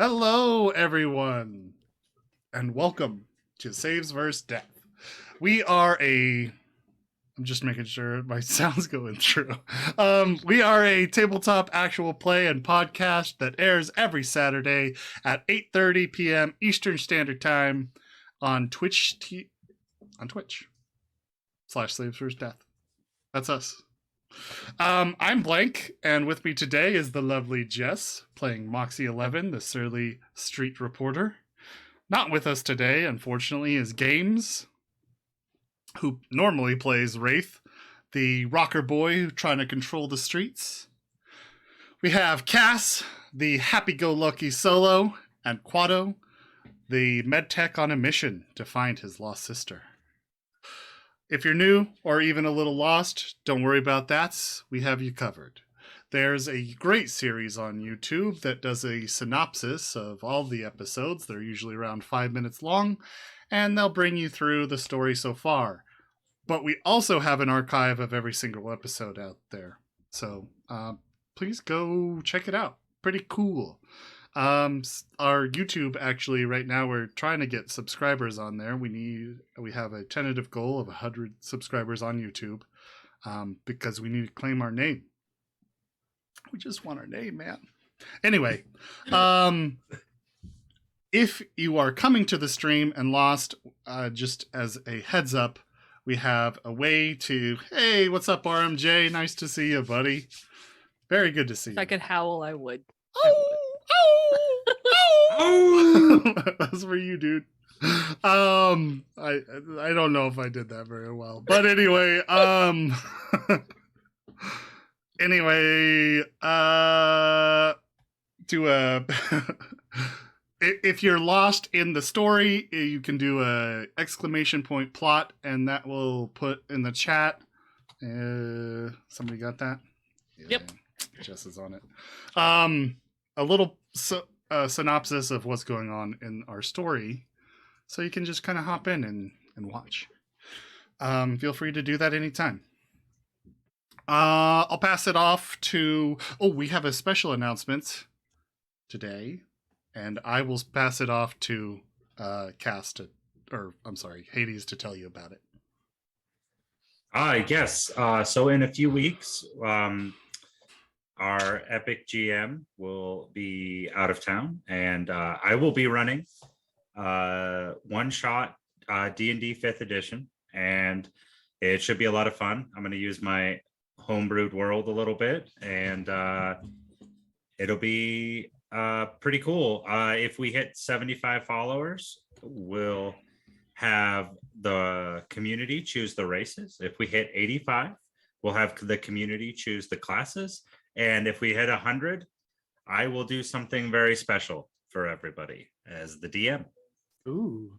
Hello, everyone, and welcome to Saves vs. Death. We are a. I'm just making sure my sound's going through. We are a tabletop actual play and podcast that airs every Saturday at 8:30 p.m. Eastern Standard Time on Twitch. /Saves vs. Death. That's us. I'm Blank, and with me today is the lovely Jess, playing Moxie11, the surly street reporter. Not with us today, unfortunately, is Games, who normally plays Wraith, the rocker boy trying to control the streets. We have Cass, the happy-go-lucky solo, and Quado, the medtech on a mission to find his lost sister. If you're new or even a little lost, don't worry about that. We have you covered. There's a great series on YouTube that does a synopsis of all the episodes. They're usually around 5 minutes long, and they'll bring you through the story so far. But we also have an archive of every single episode out there. So please go check it out. Pretty cool. Our YouTube, actually, right now we're trying to get subscribers on there. We have a tentative goal of 100 subscribers on YouTube, because we need to claim our name. We just want our name, man. Anyway, if you are coming to the stream and lost, just as a heads up, we have a way to, hey, what's up, RMJ? Nice to see you, buddy. Very good to see you. If I could howl, I would. That's for you, dude. I don't know if I did that very well, but anyway, if you're lost in the story, you can do a exclamation point plot, and that will put in the chat. Somebody got that? Yeah, yep. Jess is on it. A little synopsis of what's going on in our story, so you can just kind of hop in and watch. Feel free to do that anytime. I'll pass it off to... Oh, we have a special announcement today, and I will pass it off to Hades to tell you about it. Yes. So in a few weeks, our epic GM will be out of town, and I will be running one-shot D&D 5th edition, and it should be a lot of fun. I'm going to use my homebrewed world a little bit, and it'll be pretty cool. If we hit 75 followers, we'll have the community choose the races. If we hit 85, we'll have the community choose the classes. And if we hit 100, I will do something very special for everybody as the DM. Ooh,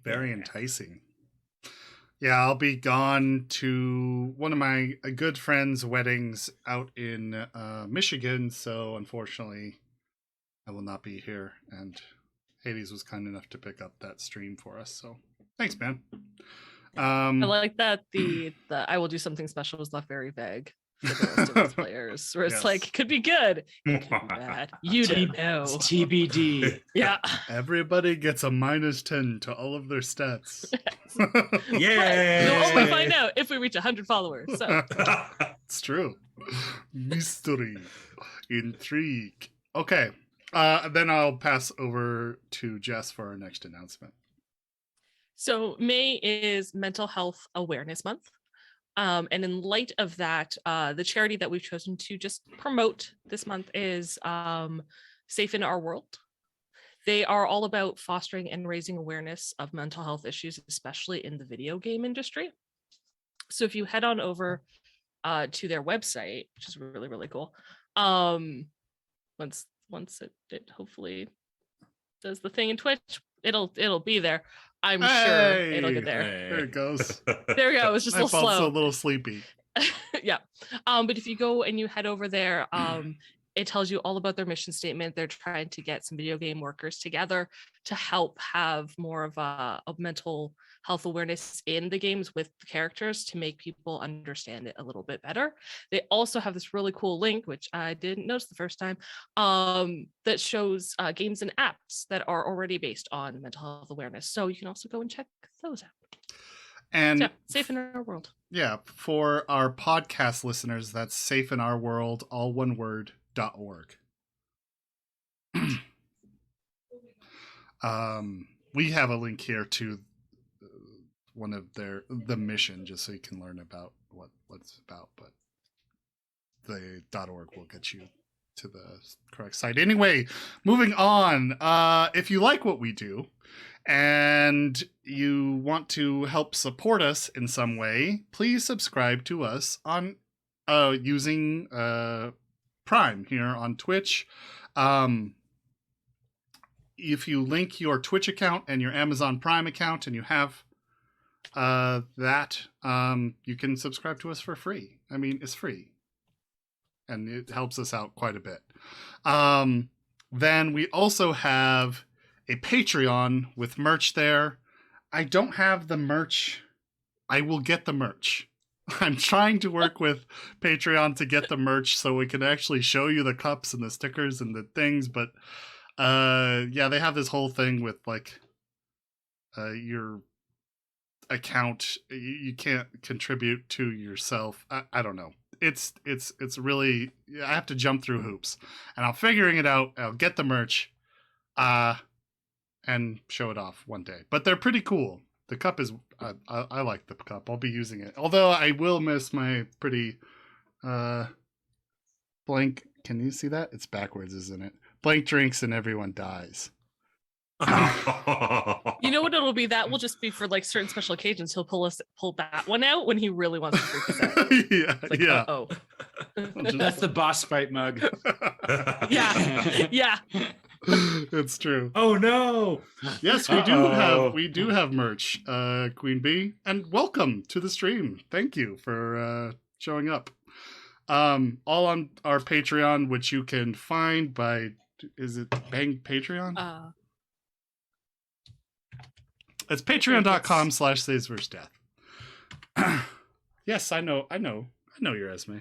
very enticing. Yeah, I'll be gone to one of my good friends' weddings out in Michigan, so unfortunately, I will not be here. And Hades was kind enough to pick up that stream for us, so thanks, man. I like that the I will do something special is not very vague for the rest of the players, where it's like, it could be good, it could be bad. You don't know. It's TBD. Yeah. Everybody gets a -10 to all of their stats. Yay! You'll only find out if we reach 100 followers. So it's true. Mystery, intrigue. Okay, then I'll pass over to Jess for our next announcement. So May is Mental Health Awareness Month. And in light of that, the charity that we've chosen to just promote this month is Safe in Our World. They are all about fostering and raising awareness of mental health issues, especially in the video game industry. So if you head on over to their website, which is really, really cool, once it hopefully does the thing in Twitch, it'll be there. I'm sure it'll get there. There it goes. There we go. It was just a little slow. A little sleepy. Yeah. But if you go and you head over there, it tells you all about their mission statement. They're trying to get some video game workers together to help have more of a mental health awareness in the games with the characters to make people understand it a little bit better. They also have this really cool link, which I didn't notice the first time, that shows games and apps that are already based on mental health awareness. So you can also go and check those out. And yeah, safe in our world. Yeah, for our podcast listeners, that's safe in our world, all one word, .org. We have a link here to one of the mission, just so you can learn about what it's about, but the .org will get you to the correct site. Anyway, moving on. If you like what we do and you want to help support us in some way, please subscribe to us on using Prime here on Twitch. If you link your Twitch account and your Amazon Prime account and you have that, you can subscribe to us for free. I mean, it's free. And it helps us out quite a bit. Then we also have a Patreon with merch there. I don't have the merch. I will get the merch. I'm trying to work with Patreon to get the merch so we can actually show you the cups and the stickers and the things. But yeah, they have this whole thing with like your account. You can't contribute to yourself. I don't know. It's really, I have to jump through hoops, and I'm figuring it out. I'll get the merch and show it off one day, but they're pretty cool. The cup is I like the cup. I'll be using it, although I will miss my pretty blank. Can you see that? It's backwards, isn't it? Blank drinks and everyone dies. You know what it'll be? That will just be for like certain special occasions. He'll pull that one out when he really wants to freak us out. Yeah, like, yeah. Oh, That's the boss fight mug. yeah. It's true. Oh no! Yes, we do have merch, Queen Bee, and welcome to the stream. Thank you for showing up. All on our Patreon, which you can find by, is it Bang Patreon? It's patreon.com/SavesVerseDeath. Yes, I know your Esme.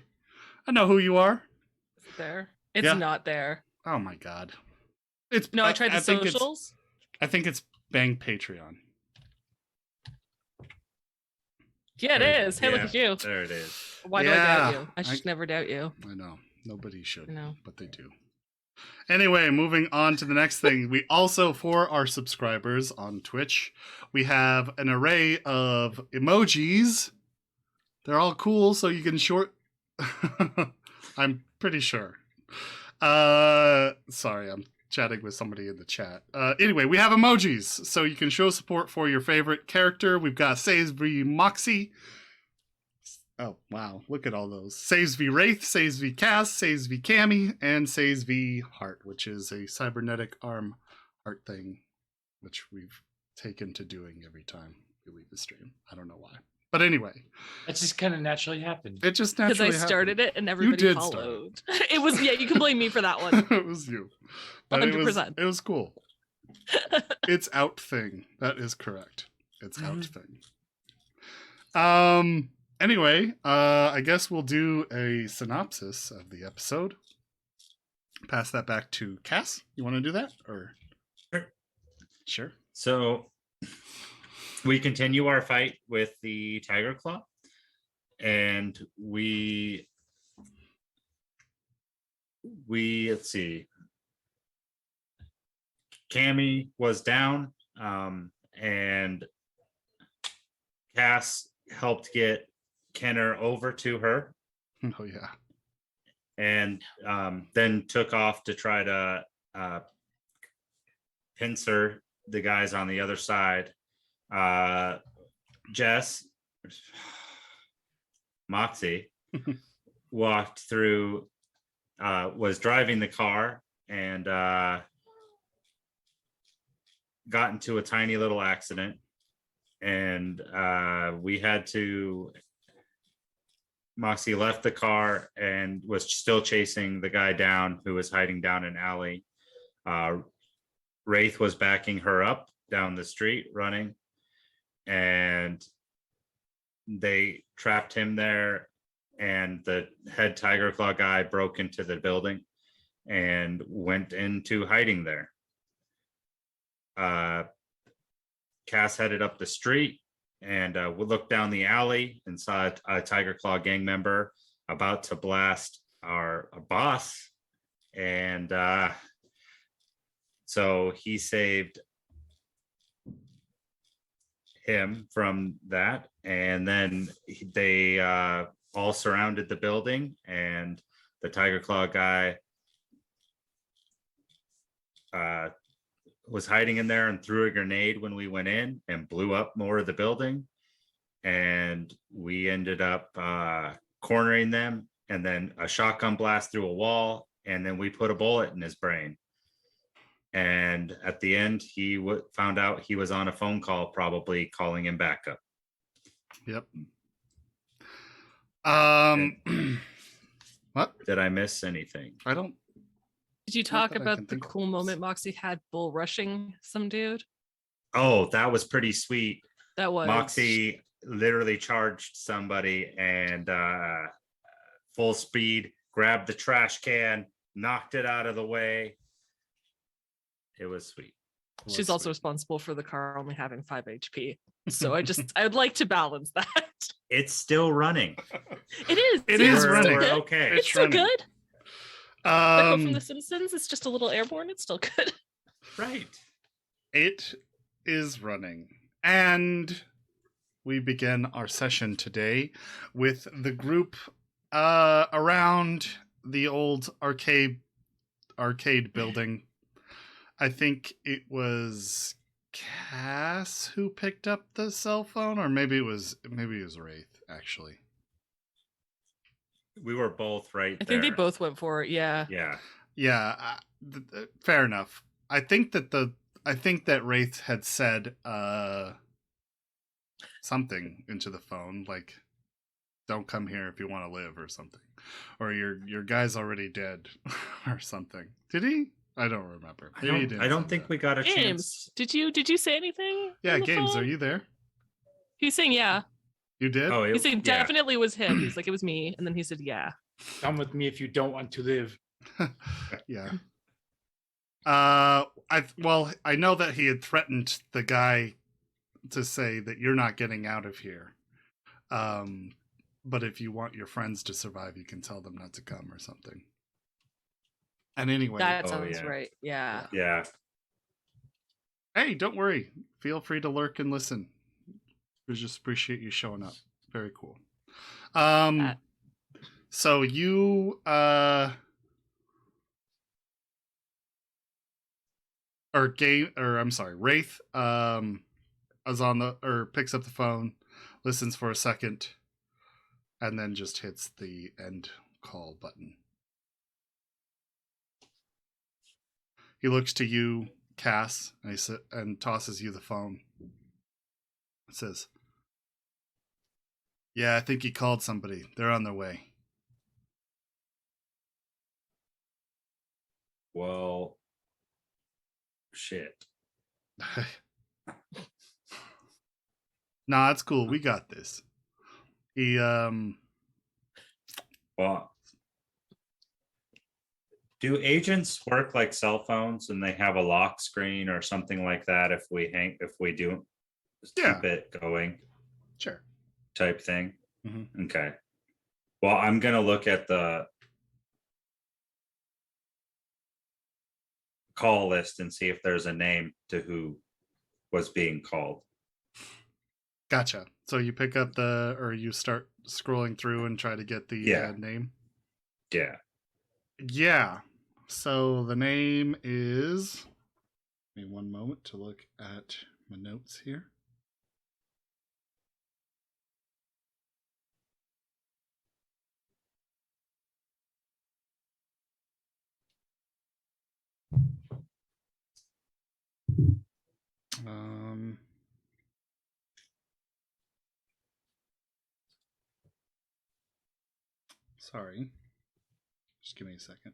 I know who you are. Is it there? It's Yeah. not there. Oh my god. No, I tried the socials. I think it's Bang Patreon. Yeah, it is. Hey, look at you. There it is. Why do I doubt you? I should never doubt you. I know. Nobody should. No. But they do. Anyway, moving on to the next thing. We also, for our subscribers on Twitch, we have an array of emojis. They're all cool, so you can I'm pretty sure. Sorry, I'm chatting with somebody in the chat. Anyway, we have emojis, so you can show support for your favorite character. We've got Saves v Moxie. Oh, wow. Look at all those. Saves v Wraith, Saves v Cass, Saves v Cammy, and Saves v Heart, which is a cybernetic arm heart thing, which we've taken to doing every time we leave the stream. I don't know why. But anyway. It just kind of naturally happened. It just naturally Because I started it and everybody did followed. It was, yeah, you can blame me for that one. It was you. But 100%. It was cool. It's out thing. That is correct. It's out thing. Anyway, I guess we'll do a synopsis of the episode. Pass that back to Cass. You want to do that? Or Sure. So we continue our fight with the Tiger Claw, and we let's see. Cammy was down, and Cass helped get Kenner over to her. Oh yeah. And then took off to try to pincer the guys on the other side. Moxie walked through, was driving the car and got into a tiny little accident. And Moxie left the car and was still chasing the guy down who was hiding down an alley. Wraith was backing her up down the street running. and they trapped him there, and the head Tiger Claw guy broke into the building and went into hiding there. Cass headed up the street, and we looked down the alley and saw a Tiger Claw gang member about to blast our boss, and so he saved him from that, and then they all surrounded the building, and the Tiger Claw guy was hiding in there and threw a grenade when we went in and blew up more of the building, and we ended up cornering them, and then a shotgun blast through a wall, and then we put a bullet in his brain. And at the end, he found out he was on a phone call, probably calling him back up. Yep. What? Did I miss anything? I don't. Did you Not talk that I about can the think of. cool moment Moxie had bull rushing some dude? Oh, that was pretty sweet. That was Moxie literally charged somebody and full speed, grabbed the trash can, knocked it out of the way. It was sweet. She's also responsible for the car only having 5 HP. So I'd like to balance that. It's still running. It is. It yeah, is it's still running. good. Okay. It's still running. good. Echo from Um, The Simpsons. It's just a little airborne. It's still good. Right. it is running, and we begin our session today with the group around the old arcade building. I think it was Cass who picked up the cell phone, or maybe it was Wraith actually. We were both right I there. think they both went for it. Yeah. Yeah. Yeah, fair enough. I think that Wraith had said something into the phone like, "Don't come here if you want to live," or something, or your guy's already dead, or something. Did he? I don't remember. Maybe he didn't I don't say think that. we got a James, chance. did you say anything? Yeah, on the Games, phone? are you there? He's saying yeah. You did? Oh, He's saying yeah. definitely was him. He's like, it was me. And then he said, yeah. Come with me if you don't want to live. Yeah. I know that he had threatened the guy to say that you're not getting out of here. But if you want your friends to survive, you can tell them not to come or something. And anyway, That Oh, sounds yeah. right. Yeah. Yeah. hey, don't worry. Feel free to lurk and listen. We just appreciate you showing up. Very cool. That. So you Wraith is on the picks up the phone, listens for a second, and then just hits the end call button. He looks to you, Cass, and tosses you the phone. It says, "Yeah, I think he called somebody. They're on their way." Well, shit. Nah, it's cool. We got this. He Well, do agents work like cell phones and they have a lock screen or something like that if we do Yeah. keep it going sure. type thing? Mhm. Okay. Well, I'm gonna look at the call list and see if there's a name to who was being called. Gotcha. So you pick up you start scrolling through and try to get the Yeah. name. Yeah. Yeah. So the name is. Give me one moment to look at my notes here. Sorry. Just give me a second.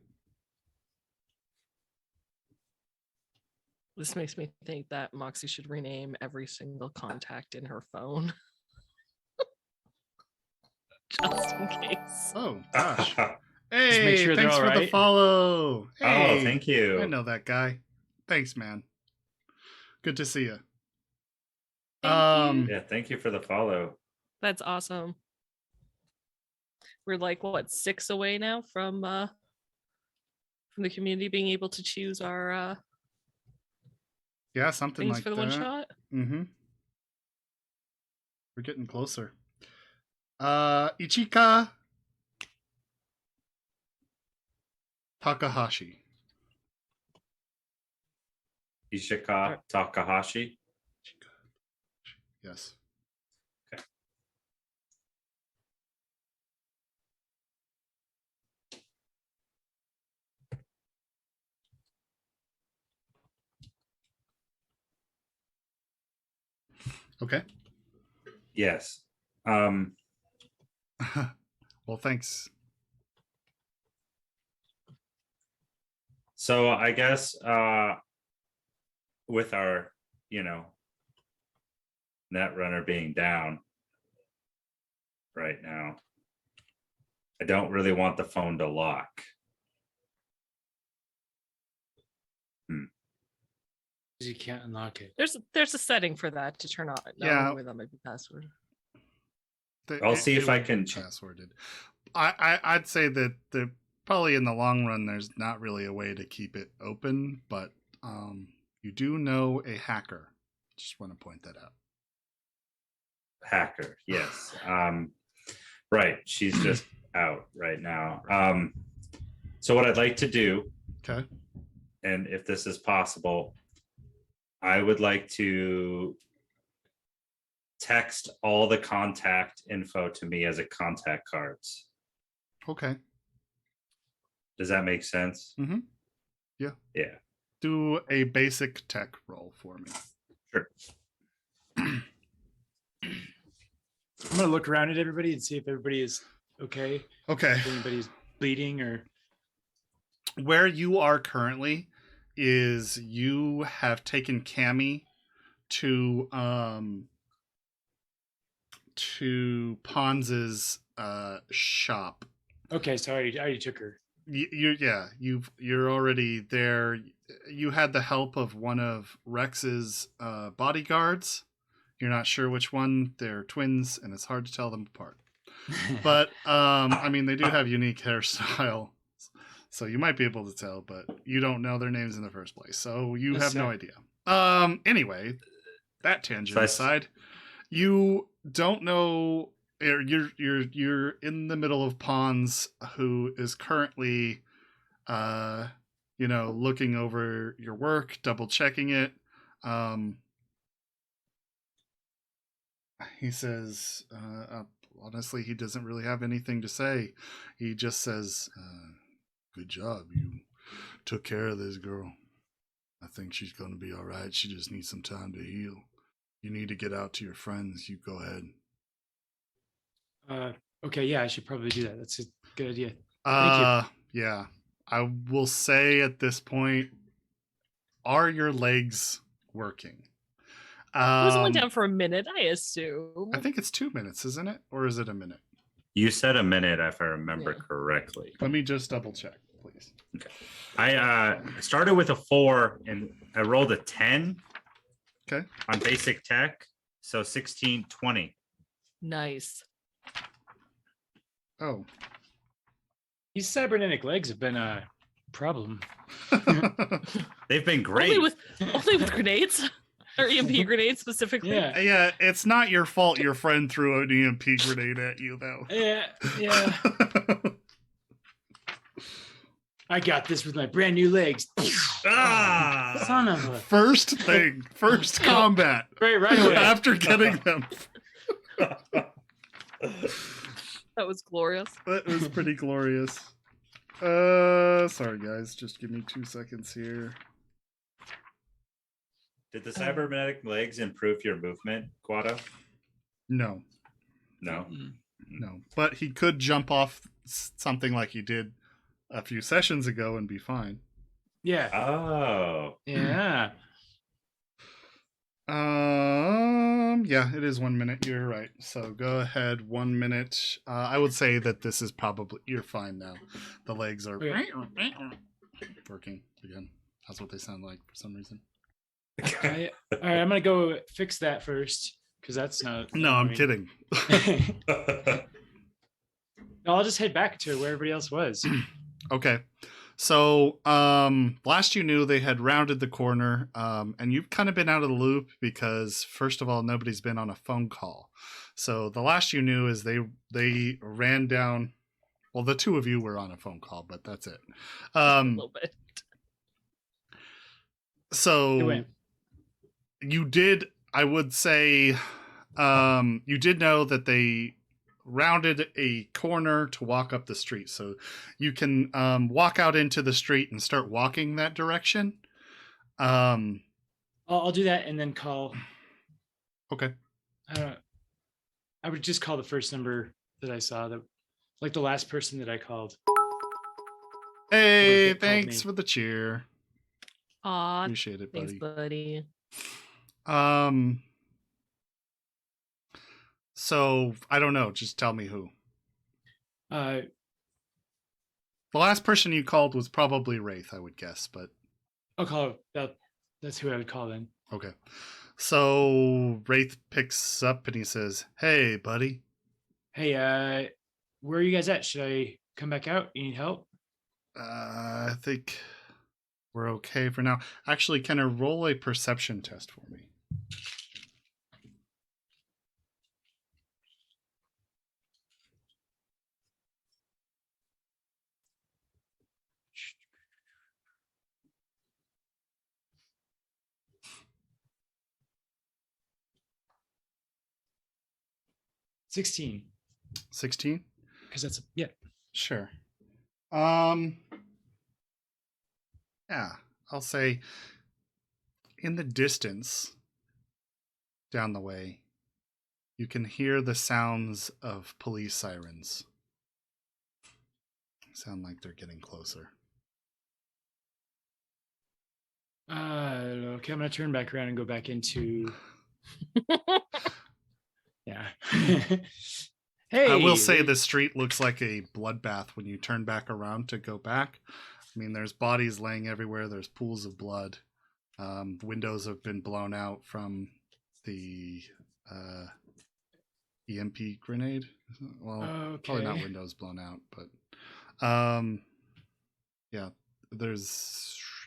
This makes me think that Moxie should rename every single contact in her phone. Just in case. Oh gosh. Oh, Hey, sure they're thanks all for the right. follow. Hey, thank you. I know that guy. Thanks, man. Good to see you. Thank you. Yeah, thank you for the follow. That's awesome. We're like what 6 away now from the community being able to choose our Yeah, something things like for the that. one shot. Mm-hmm. We're getting closer. Ichika Takahashi. Ishika Takahashi. Yes. Okay. Okay. Yes. Well, thanks. So I guess with our, Netrunner being down right now, I don't really want the phone to lock. You can't unlock it. There's a setting for that to turn on. No, Yeah. where that might be password. I'll see if I would can be passworded. I'd say that probably in the long run, there's not really a way to keep it open, but you do know a hacker. Just want to point that out. Hacker, yes. Right. She's just out right now. So what I'd like to do, Okay. and if this is possible, I would like to text all the contact info to me as a contact cards. Okay. Does that make sense? Mm-hmm. Yeah. Yeah. Do a basic tech roll for me. Sure. I'm gonna look around at everybody and see if everybody is okay. Okay. If anybody's bleeding or Where you are currently is you have taken Cammy to Pons's shop. okay. So I already took her. You're already there. You had the help of one of Rex's bodyguards. You're not sure which one. They're twins, and it's hard to tell them apart. But I mean, they do have unique hairstyle, so you might be able to tell. But you don't know their names in the first place, so you Yes, have no sir. idea. Anyway, that tangent aside, you don't know. You're in the middle of Pons, who is currently, looking over your work, double checking it. He says, honestly, he doesn't really have anything to say. He just says, "Good job, you took care of this girl. I think she's going to be all right. She just needs some time to heal. You need to get out to your friends. You go ahead." Okay, yeah, I should probably do that. That's a good idea. Thank you. Yeah. I will say at this point, are your legs working? It was only down for a minute, I assume. I think it's 2 minutes, isn't it? Or is it a minute? You said a minute, if I remember correctly. Let me just double check, please. Okay. I started with a 4 and I rolled a 10. Okay. On basic tech, so 16, 20. Nice. Oh. These cybernetic legs have been a problem. They've been great. Only with grenades. Or EMP grenades specifically. Yeah. Yeah, it's not your fault your friend threw an EMP grenade at you, though. Yeah. I got this with my brand new legs. Ah! Son of a First combat. right away. After getting them. That was glorious. That was pretty glorious. Sorry guys, just give me 2 seconds here. Did the cybernetic legs improve your movement, Quado? No. No. No. But he could jump off something like he did a few sessions ago and be fine. Yeah. Oh. Yeah. Yeah, it is 1 minute. You're right. So go ahead, 1 minute. I would say that this is probably you're fine now. The legs are Okay. working again. That's what they sound like for some reason. All right, I'm gonna go fix that first because that's not. No, I'm annoying. kidding. No, I'll just head back to where everybody else was. Okay. So, last you knew they had rounded the corner, and you've kind of been out of the loop because, first of all, nobody's been on a phone call. So the last you knew is they ran down. Well, the two of you were on a phone call, but that's it. A little bit. It So went. you did, I would say, you did know that they rounded a corner to walk up the street, so you can walk out into the street and start walking that direction. I'll do that and then call. Okay. I would just call the first number that I saw, that like the last person that I called. Hey, Whoever called thanks me. for the cheer. Aw, Appreciate it, thanks, buddy. buddy. So I don't know, just tell me who. Uh, The last person you called was probably Wraith, I would guess, but I'll call that. That's who I would call then. okay. So Wraith picks up and he says, "Hey, buddy." Hey, where are you guys at? Should I come back out? You need help? I think we're okay for now. Actually, can I roll a perception test for me? $16. 16? Because that's yeah. Sure. Yeah, I'll say in the distance down the way, you can hear the sounds of police sirens. Sound like they're getting closer. Okay, I'm gonna turn back around and go back into. Yeah. Hey. I will say the street looks like a bloodbath when you turn back around to go back. I mean, there's bodies laying everywhere. There's pools of blood. Windows have been blown out from the EMP grenade. Well, probably not Okay. windows blown out, but yeah,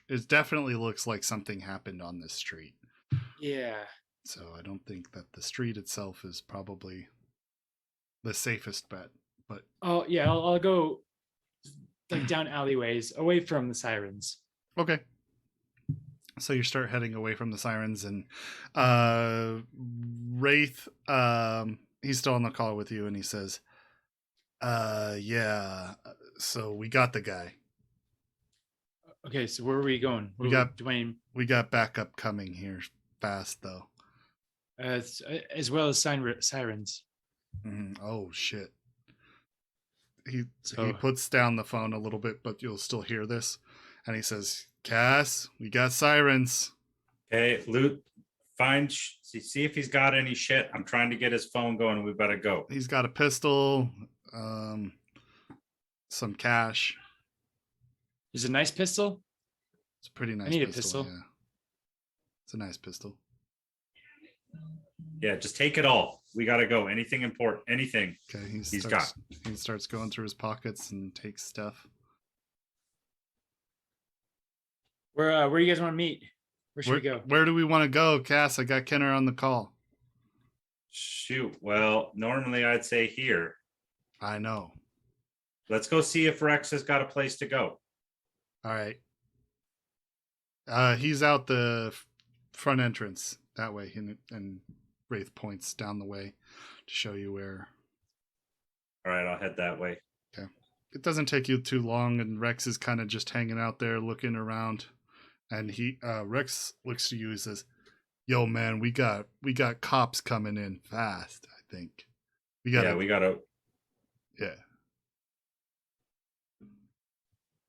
it definitely looks like something happened on this street. Yeah. So I don't think that the street itself is probably the safest bet. But Oh yeah, I'll go like down alleyways away from the sirens. okay. So you start heading away from the sirens, and Wraith, he's still on the call with you, and he says, yeah, so we got the guy. Okay, so where are we going? We got Dwayne, we got backup coming here fast though. as well as sirens. Oh shit. He So puts down the phone a little bit, but you'll still hear this, and he says, Cass, we got sirens. Okay, loot. See if he's got any shit. I'm trying to get his phone going. We better go. He's got a pistol, some cash. is it a nice pistol? It's a pretty nice need a pistol. pistol. Yeah. It's a nice pistol. Yeah, just take it all. We gotta go. Anything important? Anything. Okay, he starts going through his pockets and takes stuff. Where you guys want to meet? Where should we go? Where do we want to go, Cass? I got Kenner on the call. Shoot. Well, normally I'd say here. I know. Let's go see if Rex has got a place to go. All right. He's out the front entrance that way, and Wraith points down the way to show you where. All right, I'll head that way. Okay. It doesn't take you too long, and Rex is kind of just hanging out there looking around, and Rex looks to you and says, "Yo, man, we got cops coming in fast. I think we gotta yeah,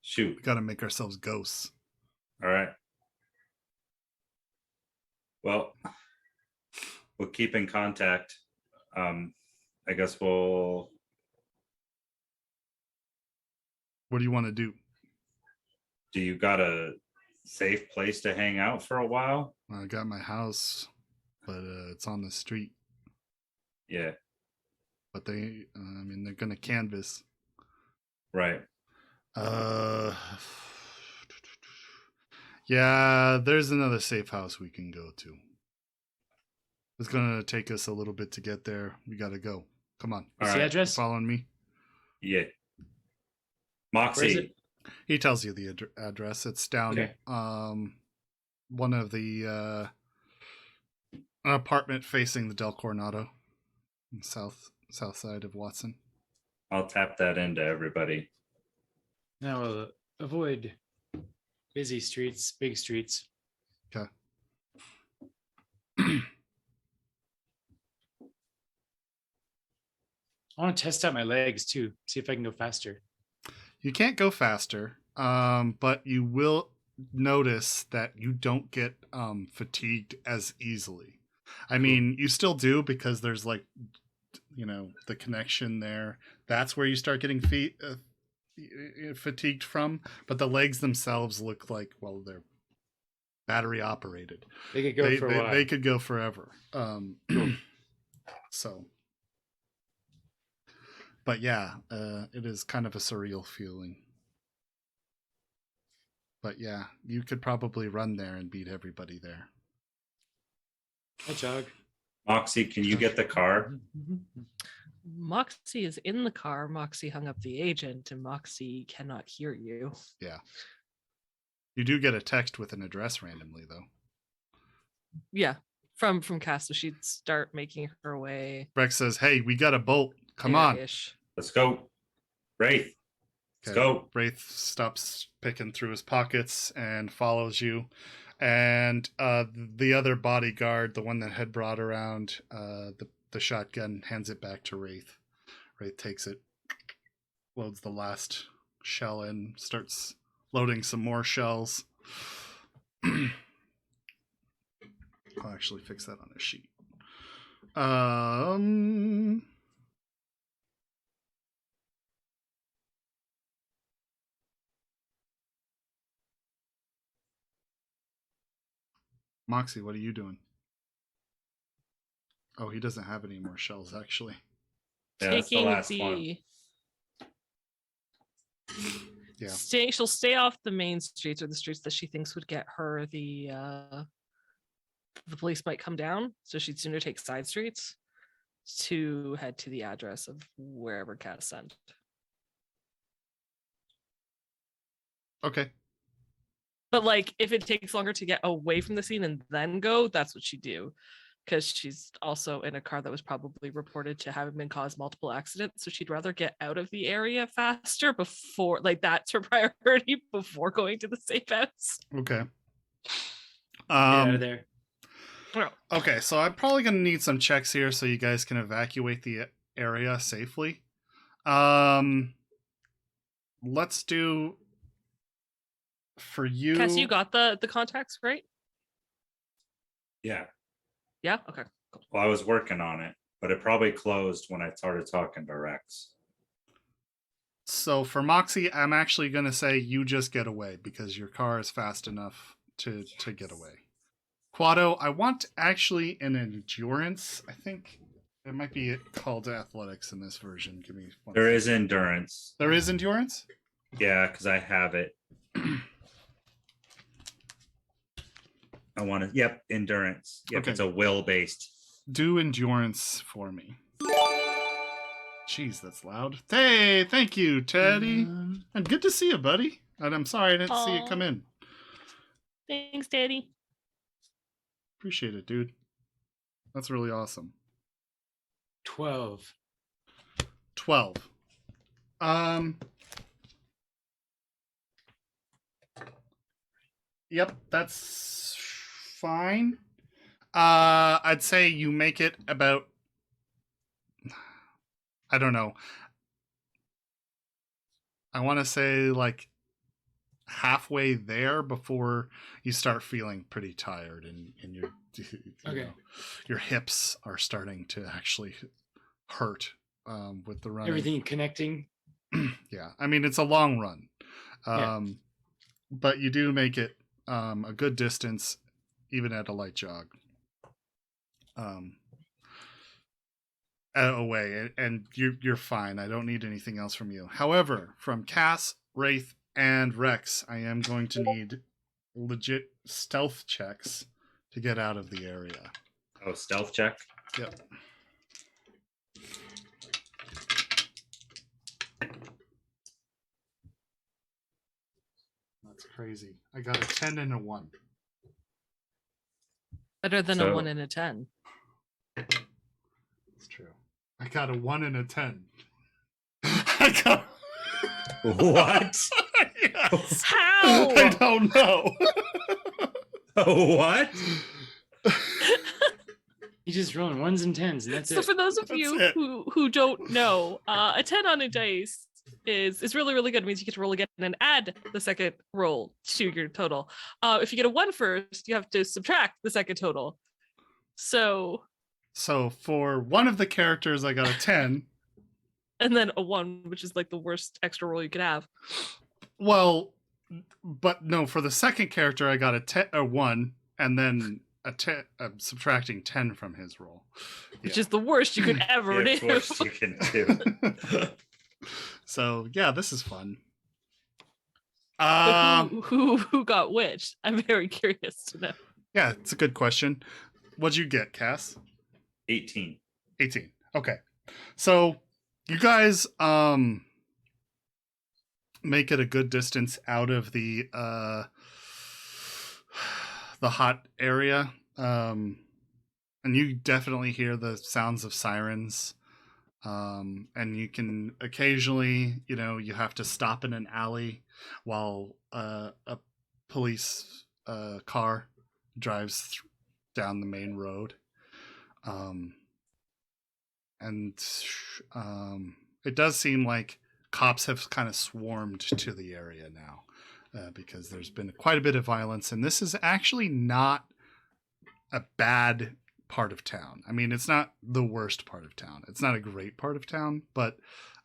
shoot. we gotta make ourselves ghosts." All right. Well, we'll keep in contact. I guess we'll. What do you want to do? Do you got a safe place to hang out for a while? I got my house, but it's on the street. Yeah, But they, they're gonna canvas. right. Yeah, there's another safe house we can go to. It's gonna take us a little bit to get there. We gotta go. Come on. What's All the right. address? Following me. Yeah. Where is Moxie, it? He tells you the address. It's down Okay. one of the an apartment facing the Del Coronado, south side of Watson. I'll tap that into everybody. Now we'll avoid busy streets, big streets. Okay. I want to test out my legs too, see if I can go faster. You can't go faster, but you will notice that you don't get fatigued as easily. I mean, you still do because there's like, the connection there. That's where you start getting fatigued from. But the legs themselves look like, well, they're battery operated. They could go for a while. They could go forever. So. But yeah, it is kind of a surreal feeling. But yeah, you could probably run there and beat everybody there. I jog. Moxie, can you get the car? Moxie is in the car. Moxie hung up the agent, and Moxie cannot hear you. Yeah. You do get a text with an address randomly, though. Yeah, from Cass, so she'd start making her way. Rex says, "Hey, we got a bolt. Come on." Ish. Let's go. Wraith. Let's go. Wraith stops picking through his pockets and follows you. And the other bodyguard, the one that had brought around the shotgun, hands it back to Wraith. Wraith takes it, loads the last shell in, starts loading some more shells. I'll actually fix that on a sheet. Moxie, what are you doing? Oh, he doesn't have any more shells, actually. Yeah, that's the Taking last one. Yeah. She'll stay off the main streets or the streets that she thinks would get her the police might come down. So she'd sooner take side streets to head to the address of wherever Cat sent. Okay. But like, if it takes longer to get away from the scene and then go, that's what she'd do. Because she's also in a car that was probably reported to having been caused multiple accidents. So she'd rather get out of the area faster before, like, that's her priority before going to the safe house. Okay. Get out of there. Okay, so I'm probably going to need some checks here so you guys can evacuate the area safely. Let's do for you. Cass, you got the contacts, right? Yeah. Yeah? Okay. Cool. Well, I was working on it, but it probably closed when I started talking to Rex. So for Moxie, I'm actually going to say you just get away because your car is fast enough to get away. Quado, I want actually an endurance. I think it might be called athletics in this version. Give me one. There is endurance. There is endurance? Yeah, because I have it. I want to. Yep, endurance. Yep, Okay. It's a will-based. Do endurance for me. Jeez, that's loud. Hey, thank you, Teddy. And good to see you, buddy. And I'm sorry I didn't see you Aw. come in. Thanks, Daddy. Appreciate it, dude. That's really awesome. 12. 12. Yep, that's fine. I'd say you make it about, I don't know. I want to say like halfway there before you start feeling pretty tired, and your Okay. your hips are starting to actually hurt with the running. Everything connecting. Yeah, I mean it's a long run, Yeah. but you do make it a good distance, even at a light jog. Away, and you're fine. I don't need anything else from you. However, from Cass, Wraith, and Rex, I am going to need legit stealth checks to get out of the area. Oh, stealth check. Yep. That's crazy. I got a 10 and a 1. Better than So- a 1 and a 10. It's true. I got a 1 and a 10. I got What? yes. How? I don't know. What? He's just rolling ones and tens, and that's So it. for those of That's you it. who don't know, a 10 on a dice is really, really good. It means you get to roll again and add the second roll to your total. If you get a 1 first, you have to subtract the second total. So, For one of the characters, I got a 10. and then a 1, which is like the worst extra roll you could have. Well, but no, for the second character, I got a 1, and then I'm subtracting 10 from his roll. Which Yeah. is the worst you could ever It's do. worse you can do. So yeah, this is fun. But who got which? I'm very curious to know. Yeah, it's a good question. What'd you get, Cass? 18. 18. Okay. So you guys make it a good distance out of the hot area. And you definitely hear the sounds of sirens. And you can occasionally, you have to stop in an alley while a police car drives down the main road. And it does seem like cops have kind of swarmed to the area now because there's been quite a bit of violence. And this is actually not a bad part of town. I mean, it's not the worst part of town. It's not a great part of town, but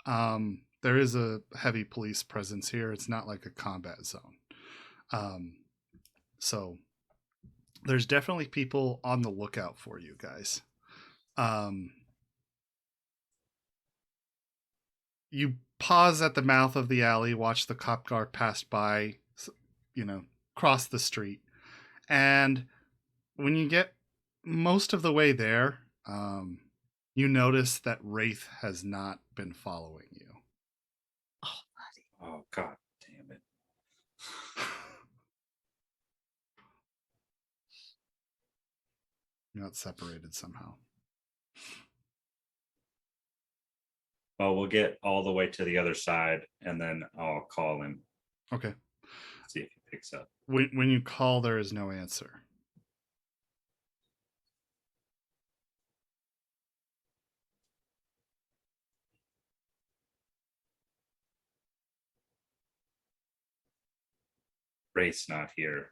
there is a heavy police presence here. It's not like a combat zone. So there's definitely people on the lookout for you guys. You pause at the mouth of the alley, watch the cop car pass by, cross the street. And when you get most of the way there, you notice that Wraith has not been following you. Oh, God damn it. You're not separated somehow. Well, we'll get all the way to the other side, and then I'll call him, Okay. see if he picks up. When you call, there is no answer. Wraith's not here.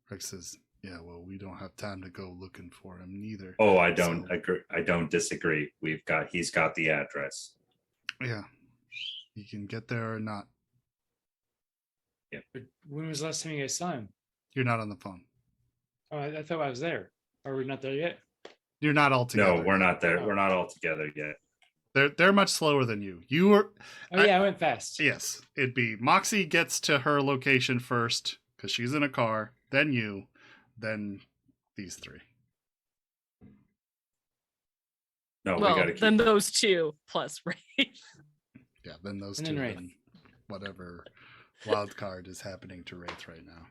Rex says, yeah, well, we don't have time to go looking for him neither. Oh, I don't So- agree. I don't disagree. He's got the address. Yeah. You can get there or not. But when was the last time you guys saw him? You're not on the phone. Oh, I thought I was there. Are we not there yet? You're not all together. No, we're not there. Oh. We're not all together yet. They're much slower than you. You are. Oh yeah, I went fast. Yes, it'd be Moxie gets to her location first because she's in a car, then you, then these three. No, we Well, gotta keep. then those two plus Wraith. Yeah, then those And two, then Wraith. and whatever wild card is happening to Wraith right now.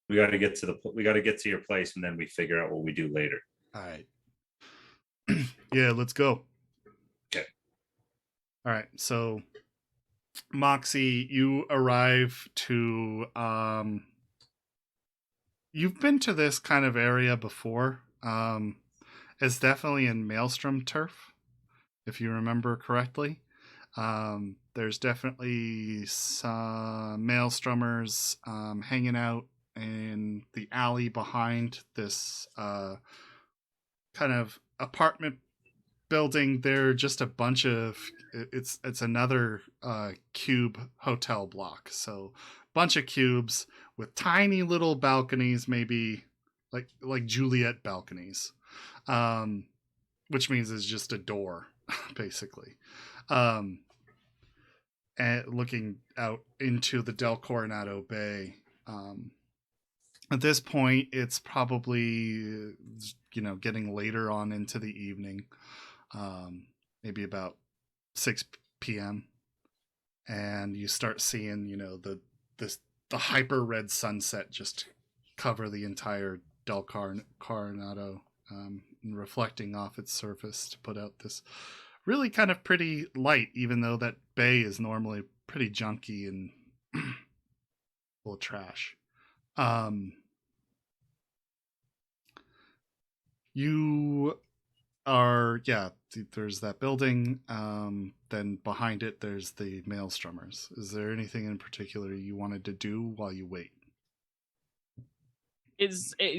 We gotta get to your place, and then we figure out what we do later. All right. Yeah, let's go. Okay. All right. So, Moxie, you arrive to. You've been to this kind of area before. It's definitely in Maelstrom turf, if you remember correctly. There's definitely some maelstromers hanging out in the alley behind this kind of apartment building. They're just a bunch of it's another cube hotel block, so bunch of cubes with tiny little balconies, maybe like Juliet balconies, which means it's just a door basically, and looking out into the Del Coronado Bay. At this point it's probably getting later on into the evening, maybe about 6 p.m. and you start seeing the hyper red sunset just cover the entire Del Coronado, reflecting off its surface to put out this really kind of pretty light, even though that bay is normally pretty junky and full of trash. You are, there's that building, then behind it there's the maelstromers. Is there anything in particular you wanted to do while you wait?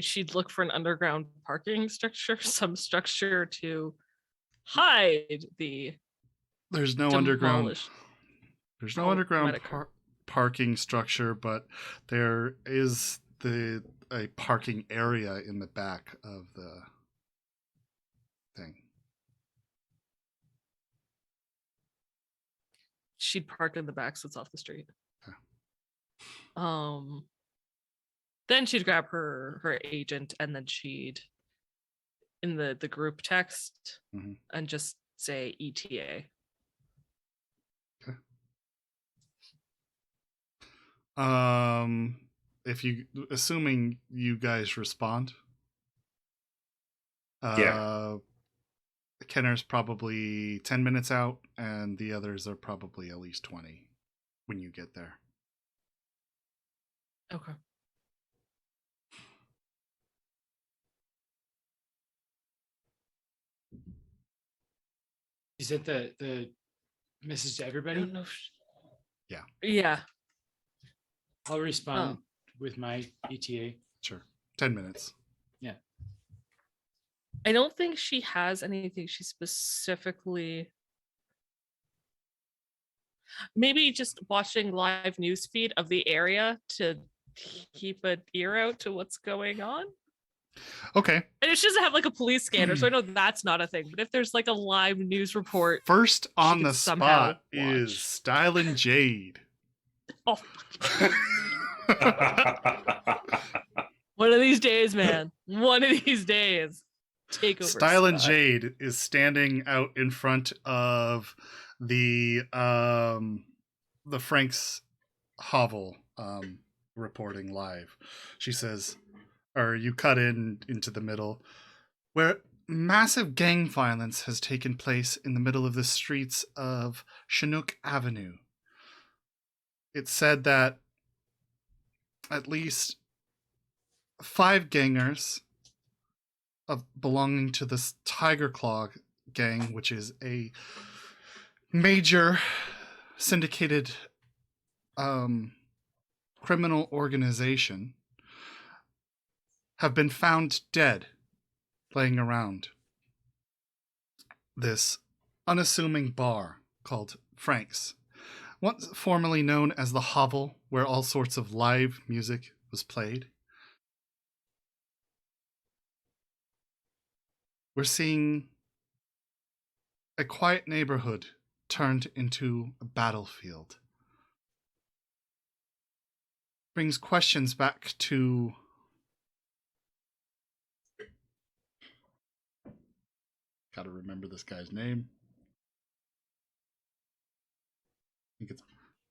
She'd look for an underground parking structure, some structure to hide the There's no underground demolished. parking structure, but there is a parking area in the back of the thing. She'd park in the back so it's off the street. Okay. Then she'd grab her agent, and then she'd in the group text and just say ETA. Okay. Assuming you guys respond. Kenner's probably 10 minutes out, and the others are probably at least 20 when you get there. Okay. You sent the message to I everybody? don't know. Yeah. Yeah. I'll respond with my ETA. Sure. 10 minutes. Yeah. I don't think she has anything she specifically. Maybe just watching live news feed of the area to keep an ear out to what's going on. Okay. And she doesn't have like a police scanner, so I know that's not a thing. But if there's like a live news report, First on the somehow spot is watch. Style and Jade. Oh, one of these days, man. One of these days. Take over. Style and Scott. Jade is standing out in front of the Frank's hovel, reporting live. She says, or you cut into the middle, where massive gang violence has taken place in the middle of the streets of Chinook Avenue. It's said that at least 5 gangers belonging to this Tiger Claw gang, which is a major syndicated criminal organization, have been found dead laying around this unassuming bar called Frank's, once formerly known as the Hovel, where all sorts of live music was played. We're seeing a quiet neighborhood turned into a battlefield. Brings questions back to gotta remember this guy's name. I think it's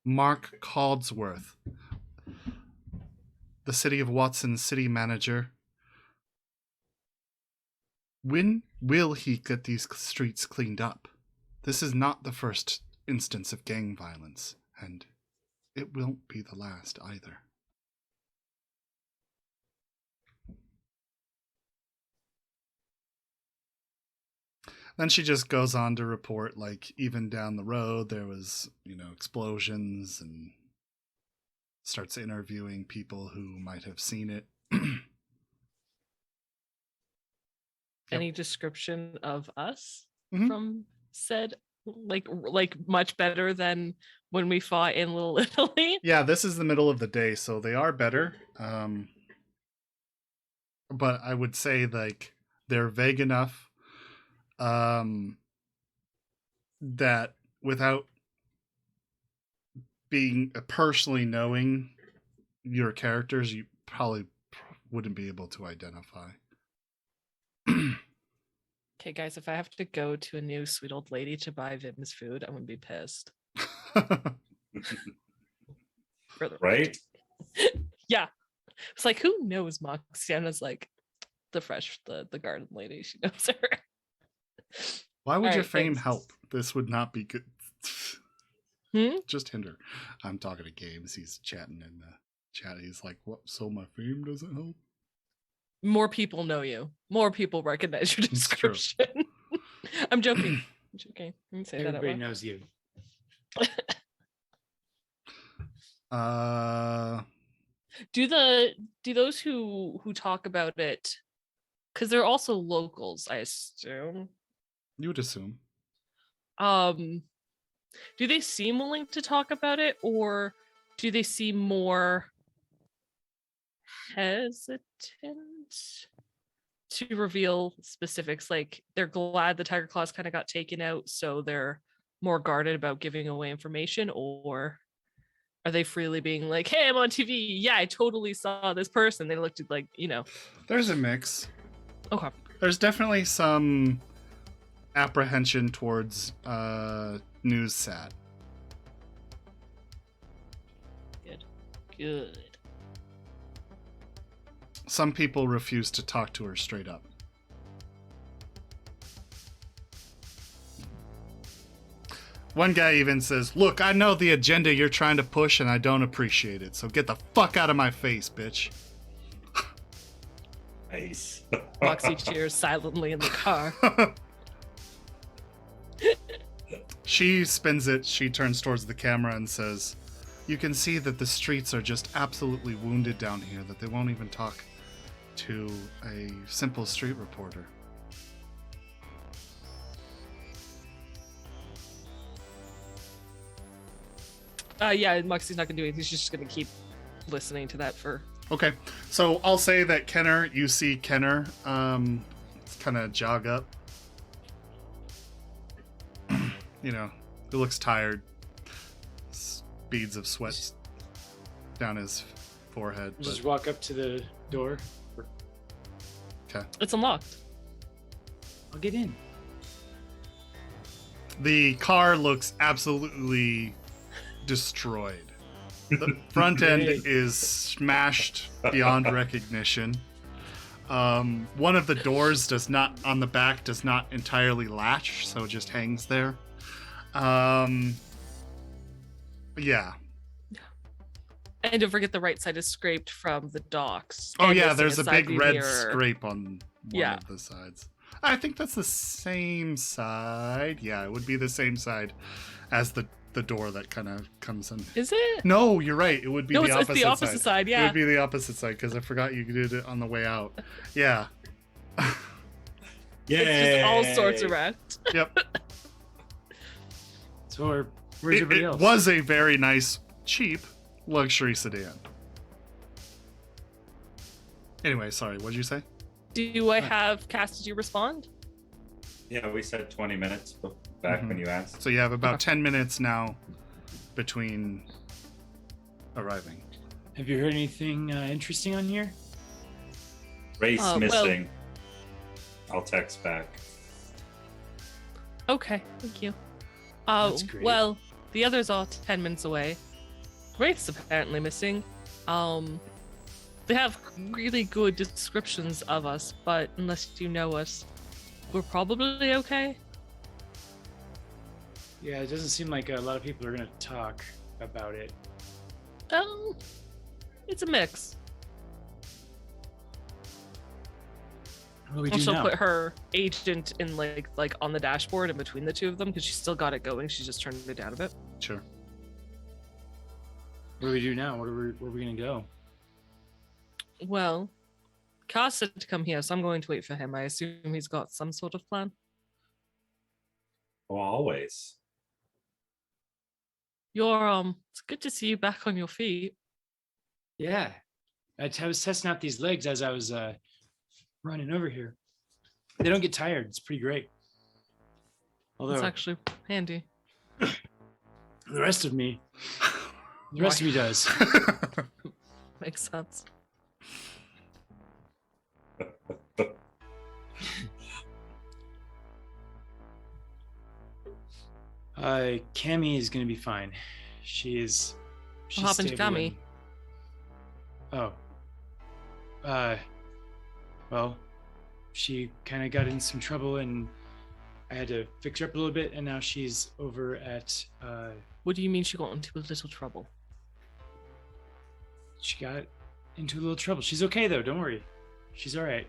Mark Caldsworth, the City of Watson's city manager. When will he get these streets cleaned up? This is not the first instance of gang violence, and it won't be the last either. Then she just goes on to report, like, even down the road, there was, explosions, and starts interviewing people who might have seen it. Any description of us Mhm. from said, like much better than when we fought in Little Italy? Yeah, this is the middle of the day, so they are better. But I would say, like, they're vague enough that without being personally knowing your characters, you probably wouldn't be able to identify. Okay, guys, if I have to go to a new sweet old lady to buy Vim's food, I'm gonna be pissed. For the Right? Yeah. It's like, who knows Moxie? Anna's like the garden lady. She knows her. Why would All your right, fame thanks. help? This would not be good. Hmm? Just hinder. I'm talking to Games. He's chatting in the chat. He's like, "What? So my fame doesn't help?" More people know you. More people recognize your It's true. description. I'm joking. I'm joking. Let me say that out Everybody loud. knows you. Do those who talk about it, because they're also locals, I assume. You would assume. Do they seem willing to talk about it, or do they seem more hesitant to reveal specifics? Like, they're glad the tiger claws kind of got taken out, so they're more guarded about giving away information, or are they freely being like, hey, I'm on TV, yeah, I totally saw this person? They looked at, like, There's a mix. Okay. There's definitely some apprehension towards news sat. Good. Some people refuse to talk to her straight up. One guy even says, "Look, I know the agenda you're trying to push and I don't appreciate it, so get the fuck out of my face, bitch." Nice. Moxie cheers silently in the car. She spins it, she turns towards the camera and says, "You can see that the streets are just absolutely wounded down here, that they won't even talk to a simple street reporter." Yeah, Moxie's not gonna do anything. He's just gonna keep listening to that for. Okay, so I'll say that you see Kenner kind of jog up. He looks tired. Beads of sweat down his forehead. Just walk up to the door. Okay. It's unlocked. I'll get in. The car looks absolutely destroyed. The front end is smashed beyond recognition. One of the doors on the back does not entirely latch, so it just hangs there. Yeah. And don't forget the right side is scraped from the docks. Oh and yeah, missing there's a big side view red mirror. scrape on one Yeah. of the sides. I think that's the same side. Yeah, it would be the same side as the door that kind of comes in. Is it? No, you're right. It would be No, the it's opposite the opposite side. It Yeah. would be the opposite side because I forgot you did it on the way out. Yeah. Yeah. It's just all sorts of wrecked. Yep. So where's everybody It else? was a very nice, cheap luxury sedan. Anyway, sorry. What did you say? Do I have Cass? Did you respond? Yeah, we said 20 minutes back when you asked. So you have about 10 minutes now between arriving. Have you heard anything interesting on here? Race well- missing. I'll text back. Okay, thank you. That's great. Well, the others are 10 minutes away. Wraith's apparently missing. They have really good descriptions of us, but unless you know us, we're probably okay. Yeah, it doesn't seem like a lot of people are going to talk about it. It's a mix. What do we do Also now? put her agent in like on the dashboard in between the two of them because she's still got it going. She's just turned it down a bit. Sure. What do we do now? Where are we gonna go? Well, Karl said to come here, so I'm going to wait for him. I assume he's got some sort of plan. Well, always. It's good to see you back on your feet. Yeah, I was testing out these legs as I was running over here. They don't get tired. It's pretty great. Although It's actually handy. the rest of me does. Makes sense. Cammy is gonna be fine. She's What happened to stable Cammy? Well, she kind of got in some trouble and I had to fix her up a little bit, and now she's over at What do you mean she got into a little trouble? she got into a little trouble. She's okay though, don't worry. She's all right.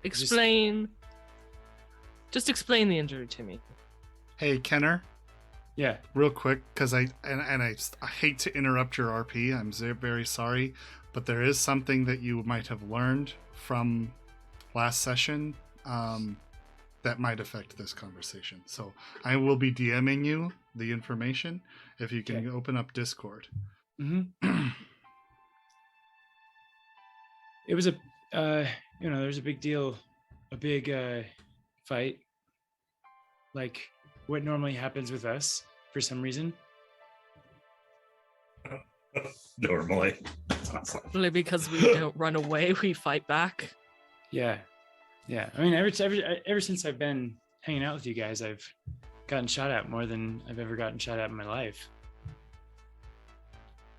Explain. Just explain the injury to me. Hey, Kenner, Yeah. real quick, because I hate to interrupt your RP. I'm very sorry, but there is something that you might have learned from last session that might affect this conversation. So I will be DMing you the information if you can Okay. open up Discord. Mm-hmm. It was there's a big deal, a big fight, like what normally happens with us for some reason. Normally. That's awesome. Really, because we don't run away, we fight back. Yeah. I mean, ever since I've been hanging out with you guys, I've gotten shot at more than I've ever gotten shot at in my life.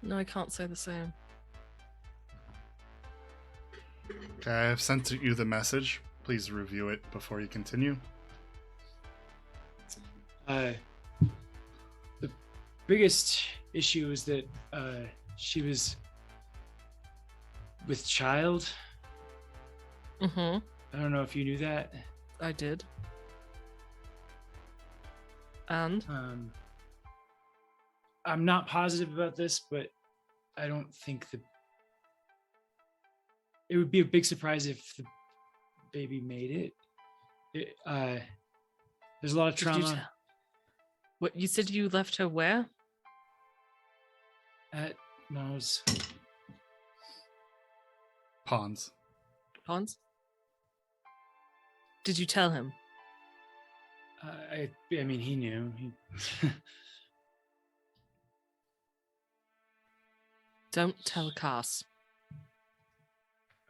No, I can't say the same. Okay, I have sent you the message. Please review it before you continue. The biggest issue is that she was with child. Mm-hmm. I don't know if you knew that. I did. And I'm not positive about this, but I don't think it would be a big surprise if the baby made it. There's a lot of did you trauma what you said you left her where? at Mo's. Pawns. Pawns? Did you tell him? I mean, he knew. Don't tell Cass.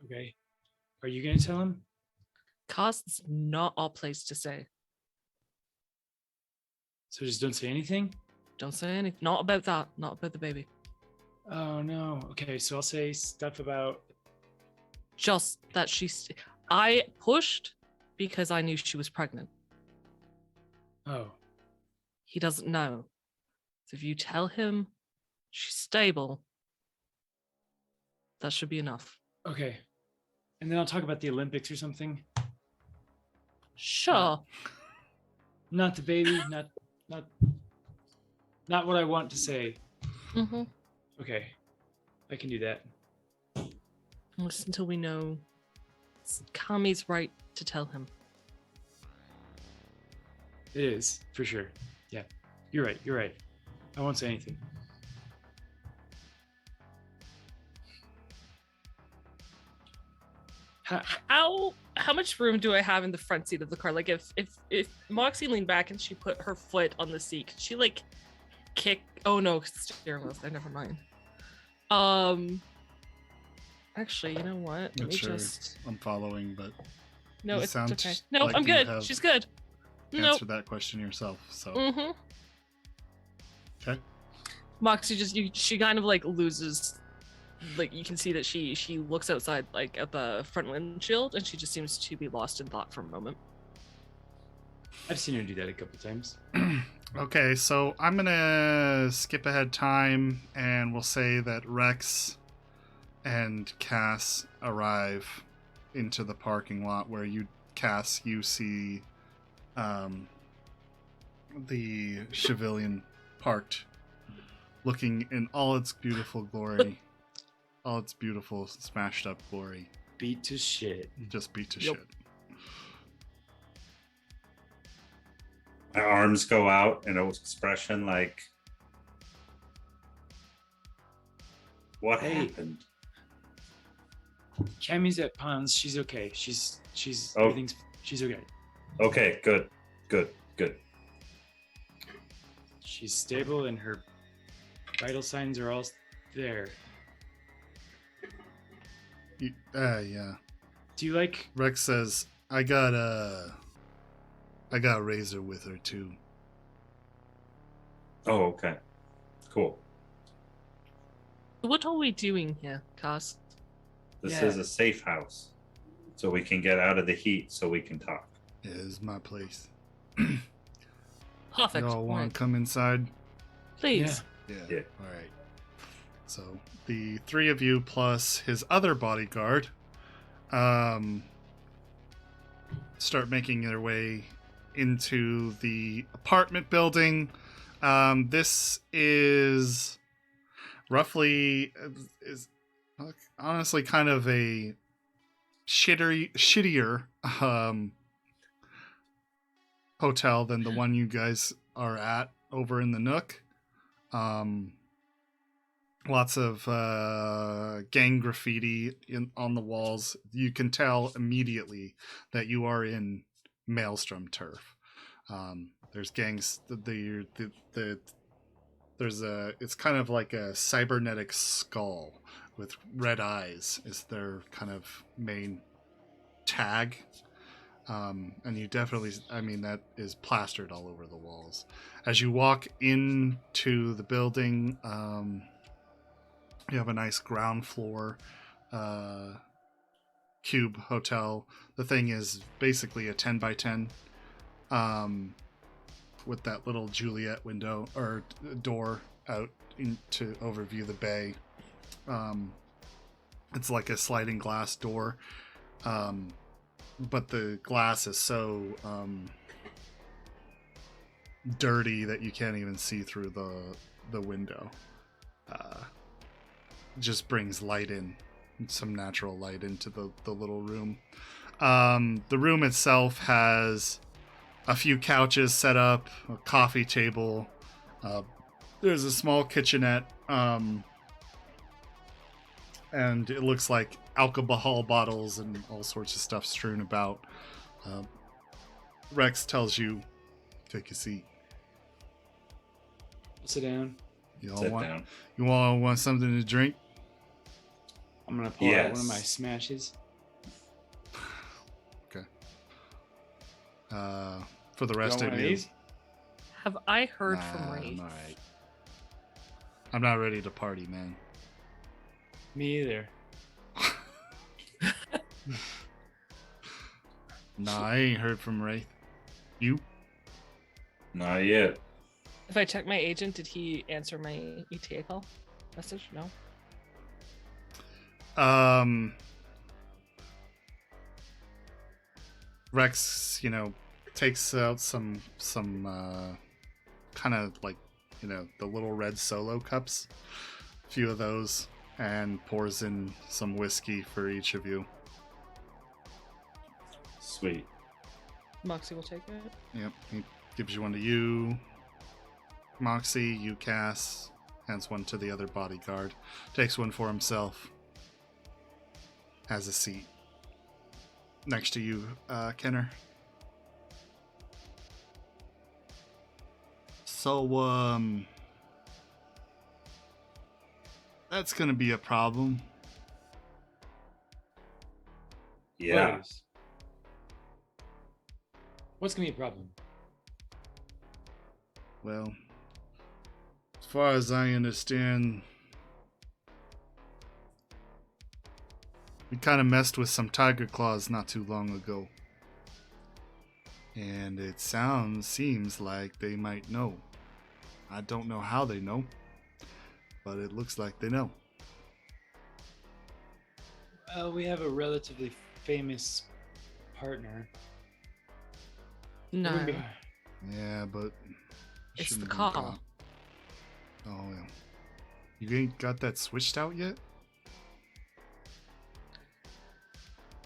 Okay. Are you gonna tell him? Cass is not our place to say. So just don't say anything? Don't say anything. Not about that. Not about the baby. Oh no. Okay, so I'll say stuff about Just that I pushed because I knew she was pregnant. oh. He doesn't know. So if you tell him she's stable, that should be enough. Okay. And then I'll talk about the Olympics or something. Sure. Not the baby, not what I want to say. Mm-hmm. Okay. I can do that. Just until we know Kami's right to tell him. It is, for sure. Yeah. You're right. I won't say anything. How much room do I have in the front seat of the car? Like if Moxie leaned back and she put her foot on the seat, could she like kick? Oh no, steering wheel's there. Never mind. Actually, you know what? Not sure I'm following, but No, you it's sound okay. No, like I'm you good. have She's good. Nope. answered that question yourself. So Mm-hmm. okay. Moxie she kind of like loses, like you can see that she looks outside like at the front windshield and she just seems to be lost in thought for a moment. I've seen her do that a couple times. Okay, so I'm gonna skip ahead time and we'll say that Rex and Cass arrive into the parking lot where you see the Chevilian parked, looking in all its beautiful glory, all its beautiful smashed up glory. Beat to shit. Just beat to Yep. shit. My arms go out in an expression like, what Hey. happened? Cammy's at Pons. She's okay. She's Oh. everything's she's okay. Okay, good. She's stable and her vital signs are all there. Yeah. Do you like Rex says, I got a razor with her too. Oh, okay. Cool. What are we doing here, Cass? This Yeah. is a safe house. So we can get out of the heat so we can talk. Yeah, this is my place. Perfect. Y'all want Right. to come inside? Please. Yeah. Yeah. All right. So the three of you plus his other bodyguard start making their way into the apartment building. This is roughly is honestly kind of a shittier hotel than the one you guys are at over in the Nook. Lots of gang graffiti on the walls. You can tell immediately that you are in Maelstrom turf. There's gangs. It's kind of like a cybernetic skull with red eyes is their kind of main tag. And you definitely, that is plastered all over the walls. As you walk into the building, you have a nice ground floor cube hotel. The thing is basically a 10 by 10 with that little Juliet window or door out to overview the bay. It's like a sliding glass door. But the glass is so dirty that you can't even see through the window. Just brings light in, some natural light into the little room. The room itself has a few couches set up, a coffee table. There's a small kitchenette, and it looks like alcohol bottles and all sorts of stuff strewn about. Rex tells you, take a seat. sit down? You all Sit want down. you all want something to drink? I'm gonna pull out one of Yes. my smashes. Okay. For the rest You of want one you, these? Have I heard Nah, from Ray? I'm all right. I'm not ready to party, man. Me either. Nah, I ain't heard from Wraith. You? Not yet. If I check my agent, did he answer my ETA call message? No. Rex, takes out some kind of like, the little red solo cups, a few of those, and pours in some whiskey for each of you. Sweet. Moxie will take it. Yep, he gives you one to you, Moxie, you Cass, hands one to the other bodyguard, takes one for himself, has a seat next to you, Kenner. So, that's gonna be a problem. Yeah. Please. What's gonna be a problem? Well, as far as I understand, we kind of messed with some tiger claws not too long ago. And it seems like they might know. I don't know how they know, but it looks like they know. We have a relatively famous partner. It No, wouldn't be- Yeah, but it's the shouldn't be call. caught. Oh yeah. You ain't got that switched out yet?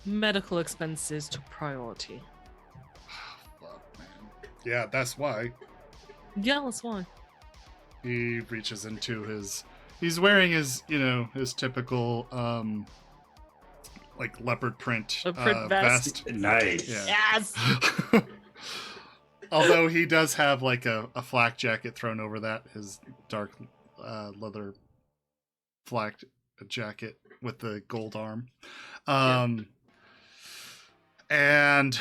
Medical expenses took priority. Fuck, man. Yeah, that's why. Yeah, that's why. He reaches into he's wearing his, his typical like leopard print Leopard vest. Nice. Yeah. Yes. Although he does have like a flak jacket thrown over that, his dark leather flak jacket with the gold arm. And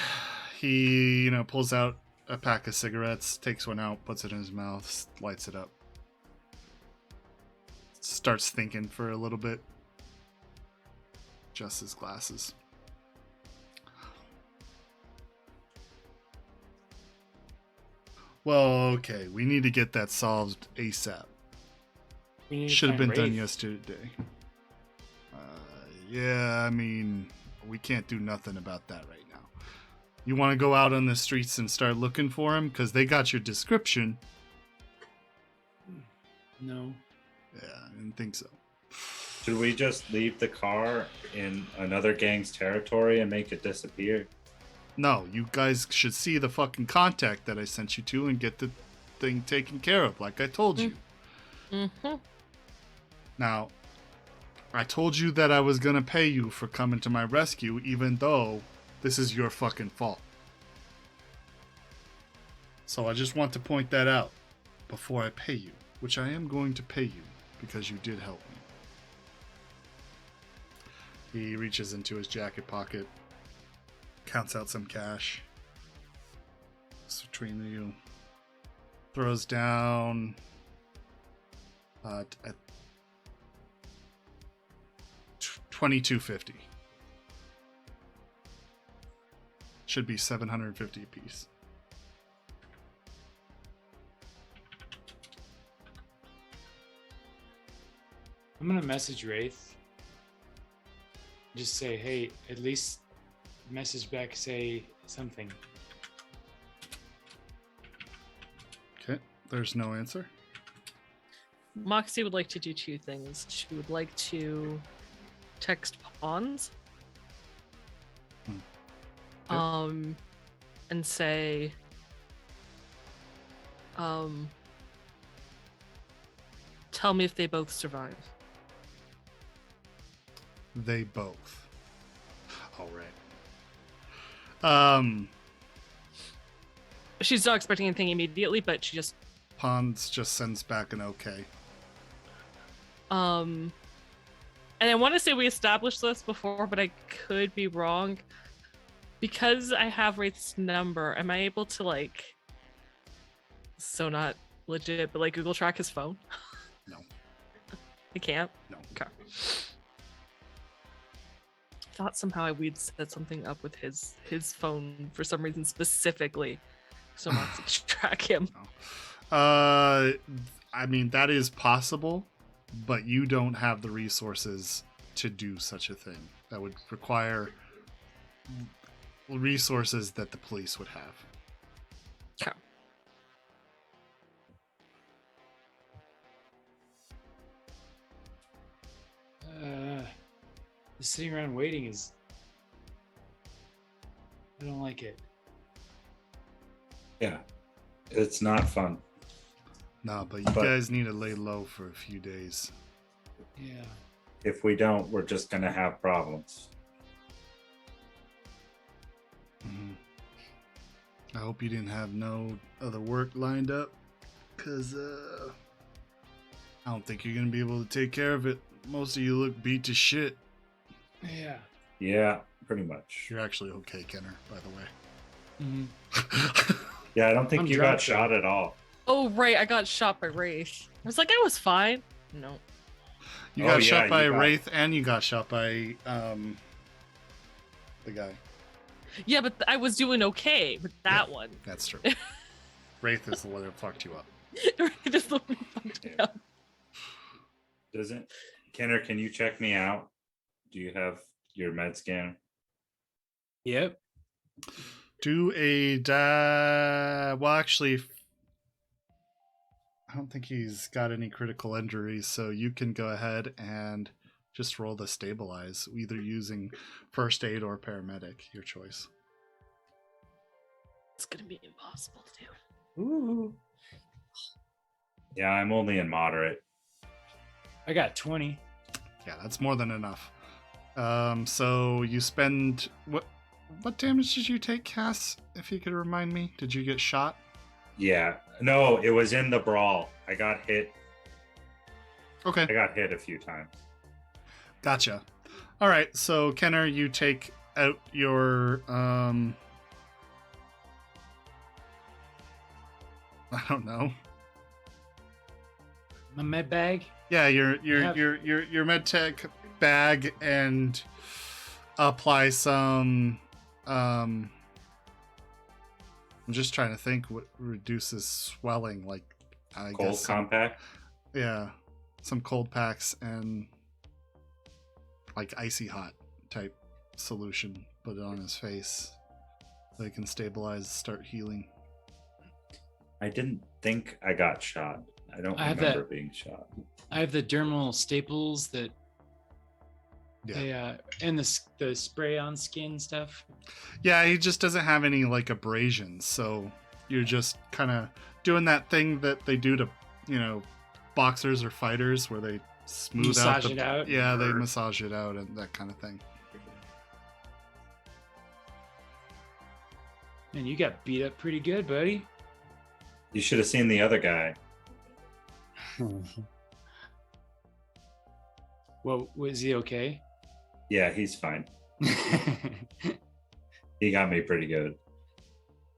he, pulls out a pack of cigarettes, takes one out, puts it in his mouth, lights it up. Starts thinking for a little bit. Adjusts his glasses. Well, okay, we need to get that solved ASAP. We need to Should have find been done Wraith. yesterday. Yeah, I mean, we can't do nothing about that right now. You want to go out on the streets and start looking for him? Because they got your description. No. Yeah, I didn't think so. Should we just leave the car in another gang's territory and make it disappear? No, you guys should see the fucking contact that I sent you to and get the thing taken care of, like I told you. Mm-hmm. Now, I told you that I was gonna pay you for coming to my rescue, even though this is your fucking fault. So I just want to point that out before I pay you, which I am going to pay you because you did help me. He reaches into his jacket pocket, counts out some cash. It's between you. Throws down at $22.50. Should be $750 a piece. I'm gonna message Wraith. Just say, hey, at least message back, say something. Okay, there's no answer. Moxie would like to do two things. She would like to text Pawns. Okay. And say, tell me if they both survive. They both. All right. She's not expecting anything immediately, but she just, Pons just sends back an okay. and I want to say we established this before, but I could be wrong. Because I have Wraith's number, am I able to so not legit, but Google track his phone? No. I can't? No. Okay. Thought somehow we'd set something up with his phone for some reason specifically, so not to track him. I mean, that is possible, but you don't have the resources to do such a thing. That would require resources that the police would have. Okay. The sitting around waiting is. I don't like it. Yeah, it's not fun. No, but you But- guys need to lay low for a few days. Yeah. If we don't, we're just gonna have problems. Mhm. I hope you didn't have no other work lined up, because I don't think you're going to be able to take care of it. Most of you look beat to shit. Yeah. Yeah, pretty much. You're actually okay, Kenner, by the way. Mm-hmm. Yeah, I don't think I'm you drunk, got shot at all. Oh right, I got shot by Wraith. I was like, I was fine. No. You Oh, got yeah, shot by you got- Wraith, and you got shot by the guy. Yeah, but I was doing okay with that one. That's true. Wraith is the one that fucked you up. Just the one who fucked me Yeah. up. Doesn't Kenner, can you check me out? Do you have your med scanner? Yep. Do a well, actually, I don't think he's got any critical injuries, so you can go ahead and just roll the stabilize, either using first aid or paramedic, your choice. It's gonna be impossible to do. Ooh. Yeah, I'm only in moderate. I got 20. Yeah, that's more than enough. So you spend what damage did you take, Cass? If you could remind me, did you get shot? Yeah. No, it was in the brawl. I got hit. Okay, I got hit a few times. gotcha. All right, so Kenner, you take out your I don't know. My med bag. Yeah, your have- your med tech bag and apply some I'm just trying to think what reduces swelling, like I Cold guess some, compact. yeah, some cold packs and like icy hot type solution. Put it on his face. They can stabilize, start healing. I didn't think I got shot. I don't I have remember that- being shot. I have the dermal staples that Yeah. they and the spray on skin stuff. Yeah, he just doesn't have any like abrasions, so you're just kind of doing that thing that they do to, boxers or fighters where they smooth Massage out it out? Yeah, they Or- massage it out and that kind of thing. Man, you got beat up pretty good, buddy. You should have seen the other guy. Well, was he okay? Yeah, he's fine. He got me pretty good.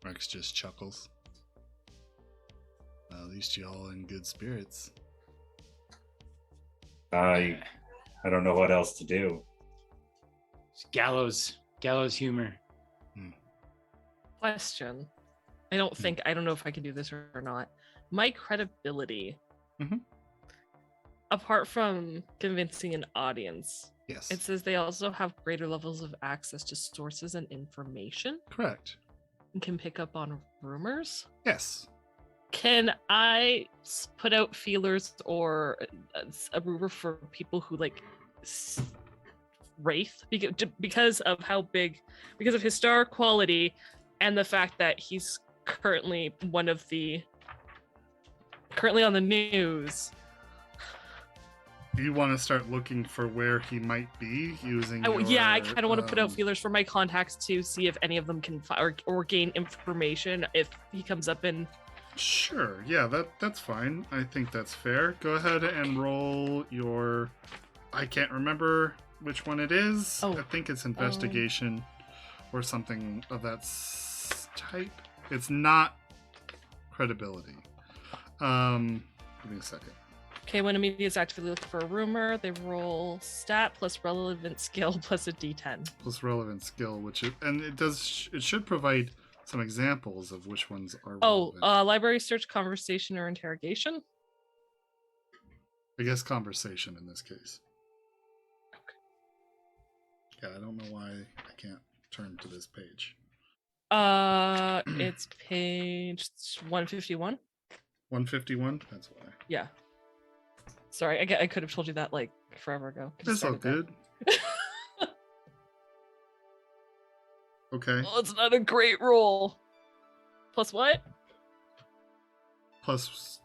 Rex just chuckles. Well, at least you all in good spirits. I don't know what else to do. Gallows humor. Question. I don't know if I can do this or not. My credibility, Mhm. apart from convincing an audience, Yes. it says they also have greater levels of access to sources and information correct. and can pick up on rumors. Yes. Can I put out feelers or a rumor for people who like Wraith because of how big, because of his star quality and the fact that he's currently on the news. You want to start looking for where he might be using I your, kind of want to put out feelers for my contacts to see if any of them can or gain information if he comes up in. Sure. Yeah, that's fine. I think that's fair. Go ahead and roll your. I can't remember which one it is. Oh, I think it's investigation or something of that type. It's not credibility. Give me a second. Okay, when a media is actively looking for a rumor, they roll stat plus relevant skill plus a d10. Plus relevant skill, it should provide some examples of which ones are relevant. Library search, conversation, or interrogation. I guess conversation in this case. Yeah, I don't know why I can't turn to this page. It's page 151. 151? That's why. Yeah. Sorry, I could have told you that like forever ago. Could've That's all started good. Okay. that. Oh, it's not a great roll. Plus what? Plus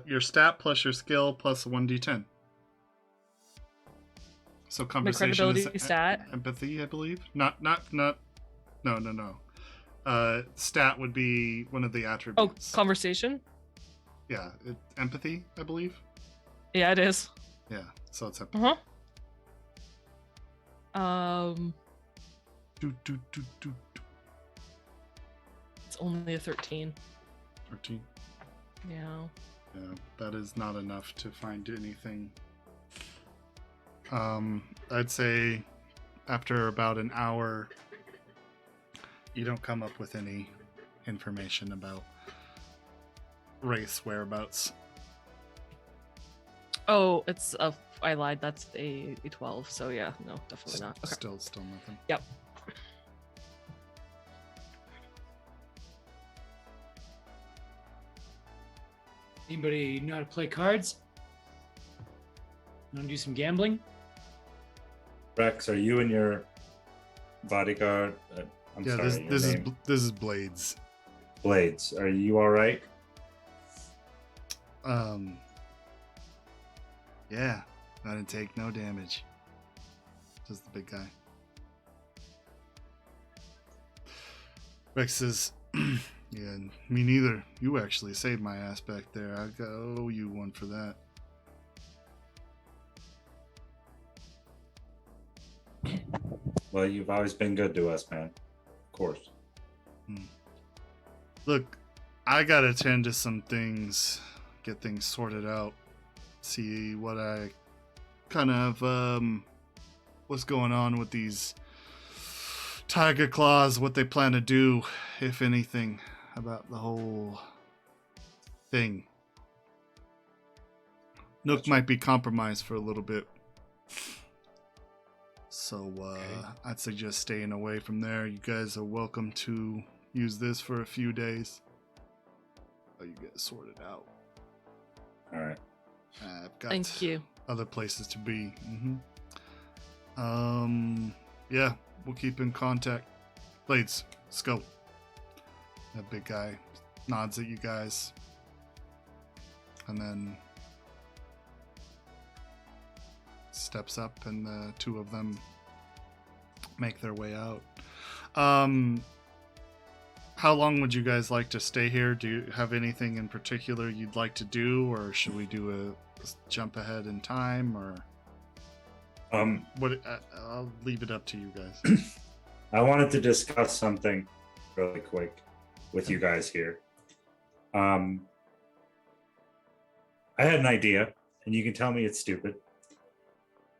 your stat plus your skill plus 1d10. So My conversation credibility is stat. empathy, I believe. Not. No. Stat would be one of the Oh, attributes. conversation. Yeah, empathy, I believe. Yeah, it is. Yeah, so it's empathy. Do. It's only a 13. 13. Yeah. Yeah, that is not enough to find anything. I'd say after about an hour, you don't come up with any information about Wraith's whereabouts. Oh, it's a. I lied. That's a 12. So yeah, no, definitely not. Okay. Still nothing. Yep. Anybody know how to play cards? Want to do some gambling? Rex, are you and your bodyguard? I'm Yeah, sorry. this is Blades. Blades. Are you all right? Yeah, I didn't take no damage. Just the big guy. Rex says, yeah, me neither. You actually saved my ass back there. I owe you one for that. Well, you've always been good to us, man. Of course. Look, I gotta attend to some things, get things sorted out, see what I kind of, what's going on with these Tiger Claws, what they plan to do, if anything, about the whole thing. Nook might be compromised for a little bit. So, I'd suggest staying away from there. You guys are welcome to use this for a few days. Oh, you get sorted out. All right. I've got Thank you. other places to be. Yeah, we'll keep in contact. Blades, let's go. That big guy nods at you guys. And then steps up and the two of them make their way out. How long would you guys like to stay here? Do you have anything in particular you'd like to do, or should we do a jump ahead in time, or what? I'll leave it up to you guys. I wanted to discuss something really quick with you guys here. I had an idea, and you can tell me it's stupid,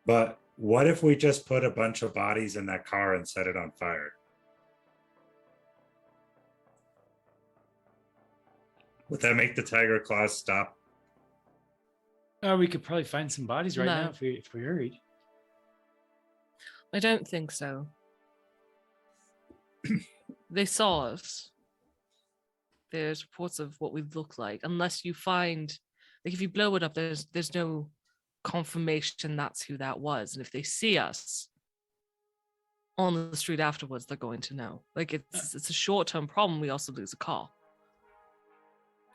but what if we just put a bunch of bodies in that car and set it on fire? Would that make the Tiger Claws stop? We could probably find some bodies right No. now if we hurried. I don't think so. They saw us. There's reports of what we look like. Unless you find, like, if you blow it up, there's no confirmation that's who that was. And if they see us on the street afterwards, they're going to know. Like, it's a short-term problem. We also lose a car.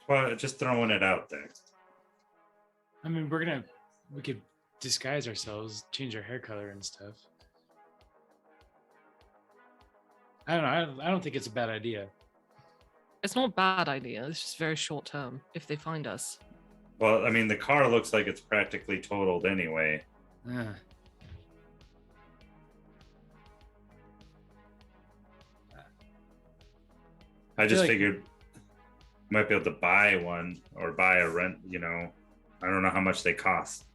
Well, just throwing it out there. I mean, we could disguise ourselves, change our hair color and stuff. I don't know. I don't think it's a bad idea. It's not a bad idea. It's just very short-term if they find us. Well, I mean, the car looks like it's practically totaled anyway. I just figured might be able to buy one or buy a rent, you know. I don't know how much they cost.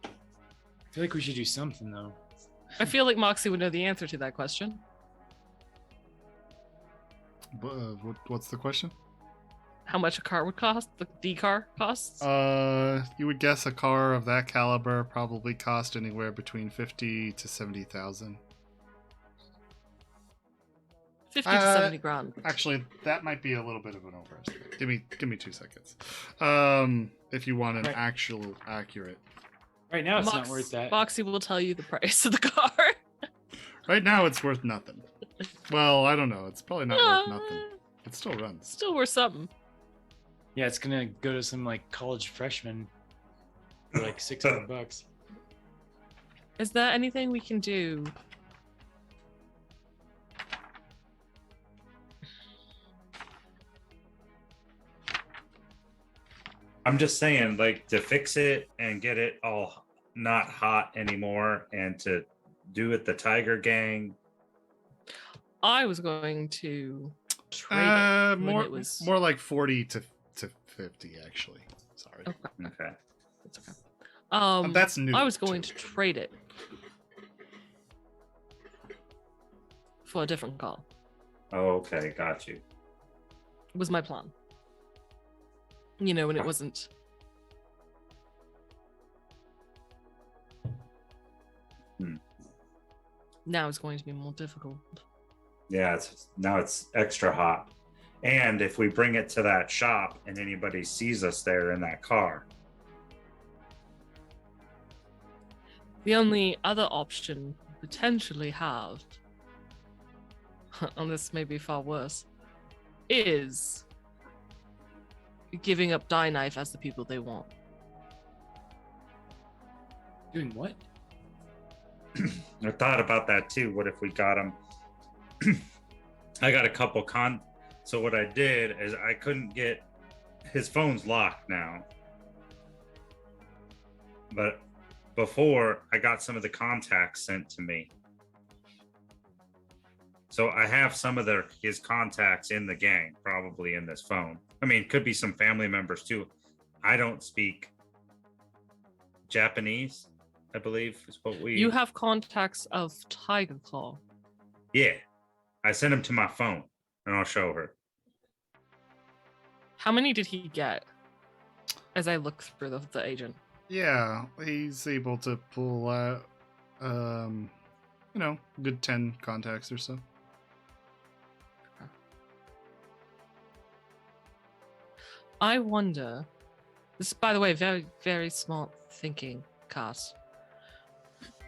I feel like we should do something though. I feel like Moxie would know the answer to that question. What's the question? How much a car would cost? The car costs? You would guess a car of that caliber probably cost anywhere between 50 to 70,000. 50 to 70 grand. Actually, that might be a little bit of an overestimate. Give me 2 seconds. If you want an actual accurate. Right now, it's not worth that. Moxie will tell you the price of the car. Right now, it's worth nothing. Well, I don't know. It's probably not worth nothing. It still runs. Still worth something. Yeah, it's gonna go to some like college freshman for like $600. Is there anything we can do? I'm just saying, like, to fix it and get it all not hot anymore and to do it the Tiger Gang. I was going to trade it when it was more like 40 to 50, actually. Sorry. Okay. That's okay. That's new. I was going to trade it for a different car. Oh, okay, got you. Was my plan. You know, when it wasn't. Now it's going to be more difficult. Yeah, now it's extra hot. And if we bring it to that shop and anybody sees us there in that car, The only other option we potentially have, and this may be far worse, is giving up Die Knife as the people they want. Doing what? I thought about that too. What if we got him? I got a couple so what I did is I couldn't get his phone's locked now. But before I got some of the contacts sent to me. So I have some of his contacts in the gang, probably in this phone. I mean, could be some family members too. I don't speak Japanese, I believe is what we. You have contacts of Tiger Claw. Yeah, I sent him to my phone, and I'll show her. How many did he get? As I look through the agent. Yeah, he's able to pull out, good 10 contacts or so. I wonder. This is, by the way, very, very smart thinking, Cass.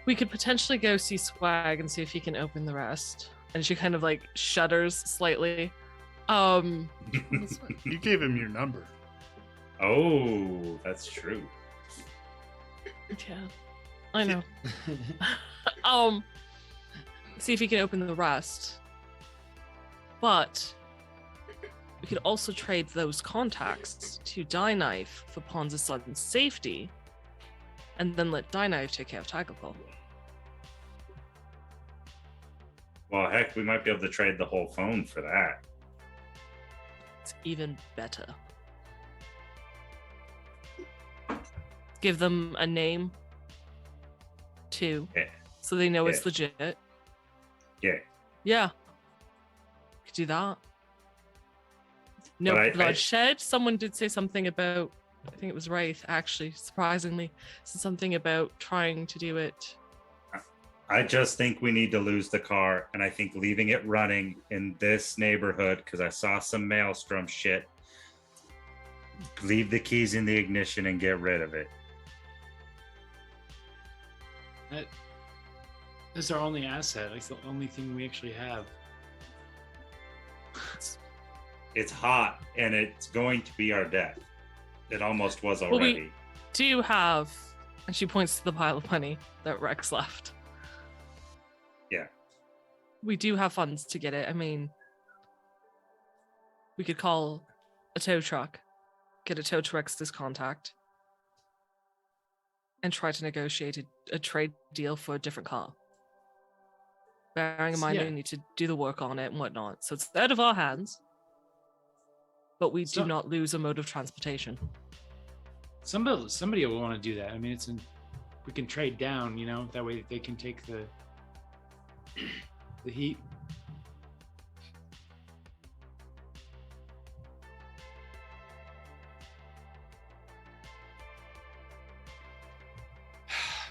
We could potentially go see Swag and see if he can open the rest. And she kind of like shudders slightly. You gave him your number. Oh, that's true. Yeah, I know. See if he can open the rest. But we could also trade those contacts to Die Knife for Ponza Son's safety, and then let Die Knife take care of Tiger Claw. Well, heck, we might be able to trade the whole phone for that. It's even better. Give them a name, too, Yeah. so they know it's Yeah. legit. Yeah. Yeah. Could do that. No But I- bloodshed. Someone did say something about, I think it was Wraith, actually, surprisingly, said something about trying to do it. I just think we need to lose the car, and I think leaving it running in this neighborhood, because I saw some maelstrom shit, leave the keys in the ignition and get rid of it. That's our only asset. Like the only thing we actually have. It's hot, and it's going to be our death. It almost was Well, already. Do you have, and she points to the pile of money that Rex left. Yeah. We do have funds to get it. I mean, we could call a tow truck, get a tow to Rex's contact, and try to negotiate a trade deal for a different car. Bearing in mind Yeah. they need to do the work on it and whatnot. So it's out of our hands, but we do So- not lose a mode of transportation. Somebody will want to do that. I mean, we can trade down, that way they can take the heat.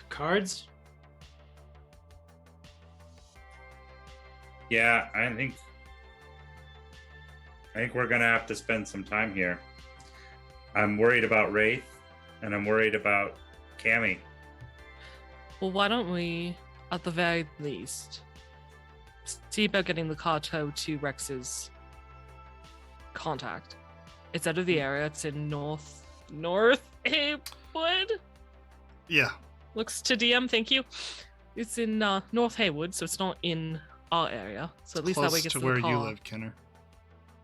Cards? Yeah, I think we're gonna have to spend some time here. I'm worried about Wraith, and I'm worried about Cammy. Well, why don't we, at the very least, see about getting the car towed to Rex's contact? It's out of the area. It's in North Haywood. Yeah. Looks to DM. Thank you. It's in North Haywood, so it's not in our area. So at least that way Close it gets to the where car you live, Kenner.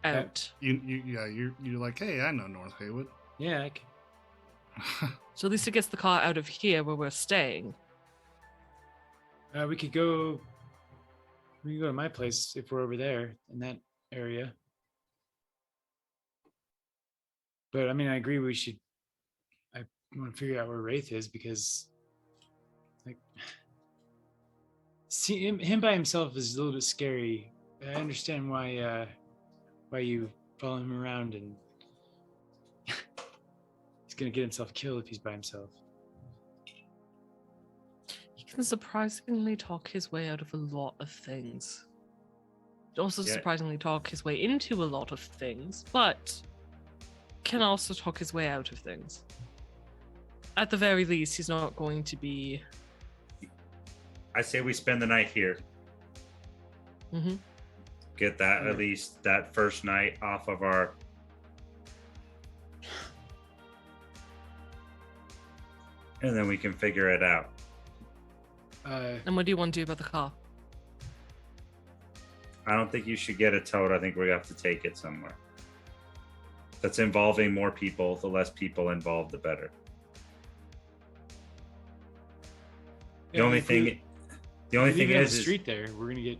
out. You're like, hey, I know North Haywood. Yeah. So at least it gets the car out of here where we're staying. We could go to my place if we're over there in that area. But I mean, I agree. I want to figure out where Wraith is because, like, see him by himself is a little bit scary. I understand why you follow him around, and he's gonna get himself killed if he's by himself. He can surprisingly talk his way out of a lot of things. also Yeah. surprisingly talk his way into a lot of things, but can also talk his way out of things. At the very least, he's not going to be. I say we spend the night here. Mhm. Get that at least that first night off of our. And then we can figure it out. And what do you want to do about the car? I don't think you should get it towed. I think we have to take it somewhere. That's involving more people. The less people involved, the better. The Yeah, only if thing, we- the only if we thing leave it on is, the street there, we're gonna get.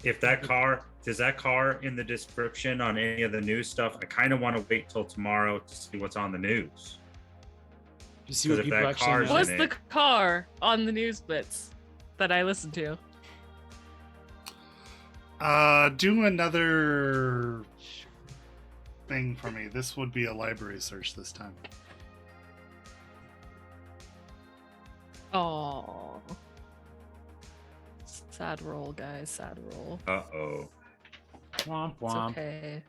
if that car, does that car in the description on any of the news stuff? I kind of want to wait till tomorrow to see what's on the news. To see 'Cause what if people that actually car's know. What's in the it. car on the news bits that I listened to? Do another thing for me. This would be a library search this time. Oh, sad roll, guys. Sad roll. Uh-oh. Womp It's womp. okay.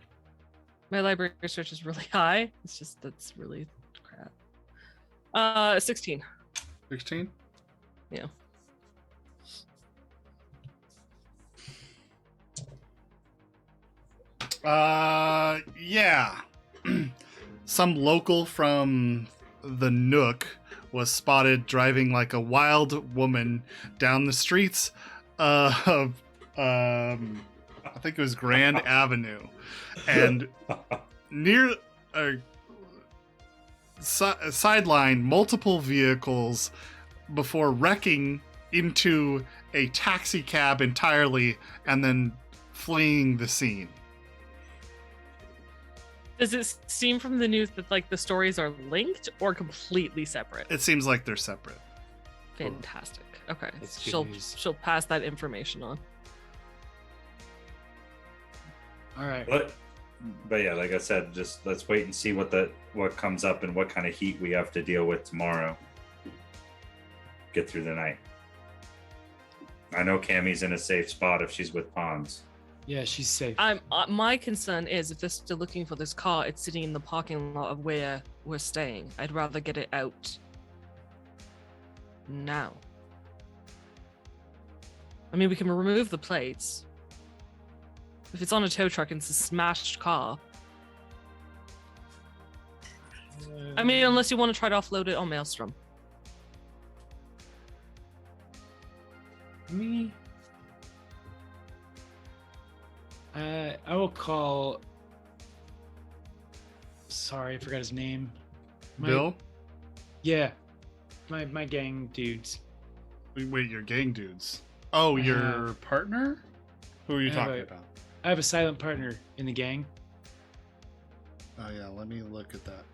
My library search is really high. It's just that's really crap. 16. 16? Yeah. Yeah. Some local from the Nook was spotted driving like a wild woman down the streets of, I think it was Grand Avenue. And near a sideline, multiple vehicles before wrecking into a taxi cab entirely and then fleeing the scene. Does it seem from the news that like the stories are linked or completely separate? It seems like they're separate. Fantastic. Okay, That's good she'll news. she'll pass that information on. All right. But yeah, like I said, just let's wait and see what comes up and what kind of heat we have to deal with tomorrow. Get through the night. I know Cammy's in a safe spot if she's with Pawns. Yeah, she's safe. I'm my concern is if they're still looking for this car, it's sitting in the parking lot of where we're staying. I'd rather get it out now. I mean, we can remove the plates. If it's on a tow truck and it's a smashed car. I mean, unless you want to try to offload it on Maelstrom. Me. I will call. Sorry, I forgot his name. Bill? Yeah, my gang dudes. Wait, your gang dudes. Oh, your partner? Who are you I have talking a- about? I have a silent partner in the gang. Oh yeah, let me look at that.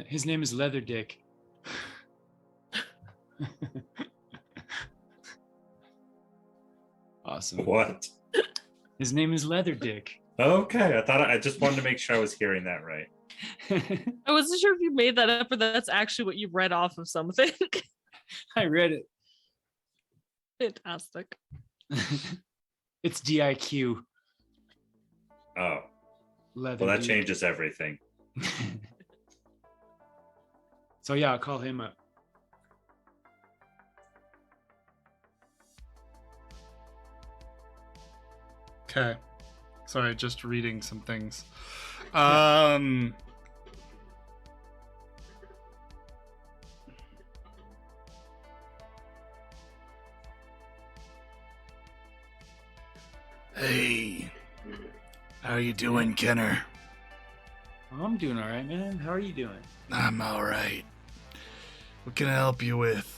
His name is Leather Dick. Awesome. What? His name is Leather Dick. Okay, I just wanted to make sure I was hearing that right. I wasn't sure if you made that up or that's actually what you read off of something. I read it. Fantastic. It's DIQ. Oh, Leather well, that Dick. changes everything. So yeah, I'll call him up. Okay. Sorry, just reading some things. Hey. How you doing, Kenner? Oh, I'm doing all right, man. How are you doing? I'm all right. What can I help you with?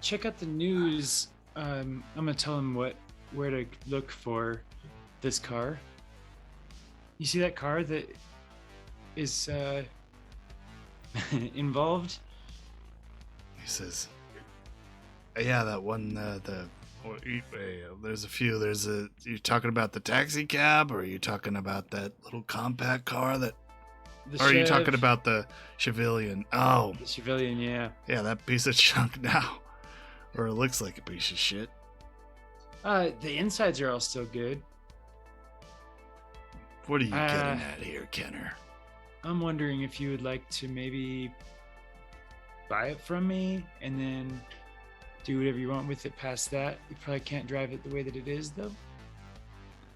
Check out the news. I'm gonna tell him where to look for this car. You see that car that is involved? He says, "Yeah, that one. There's a few. You talking about the taxi cab, or are you talking about that little compact car that The Or are you Chev, talking about the Civilian? Oh, the civilian? Yeah. yeah, that piece of junk now. Or it looks like a piece of shit. The insides are all still good. What are you getting at here, Kenner? I'm wondering if you would like to maybe buy it from me and then do whatever you want with it past that. You probably can't drive it the way that it is, though.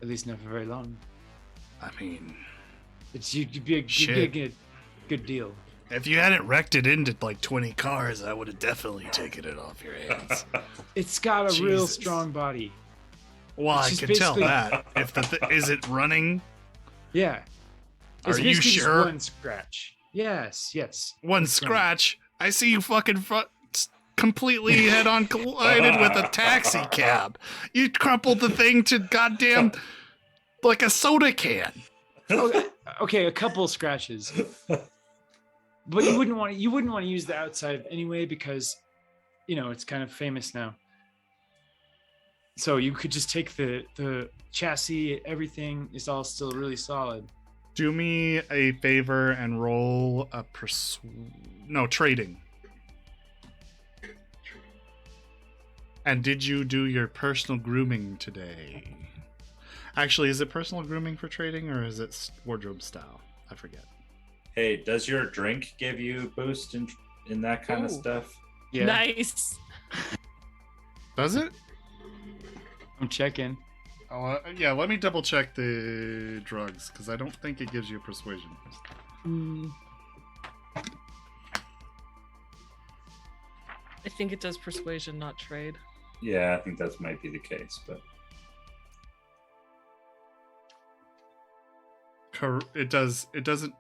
At least not for very long. I mean, You'd be a good deal. if you hadn't wrecked it into like 20 cars, I would have definitely taken it off your hands. It's got a real Jesus. strong body. Well, It's I just can tell basically- that. If is it running? Yeah. Are It's you basically just sure? one scratch. Yes. One It's running. scratch. I see you fucking completely head-on collided with a taxi cab. You crumpled the thing to goddamn like a soda can. Okay, a couple scratches. But you wouldn't want to use the outside anyway because it's kind of famous now. So you could just take the chassis, everything is all still really solid. Do me a favor and roll a trading. And did you do your personal grooming today? Actually, is it personal grooming for trading or is it wardrobe style? I forget. Hey, does your drink give you boost in that kind of Ooh. stuff? Yeah. Nice. Does it? I'm checking. Oh, yeah, let me double check the drugs because I don't think it gives you persuasion. I think it does persuasion, not trade. Yeah, I think that might be the case, but It does. It doesn't.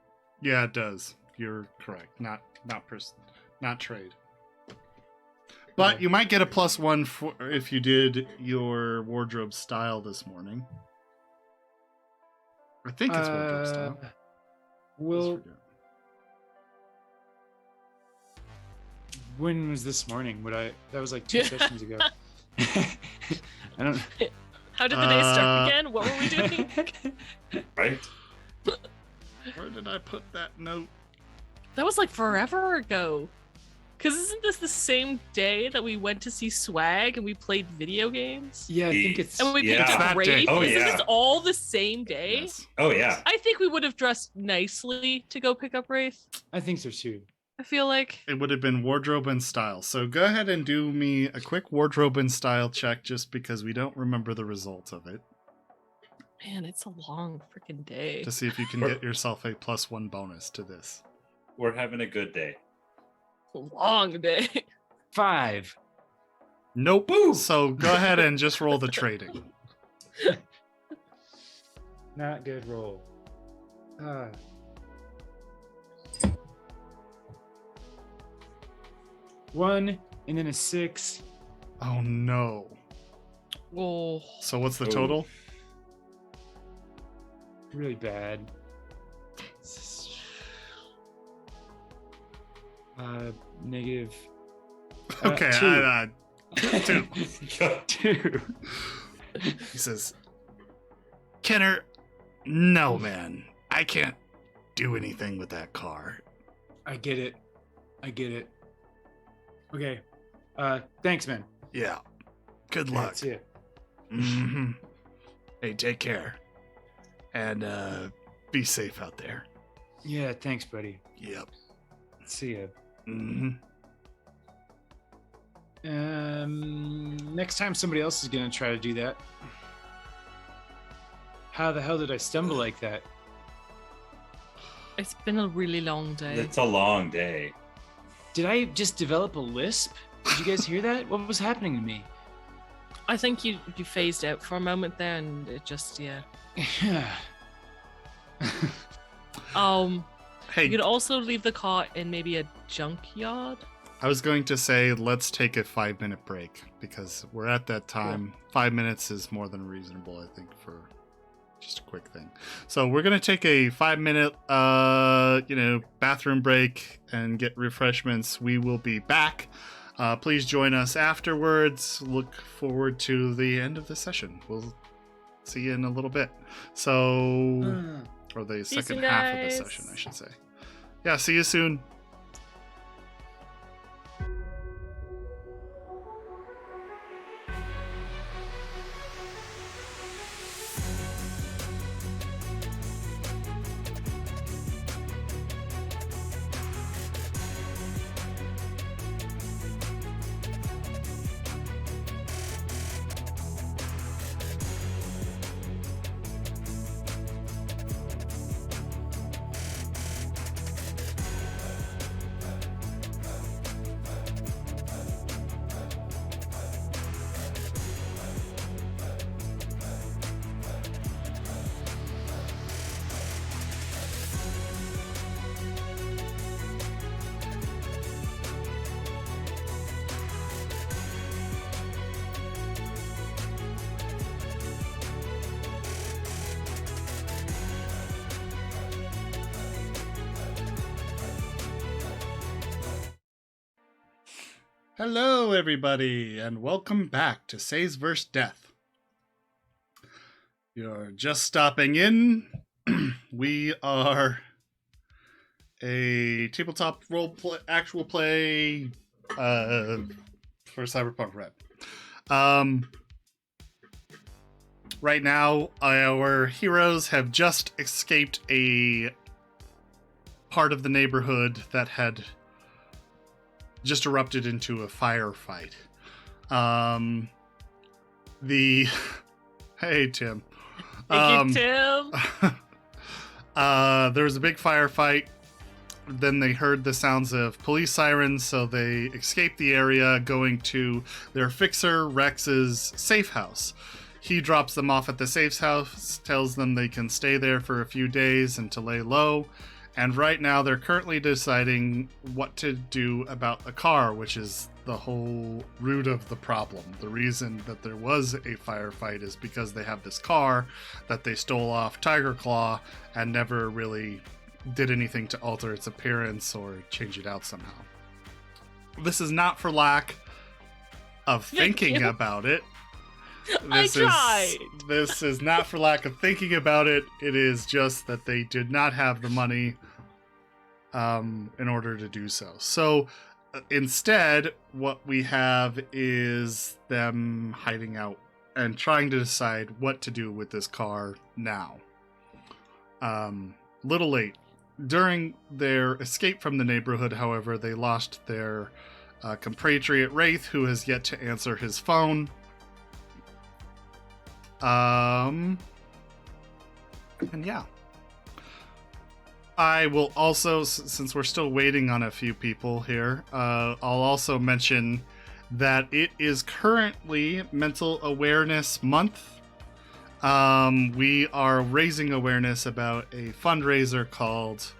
Yeah, it does. You're correct. Not trade. But Okay. you might get a +1 for if you did your wardrobe style this morning. I think it's wardrobe style. Well, when was this morning? That was like 2 sessions ago. I don't. How did the day start Uh, again? What were we doing? right? Where did I put that note? That was like forever ago. Because isn't this the same day that we went to see Swag and we played video games? Yeah, I think it's. And we Yeah. picked It's up that Wraith? day. Oh, Isn't yeah. this all the same day? Yes. Oh yeah. I think we would have dressed nicely to go pick up Wraith. I think so too. I feel like. It would have been wardrobe and style. So go ahead and do me a quick wardrobe and style check just because we don't remember the results of it. Man, it's a long freaking day. To see if you can get yourself a +1 bonus to this. We're having a good day. Long day. 5. Nope. So go ahead and just roll the trading. Not good roll. 1 and then a 6. Oh no. Oh, So what's the Oh. total? Really bad. Negative. Okay, 2. 2. 2. He says, Kenner, no man, I can't do anything with that car. I get it. Okay. Thanks, man. Yeah. Good Yeah, luck. see ya. Hmm. Hey, take care. And be safe out there. Yeah, thanks, buddy. Yep. See ya. Hmm. Next time somebody else is gonna try to do that. How the hell did I stumble like that? it's been a really long day. It's a long day. Did I just develop a lisp? Did you guys hear that? What was happening to me? I think you phased out for a moment there, and it just Yeah. Hey, You could also leave the car in maybe a junkyard. I was going to say let's take a 5-minute break because we're at that time. 5 minutes is more than reasonable, I think, for just a quick thing. So we're gonna take a 5-minute, bathroom break and get refreshments. We will be back. Please join us afterwards. Look forward to the end of the session. We'll see you in a little bit. So or the See you second soon, half of guys. the session, I should say. Yeah, see you soon. Hello, everybody, and welcome back to Says vs. Death. You're just stopping in. We are a tabletop role play, actual play for Cyberpunk Red. Right now, our heroes have just escaped a part of the neighborhood that had just erupted into a firefight. Hey, Tim. Thank you, Tim. There was a big firefight. Then they heard the sounds of police sirens, so they escaped the area, going to their fixer, Rex's safe house. He drops them off at the safe house, tells them they can stay there for a few days and to lay low. And right now, they're currently deciding what to do about the car, which is the whole root of the problem. The reason that there was a firefight is because they have this car that they stole off Tiger Claw and never really did anything to alter its appearance or change it out somehow. This is not for lack of thinking about it. This is not for lack of thinking about it. It is just that they did not have the money in order to do so. So instead, what we have is them hiding out and trying to decide what to do with this car now. Little late. During their escape from the neighborhood, however, they lost their compatriot Wraith, who has yet to answer his phone. And yeah. I will also, since we're still waiting on a few people here, I'll also mention that it is currently Mental Awareness Month. We are raising awareness about a fundraiser called,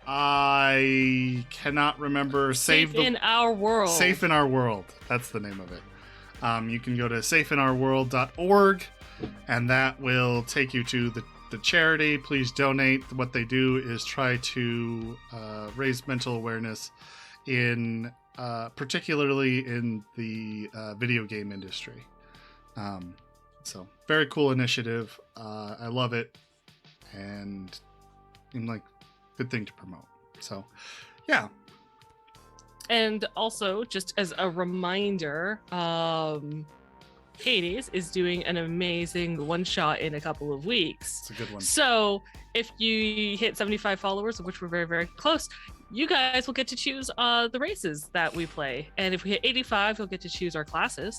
I cannot remember. Safe in Our World. Safe in Our World. That's the name of it. You can go to safeinourworld.org, and that will take you to the charity. Please donate. What they do is try to raise mental awareness in particularly in the video game industry. So very cool initiative. I love it, and like good thing to promote. So yeah. And also, just as a reminder, Hades is doing an amazing one-shot in a couple of weeks. It's a good one. So if you hit 75 followers, of which we're very, very close, you guys will get to choose the races that we play. And if we hit 85, you'll get to choose our classes.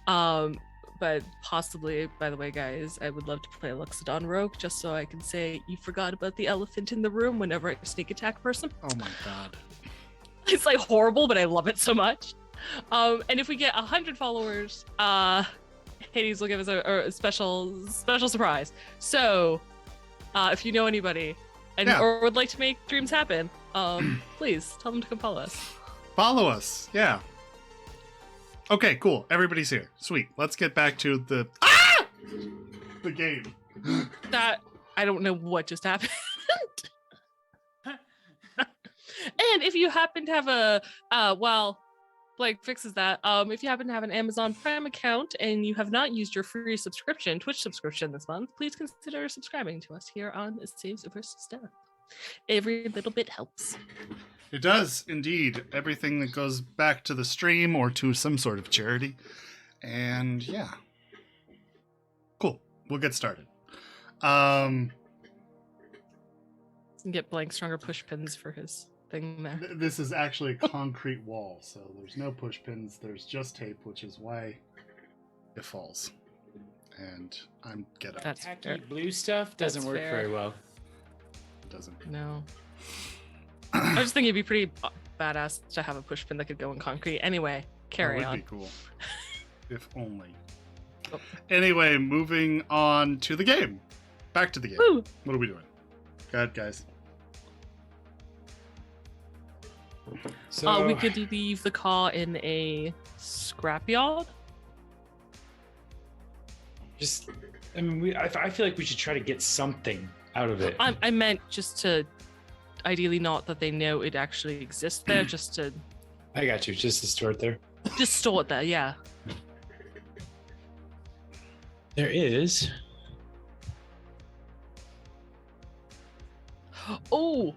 But possibly, by the way, guys, I would love to play a Luxodon Rogue just so I can say you forgot about the elephant in the room whenever I sneak attack a person. Oh my god. It's like horrible, but I love it so much. And if we get 100 followers, Hades will give us a special surprise. So if you know anybody and or would like to make dreams happen, please tell them to come follow us. Follow us, yeah. Okay, cool. Everybody's here. Sweet. Let's get back to the game. That I don't know what just happened. And if you happen to have Blake fixes that. If you happen to have an Amazon Prime account and you have not used your free subscription, Twitch subscription this month, please consider subscribing to us here on Saves versus Death. Every little bit helps. It does, indeed. Everything that goes back to the stream or to some sort of charity. And yeah. Cool. We'll get started. Get Blank stronger push pins for his thing there. This is actually a concrete wall, so there's no push pins. There's just tape, which is why it falls. And I'm ghetto. That's Tacky fair. blue stuff doesn't That's work fair. very well. It doesn't. No. I just think it'd be pretty badass to have a push pin that could go in concrete. Anyway, carry That would on. be cool. If only. Oh. Anyway, moving on to the game. Back to the game. Woo! What are we doing? Go ahead, guys. So We could leave the car in a scrapyard. just, I mean, I feel like we should try to get something out of it. I meant just to, ideally not that they know it actually exists there, just to I got you. Just to store it there. just store it there. Yeah. There is. Oh.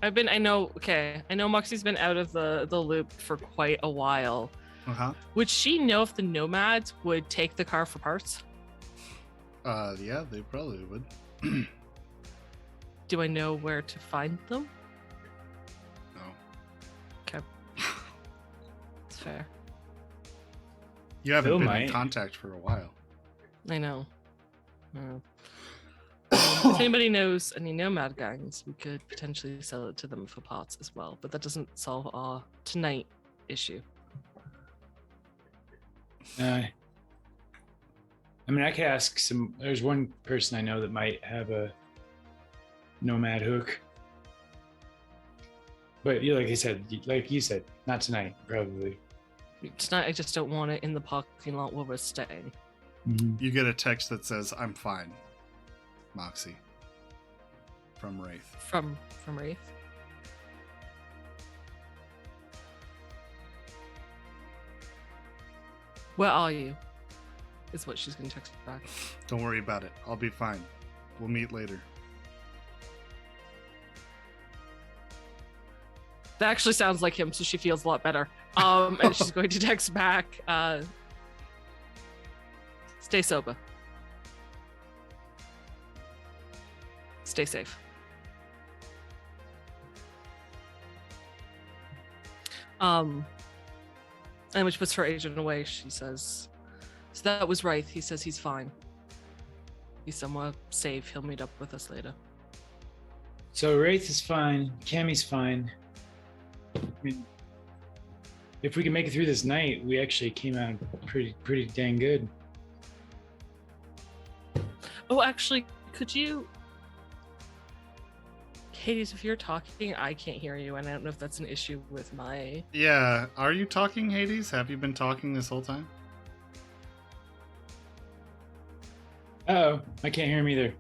I know Moxie's been out of the loop for quite a while. Uh-huh. Would she know if the nomads would take the car for parts? Yeah, they probably would. Do I know where to find them? No. Okay. That's fair. You haven't Phil been might. in contact for a while. I know. If anybody knows any nomad gangs, we could potentially sell it to them for parts as well, but that doesn't solve our tonight issue. I mean, I could ask some. There's one person I know that might have a nomad hook, but like you said, not tonight, probably. Tonight, I just don't want it in the parking lot where we're staying. You get a text that says, "I'm fine, Moxie." From Wraith. From Wraith. Where are you? Is what she's gonna text back. Don't worry about it. I'll be fine. We'll meet later. That actually sounds like him, so she feels a lot better. And she's going to text back, stay sober. Stay safe. And when she puts her agent away, she says, so that was Wraith. He says he's fine. He's somewhere safe. He'll meet up with us later. So Wraith is fine. Cammy's fine. I mean, if we can make it through this night, we actually came out pretty dang good. Oh, actually, could you... Hades, if you're talking, I can't hear you, and I don't know if that's an issue with my... Yeah, are you talking, Hades? Have you been talking this whole time? Uh-oh, I can't hear him either.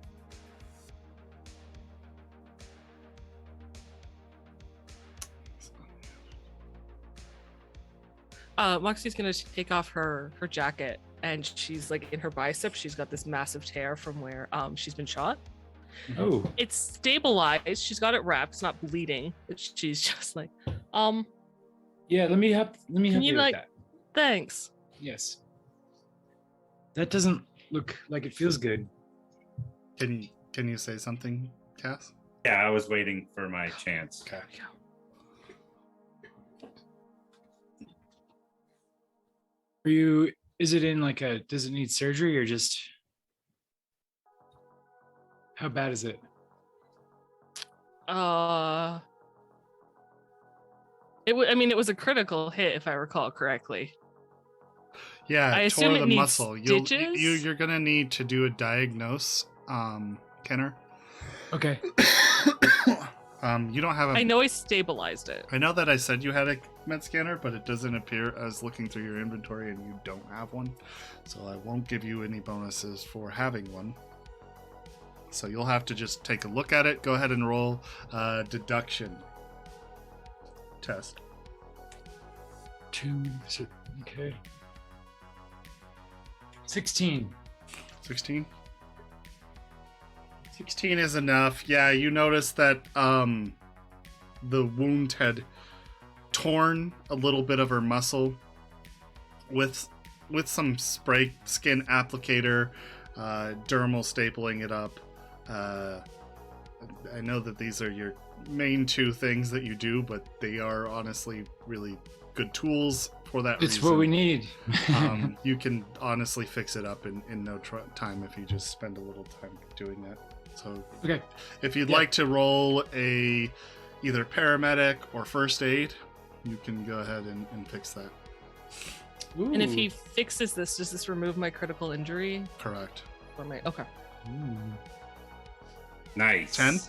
Moxie's gonna take off her jacket, and she's like in her bicep. She's got this massive tear from where she's been shot. Oh, It's stabilized. She's got it wrapped. It's not bleeding. She's just like, yeah. Let me help Can you you, with like- that. thanks. Yes. That doesn't look like it feels good. Can you say something, Cass? Yeah, I was waiting for my chance. Okay. Are you? Is it in like a? Does it need surgery or just? How bad is it? It was a critical hit, if I recall correctly. Yeah, I tore assume it the needs muscle. stitches? You're gonna need to do a diagnose, Kenner. Okay. You don't have a. I know I stabilized it. I know that I said you had a med scanner, but it doesn't appear as looking through your inventory, and you don't have one. So I won't give you any bonuses for having one. So you'll have to just take a look at it. Go ahead and roll deduction test. 2. Okay. 16. 16. 16 is enough. Yeah, you notice that the wound had torn a little bit of her muscle with some spray skin applicator, dermal stapling it up. I know that these are your main 2 things that you do, but they are honestly really good tools for that It's reason. what we need. You can honestly fix it up in no time if you just spend a little time doing that. So Okay. if you'd Yeah. like to roll either paramedic or first aid, you can go ahead and fix that. And if Ooh. he fixes this, does this remove my critical injury? Correct. Or my okay. Ooh. Nice. 10?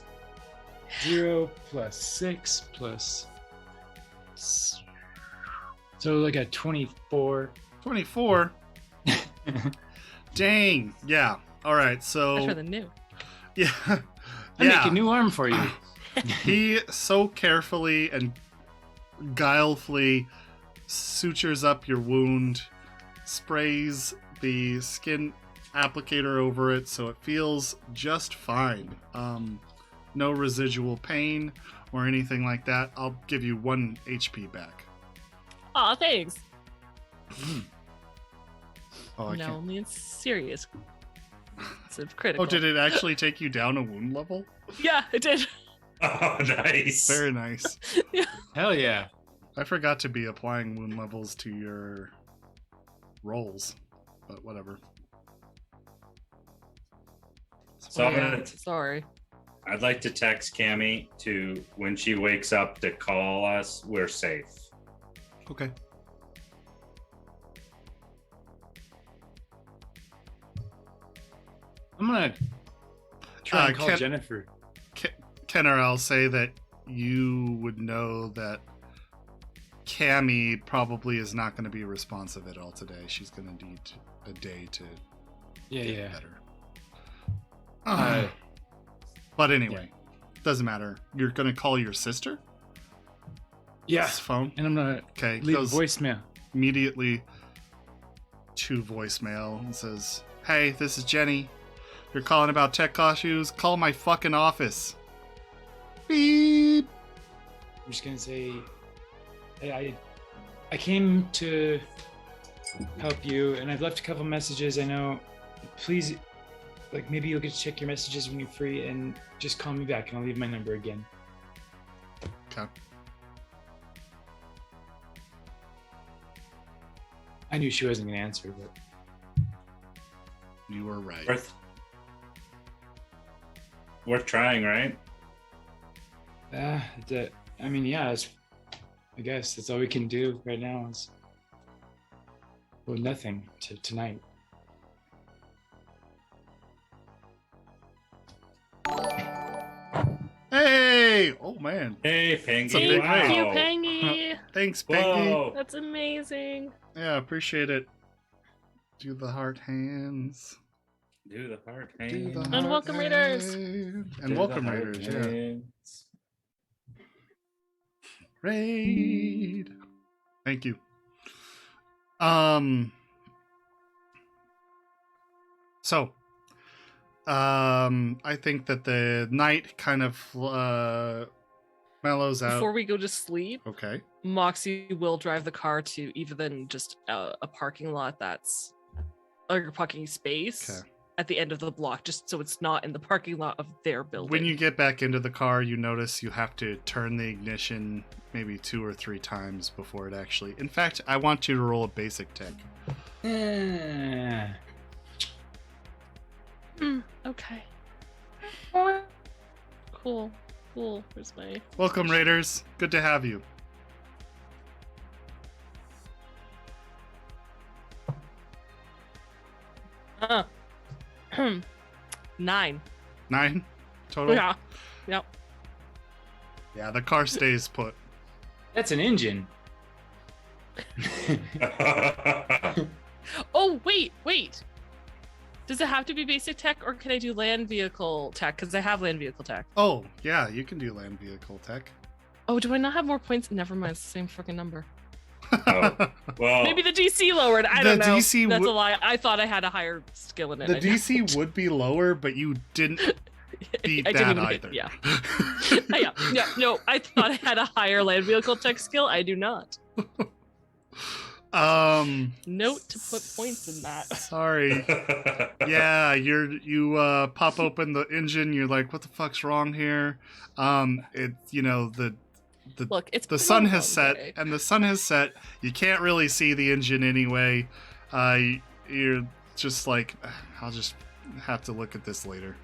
0 plus 6 plus. So like a 24. 24. Dang. Yeah. All right. So Better than new. yeah. I make a new arm for you. He so carefully and guilefully sutures up your wound, sprays the skin applicator over it so it feels just fine. No residual pain or anything like that. I'll give you 1 HP back. Aw, thanks. Oh, I No, can't. only in serious. It's a critical. Oh, did it actually take you down a wound level? Yeah, it did. Oh, nice. Very nice. Hell yeah. I forgot to be applying wound levels to your rolls, but whatever. So I'm Yeah, gonna sorry. I'd like to text Cammy to when she wakes up to call us. We're safe. Okay. I'm gonna try and call Ken- Jennifer. Kenner, I'll say that you would know that Cammy probably is not going to be responsive at all today. She's going to need a day to Yeah, get yeah. better. Uh, But anyway, doesn't matter. You're going to call your sister? yeah. This phone? And I'm gonna Okay. leave a Goes voicemail. immediately to voicemail and says, "Hey, this is Jenny. You're calling about tech issues? Call my fucking office." Beep. I'm just gonna say, hey, I came to help you, and I've left a couple messages. I know. Please, like maybe you'll get to check your messages when you're free, and just call me back, and I'll leave my number again. Okay. I knew she wasn't gonna answer, but You were right. Worth trying, right? I mean, yeah. I guess that's all we can do right now. Is well, nothing tonight. Hey! Oh man. Hey, Pengy. It's a big Thank raise. you, Wow. Pengy. Thanks, Peggy. Whoa. That's amazing. Yeah, appreciate it. Do the heart hands. Do the heart Do hand. the And heart welcome, Raiders. hand. Do And the welcome, heart Raiders. Yeah. hands. Raid. Thank you. So, I think that the night kind of mellows out. Before we go to sleep, Okay. Moxie will drive the car to either than just a parking lot that's like a parking space Okay. at the end of the block, just so it's not in the parking lot of their building. When you get back into the car, you notice you have to turn the ignition maybe 2 or 3 times before it actually. In fact, I want you to roll a basic tech. Okay. Cool. Where's my Welcome, Raiders. Good to have you. uh 9. 9 total. Yeah. Yep. Yeah, the car stays put. That's an engine. Oh, wait. Does it have to be basic tech, or can I do land vehicle tech? Because I have land vehicle tech. Oh, yeah, you can do land vehicle tech. Oh, do I not have more points? Never mind. It's the same freaking number. Oh, well, Maybe the DC lowered. I The don't know. DC That's a would- lie. I thought I had a higher skill in it. The I don't. DC would be lower, but you didn't beat I that didn't even either. hit, yeah. No, I thought I had a higher land vehicle tech skill. I do not. Note to put points in that. Sorry. Yeah, you pop open the engine. You're like, what the fuck's wrong here? It's Look, it's the been a sun long has set, day. and the sun has set. You can't really see the engine anyway. You're just like, I'll just have to look at this later.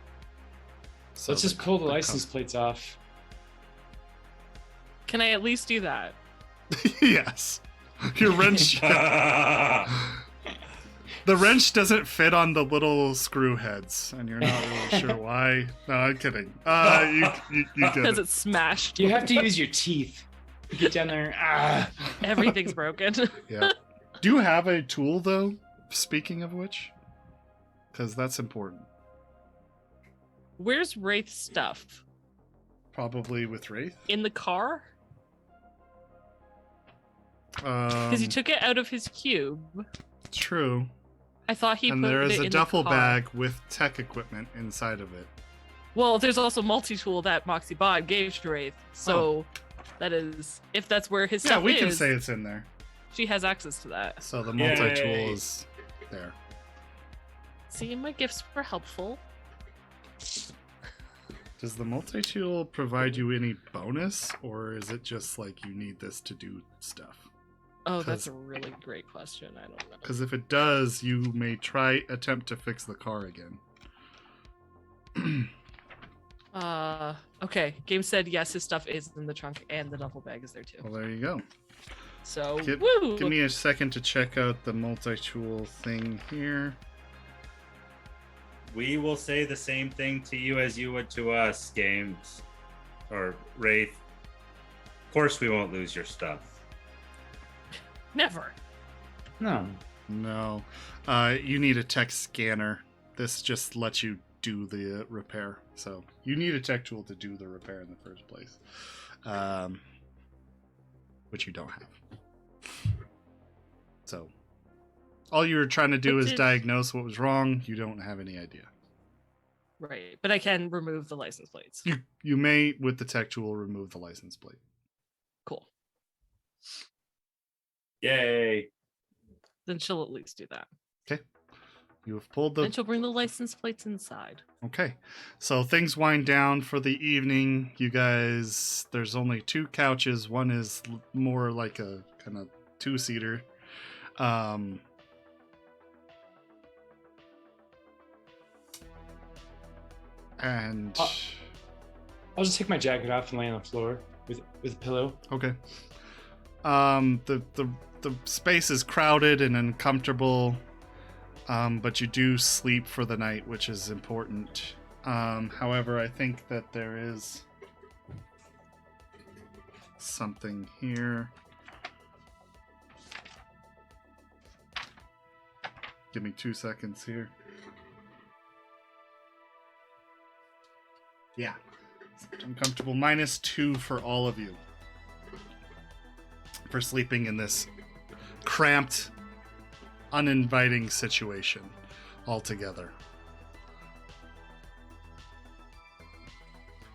So Let's just pull the license plates off. Can I at least do that? Yes. Your wrench. The wrench doesn't fit on the little screw heads, and you're not really sure why. No, I'm kidding. You get Because it. it's smashed. You have to use your teeth. Get down there. Ah. Everything's broken. Yeah. Do you have a tool though? Speaking of which, because that's important. Where's Wraith's stuff? Probably with Wraith. In the car? Because he took it out of his cube. True. I thought he And put there it is a in duffel the car. bag with tech equipment inside of it. Well, there's also multi-tool that Moxie Bot gave to Wraith. So that is, if that's where his Yeah, stuff we is, can say it's in there. she has access to that. So the multi-tool Yay. is there. See, my gifts were helpful. Does the multi-tool provide you any bonus, or is it just like you need this to do stuff? Oh, that's 'Cause- a really great question. I don't know. Because if it does, you may attempt to fix the car again. Okay. Game said yes, his stuff is in the trunk and the duffel bag is there too. Well, there you go. So, Give, woo! give me a second to check out the multi-tool thing here. we will say the same thing to you as you would to us, Games or Wraith. Of course, we won't lose your stuff. Never. No. No. You need a tech scanner. This just lets you do the repair. So you need a tech tool to do the repair in the first place. Which you don't have. So all you were trying to do But is did- diagnose what was wrong. You don't have any idea. Right. But I can remove the license plates. You may, with the tech tool, remove the license plate. Cool. Yay! Then she'll at least do that. Okay. You have pulled Then the... she'll bring the license plates inside. Okay. So things wind down for the evening. You guys, there's only 2 couches. One is more like a kind of 2-seater. And I'll just take my jacket off and lay on the floor with a pillow. okay. The space is crowded and uncomfortable. But you do sleep for the night, which is important. However, I think that there is something here. Give me 2 seconds here. Yeah. Uncomfortable. -2 for all of you. For sleeping in this cramped, uninviting situation altogether.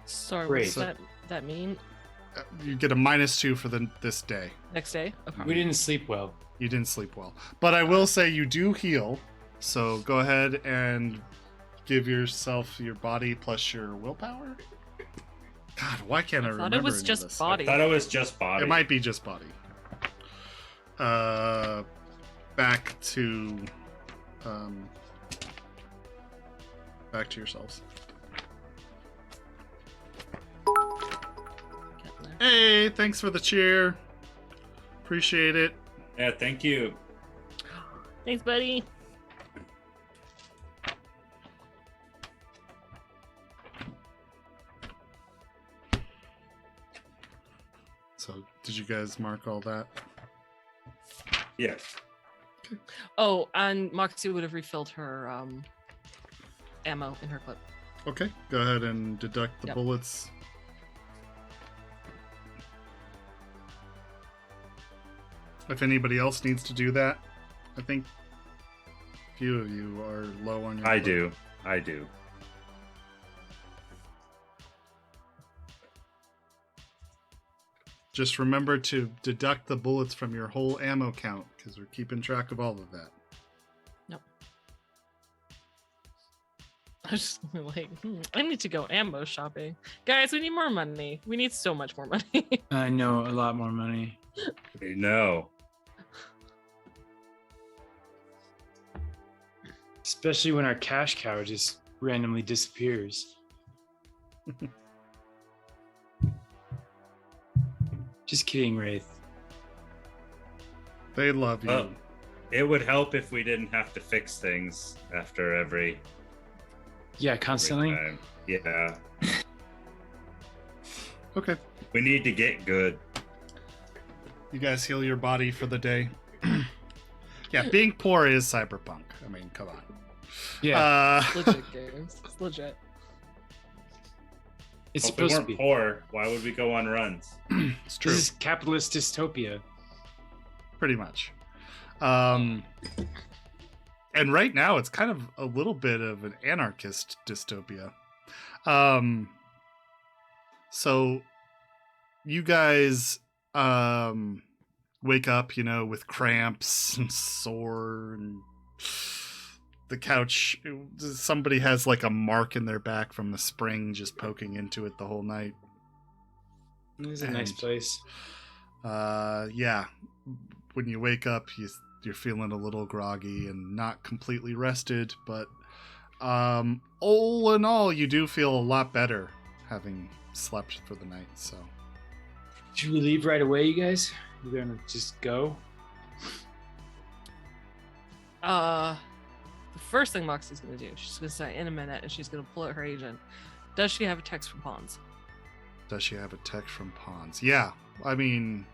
Sorry, Great. what does that mean? You get a -2 for this day. Next day? Okay. We didn't sleep well. You didn't sleep well. But I will say you do heal. So go ahead and give yourself your body plus your willpower. God, why can't I thought remember it was any of just this? body. I thought it was just body. It might be just body. Back to yourselves. Getting there. Hey, thanks for the cheer. Appreciate it. Yeah, thank you. Thanks, buddy. So, did you guys mark all that? Yes. Oh, and Moxie would have refilled her ammo in her clip. Okay, go ahead and deduct the Yep. bullets. If anybody else needs to do that, I think a few of you are low on your. I do. Just remember to deduct the bullets from your whole ammo count, because we're keeping track of all of that. Nope. I was just like, I need to go ammo shopping. Guys, we need more money. We need so much more money. I know, a lot more money. No. Especially when our cash cow just randomly disappears. Just kidding, Wraith. They love you. Oh, it would help if we didn't have to fix things after every Yeah, constantly. time. Yeah. Okay. We need to get good. You guys heal your body for the day. Yeah, being poor is cyberpunk. I mean, come on. Yeah, Legit games. It's legit. it's If we supposed to weren't be. poor, why would we go on runs? It's true. This is capitalist dystopia. Pretty much. And right now it's kind of a little bit of an anarchist dystopia. So you guys wake up, with cramps and sore, and the couch, somebody has like a mark in their back from the spring just poking into it the whole night. This is a nice And- place. Yeah, when you wake up, you're feeling a little groggy and not completely rested, but all in all, you do feel a lot better having slept for the night. So Should we leave right away, you guys? We're gonna just go. The first thing Moxie's gonna do, she's gonna say in a minute, and she's gonna pull out her agent. Does she have a text from Pawns? does she have a text from Pawns? Yeah, I mean,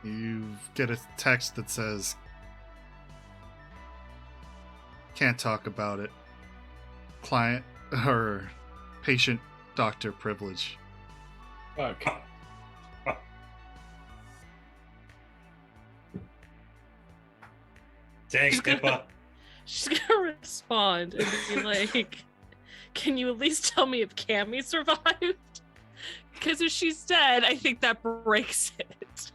you get a text that says, "Can't talk about it. Client or patient doctor privilege." Fuck. Thanks, She's gonna- Pippa. She's gonna respond and be like, "Can you at least tell me if Cammy survived? Because if she's dead, I think that breaks it."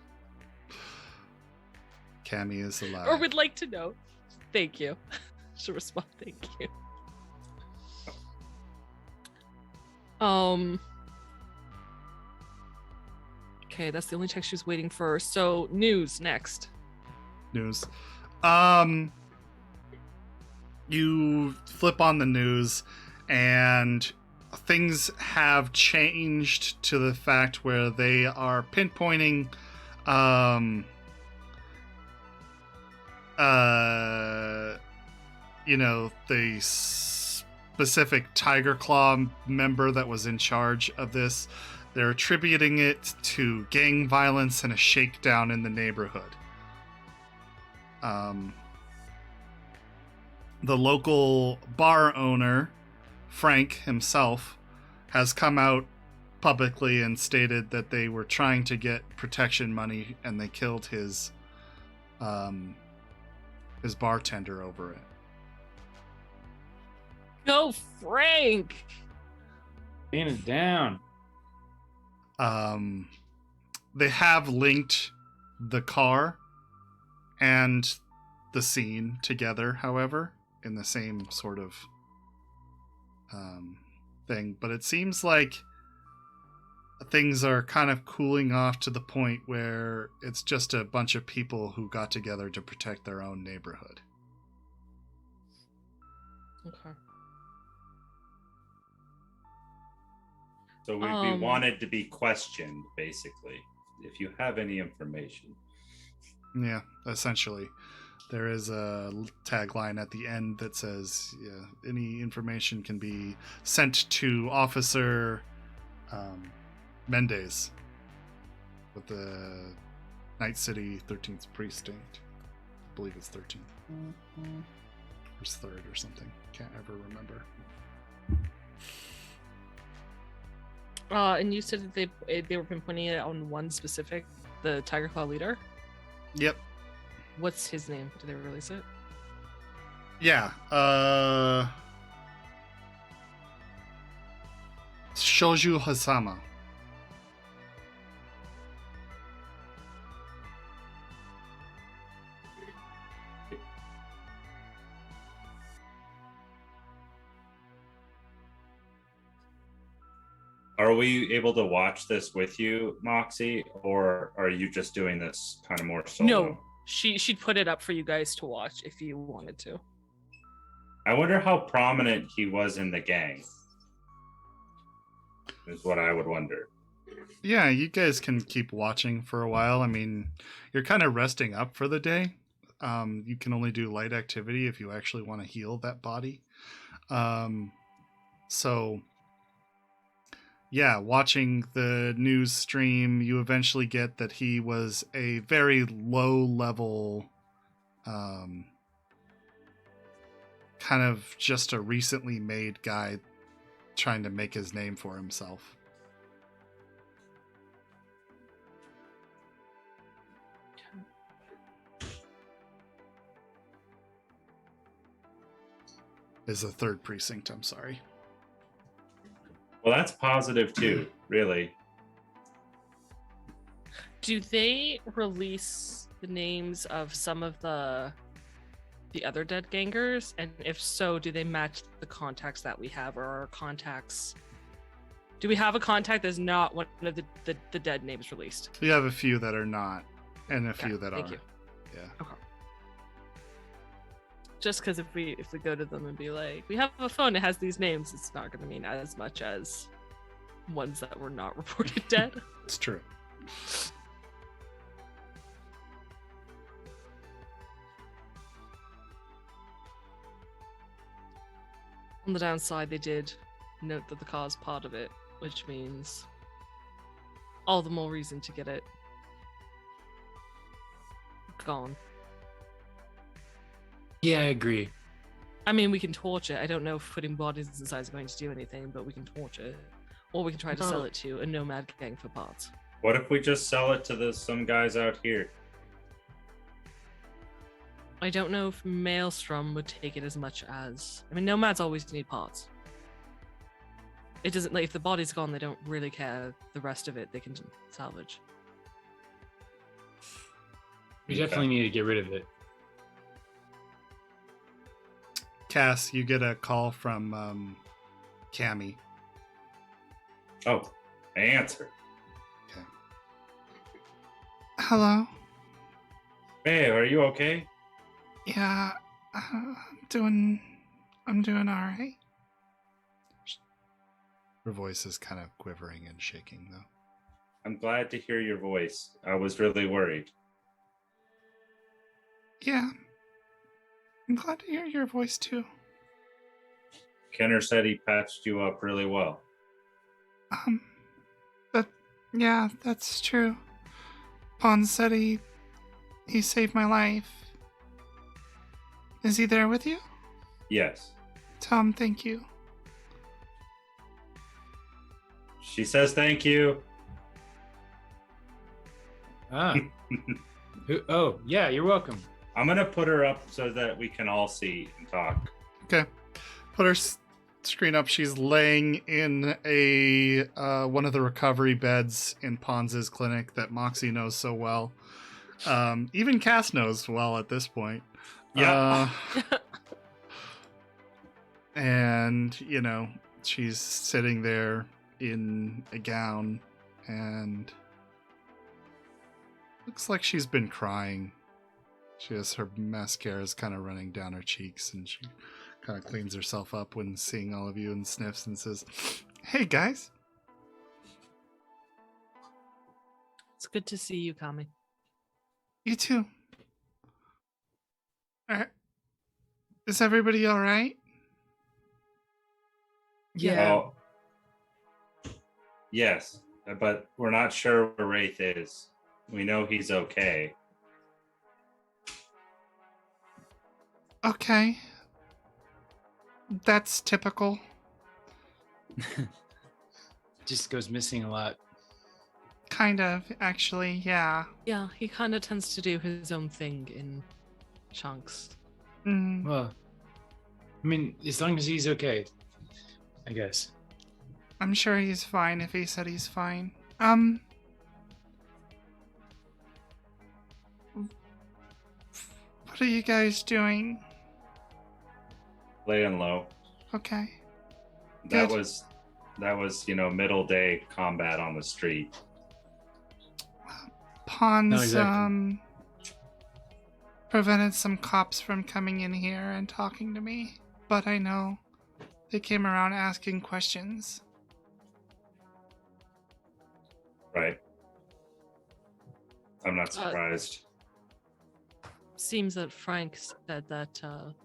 Cammy is alive. Or would like to know. Thank you. She'll respond, "Thank you." Okay, that's the only text she was waiting for. So news next. News. You flip on the news and things have changed to the fact where they are pinpointing the specific Tiger Claw member that was in charge of this. They're attributing it to gang violence and a shakedown in the neighborhood. The local bar owner, Frank himself, has come out publicly and stated that they were trying to get protection money and they killed his bartender over it. Go, Frank! Laying it down. They have linked the car and the scene together, however, in the same sort of thing. But it seems like things are kind of cooling off to the point where it's just a bunch of people who got together to protect their own neighborhood. Okay. So we wanted to be questioned, basically, if you have any information. Yeah, essentially. There is a tagline at the end that says, any information can be sent to Officer Mendez with the Night City 13th Precinct. I believe it's 13th. Or it's 3rd or something. Can't ever remember. And you said that they were pinpointing it on one specific, the Tiger Claw leader. Yep. What's his name? Did they release it? Yeah. Shoju Hasama. Are we able to watch this with you, Moxie, or are you just doing this kind of more solo? No, she'd put it up for you guys to watch if you wanted to. I wonder how prominent he was in the gang. Is what I would wonder. Yeah, you guys can keep watching for a while. I mean, you're kind of resting up for the day. You can only do light activity if you actually want to heal that body. So, yeah, watching the news stream, you eventually get that he was a very low level, kind of just a recently made guy trying to make his name for himself. Is the 3rd precinct, I'm sorry. Well, that's positive too, really. Do they release the names of some of the other dead gangers? And if so, do they match the contacts that we have, or our contacts? Do we have a contact that's not one of the dead names released? We have a few that are not, and a Okay, few that thank are. you. Yeah. Okay. Just because if we go to them and be like, we have a phone that has these names, it's not going to mean as much as ones that were not reported dead. It's true. On the downside, they did note that the car is part of it, which means all the more reason to get it gone. Yeah, I agree. I mean, we can torch it. I don't know if putting bodies inside is going to do anything, but we can torch it. Or we can try to sell it to a nomad gang for parts. What if we just sell it to some guys out here? I don't know if Maelstrom would take it as much as... I mean, nomads always need parts. It doesn't... Like, if the body's gone, they don't really care. The rest of it, they can salvage. We definitely need to get rid of it. Cass, you get a call from Cammy. Oh, I answer. Okay. Hello. Hey, are you okay? Yeah, I'm doing all right. Her voice is kind of quivering and shaking, though. I'm glad to hear your voice. I was really worried. Yeah, I'm glad to hear your voice, too. Kenner said he patched you up really well. Yeah, that's true. Pons said he saved my life. Is he there with you? Yes. Tom, thank you. She says thank you. Ah. Oh, yeah, you're welcome. I'm going to put her up so that we can all see and talk. Okay. Put her screen up. She's laying in a one of the recovery beds in Pons's clinic that Moxie knows so well. Even Cass knows well at this point. Yeah. And, you know, she's sitting there in a gown and looks like she's been crying. She has her mascara is kind of running down her cheeks, and she kind of cleans herself up when seeing all of you and sniffs and says, "Hey, guys." It's good to see you, Kami. You too. Is everybody all right? Yeah. Oh, yes, but we're not sure where Wraith is. We know he's okay. Okay. That's typical. just goes missing a lot. Kind of, actually, yeah. Yeah, he kind of tends to do his own thing in chunks. Mm, Well, I mean, as long as he's okay, I guess. I'm sure he's fine if he said he's fine. What are you guys doing? Laying low. Okay. That Good. was middle day combat on the street. Pawns, No, exactly. prevented some cops from coming in here and talking to me, but I know they came around asking questions. Right. I'm not surprised. Seems that Frank said that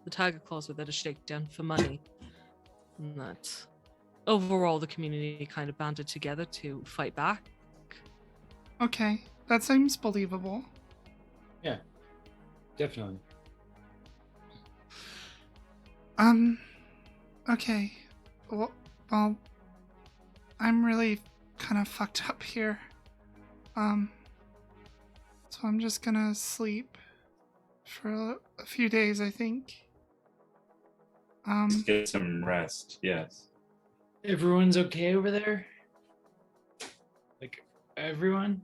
the Tiger Claws were there to shake down for money. And that overall the community kind of banded together to fight back. Okay, that seems believable. Yeah, definitely. Okay. Well, I'm really kind of fucked up here. So I'm just gonna sleep for a few days, I think. Get some rest. Yes. Everyone's okay over there? Like, everyone?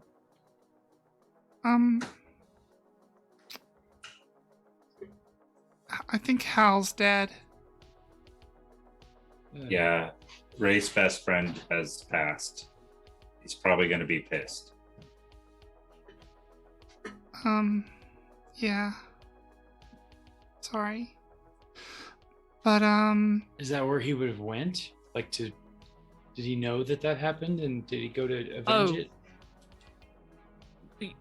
I think Hal's dead. Yeah. Ray's best friend has passed. He's probably going to be pissed. Yeah. Sorry. But, Is that where he would have went? Like, did he know that happened, and did he go to avenge it?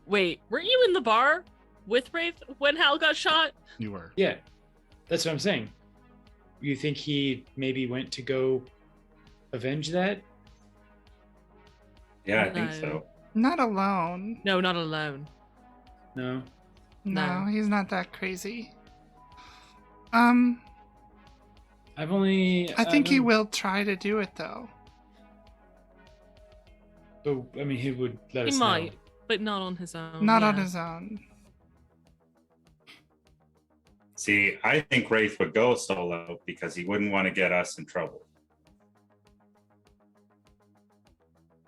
Wait, were you in the bar with Wraith when Hal got shot? you were. Yeah, that's what I'm saying. You think he maybe went to go avenge that? Yeah, I think No. so. Not alone. No, not alone. No. No, No. he's not that crazy. I've only. I think he haven't- will try to do it, though. But I mean, he would let He us might, know. but not on his own. Not on yeah. his own. See, I think Wraith would go solo because he wouldn't want to get us in trouble.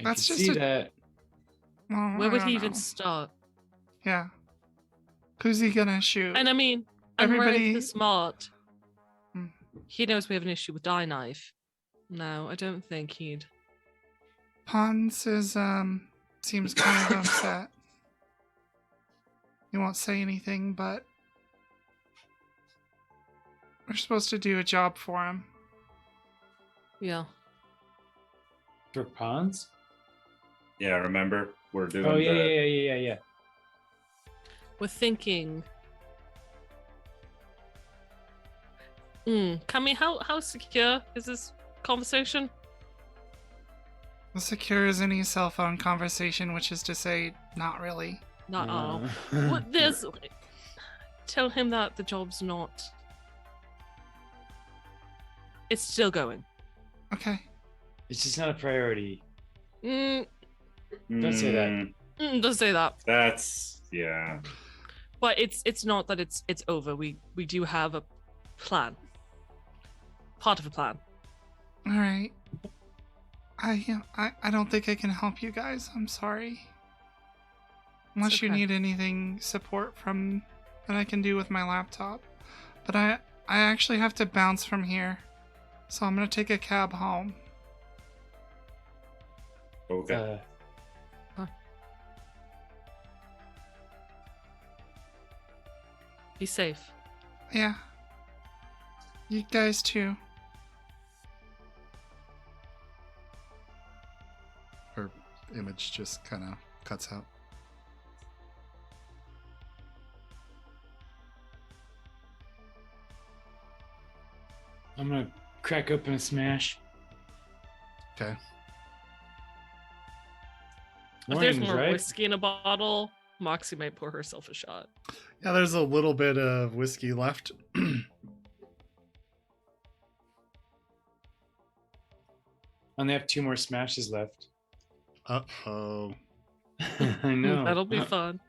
I That's can just see a- that. Well, Where I would don't he even know. start? Yeah. Who's he gonna shoot? And I mean, and Everybody- Wraith is smart. Hmm. He knows we have an issue with Dye Knife. No, I don't think he'd. Pons is seems kind of upset. He won't say anything, but we're supposed to do a job for him. Yeah. For Pons? Yeah, remember? We're doing Oh, the... yeah. We're thinking. Kami, how secure is this conversation? As secure as any cell phone conversation, which is to say, not really. Not all. Uh, What there's tell him that the job's not. It's still going. Okay. It's just not a priority. Mm, Don't say that. don't say that. That's... Yeah. But it's not that it's over. We do have a plan. Part of a plan. All right. I don't think I can help you guys. I'm sorry. Unless you okay. need anything support from that I can do with my laptop. But I actually have to bounce from here. So I'm going to take a cab home. Okay. Be safe. Yeah. You guys too. Her image just kind of cuts out. I'm gonna crack open a smash. Okay. If there's Warnings, more right? whiskey in a bottle, Moxie might pour herself a shot. Yeah, there's a little bit of whiskey left. only have 2 more smashes left. Uh-oh. I know. That'll be fun.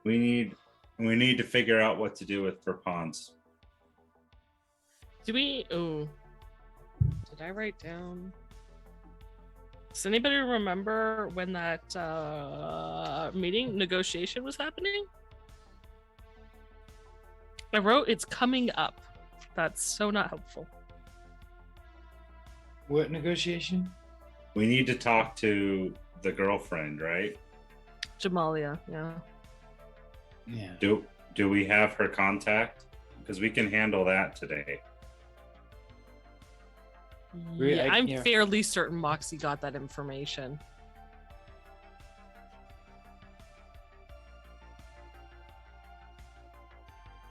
We need to figure out what to do with for pawns. Do we? Oh, did I write down? Does anybody remember when that meeting negotiation was happening? I wrote it's coming up. That's so not helpful. What negotiation? We need to talk to the girlfriend, right? Jamalia, yeah. Yeah. Do we have her contact? Because we can handle that today. Yeah, I'm yeah. fairly certain Moxie got that information.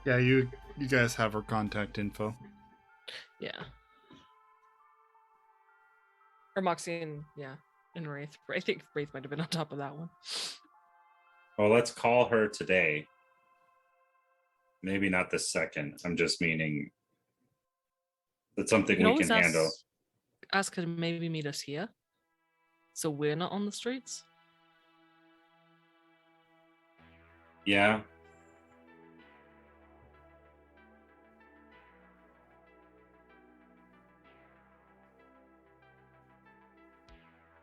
Yeah, you guys have her contact info. Yeah. Or Moxie and Wraith. I think Wraith might have been on top of that one. Well, let's call her today. Maybe not the second. I'm just meaning that's something we can handle. Ask her to maybe meet us here, so we're not on the streets. Yeah.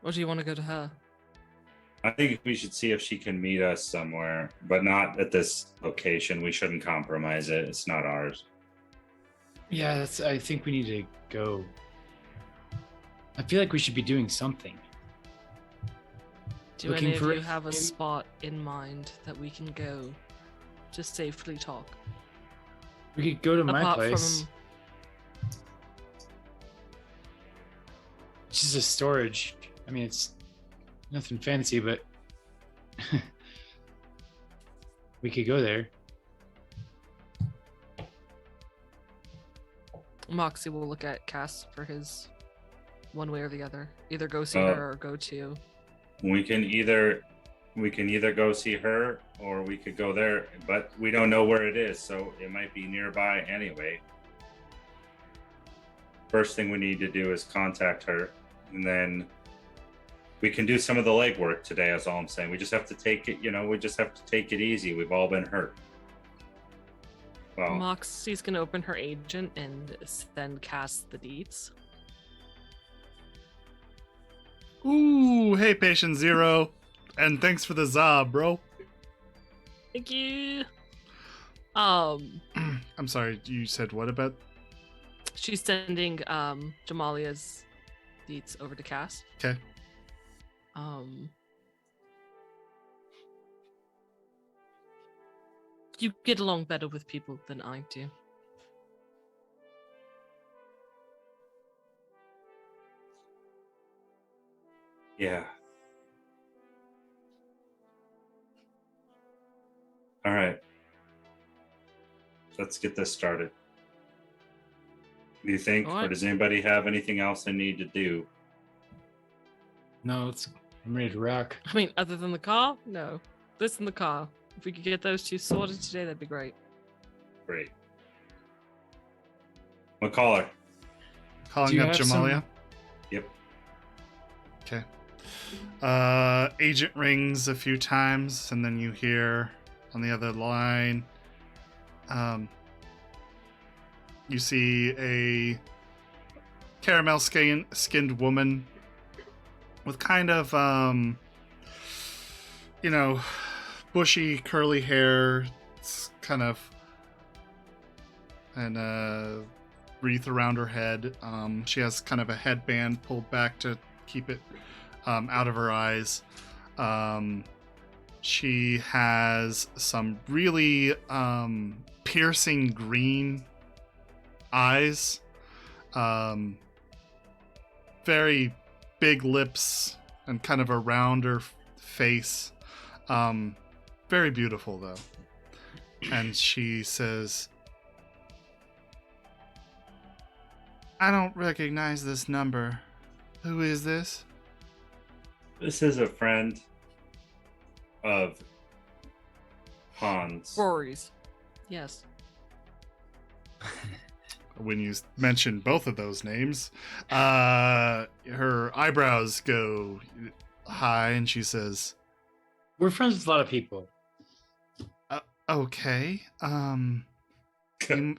Or do you want to go to her? I think we should see if she can meet us somewhere, but not at this location. We shouldn't compromise it. It's not ours. Yeah, I think we need to go. I feel like we should be doing something. Do Looking any of for you it, have a maybe? spot in mind that we can go to safely talk? We could go to my Apart place. from It's just a storage. I mean, it's nothing fancy, but we could go there. Moxie will look at Cass for his one way or the other. Either go see her or go to. We can either go see her or we could go there, but we don't know where it is, so it might be nearby anyway. First thing we need to do is contact her, and then we can do some of the legwork today. That's all I'm saying. We just have to take it, we just have to take it easy. We've all been hurt. Well, Moxie's gonna open her agent and send Cass the deets. Ooh, hey, patient zero. And thanks for the za, bro. Thank you. I'm sorry, you said what about? She's sending Jamalia's deets over to Cass. Okay. You get along better with people than I do. yeah. All right. Let's get this started. Do you think, All or right. does anybody have anything else they need to do? No, I'm ready to rock. I mean, other than the car, no. This and the car. If we could get those two sorted today, that'd be great. Great. We'll call her. Calling you up have Jamalia? Yep. Okay. Agent rings a few times, and then you hear on the other line, you see a caramel skinned woman with kind of, bushy curly hair. It's kind of, and a wreath around her head. She has kind of a headband pulled back to keep it out of her eyes. She has some really piercing green eyes. Very big lips and kind of a rounder face. Very beautiful, though. And she says, I don't recognize this number. Who is this? This is a friend of Hans. Rory's. Yes. when you mention both of those names, her eyebrows go high, and she says, We're friends with a lot of people. "Okay, you,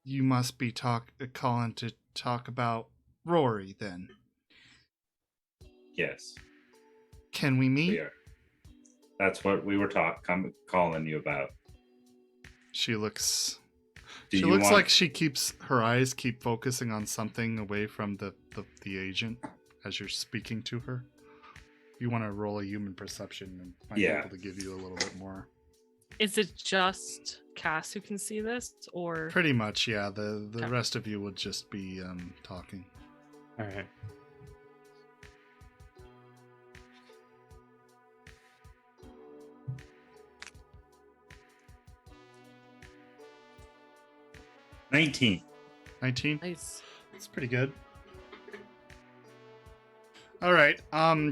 you must be calling to talk about Rory, then. Yes, Can we meet?" we are. That's what we were calling you about. She looks. Do She you looks want? like her eyes keep focusing on something away from the agent as you're speaking to her. You want to roll a human perception and might be Yeah. able to give you a little bit more. Is it just Cass who can see this, or Pretty much, yeah. The Okay. rest of you would just be talking. All right. $19. 19? nice? That's pretty good. All right.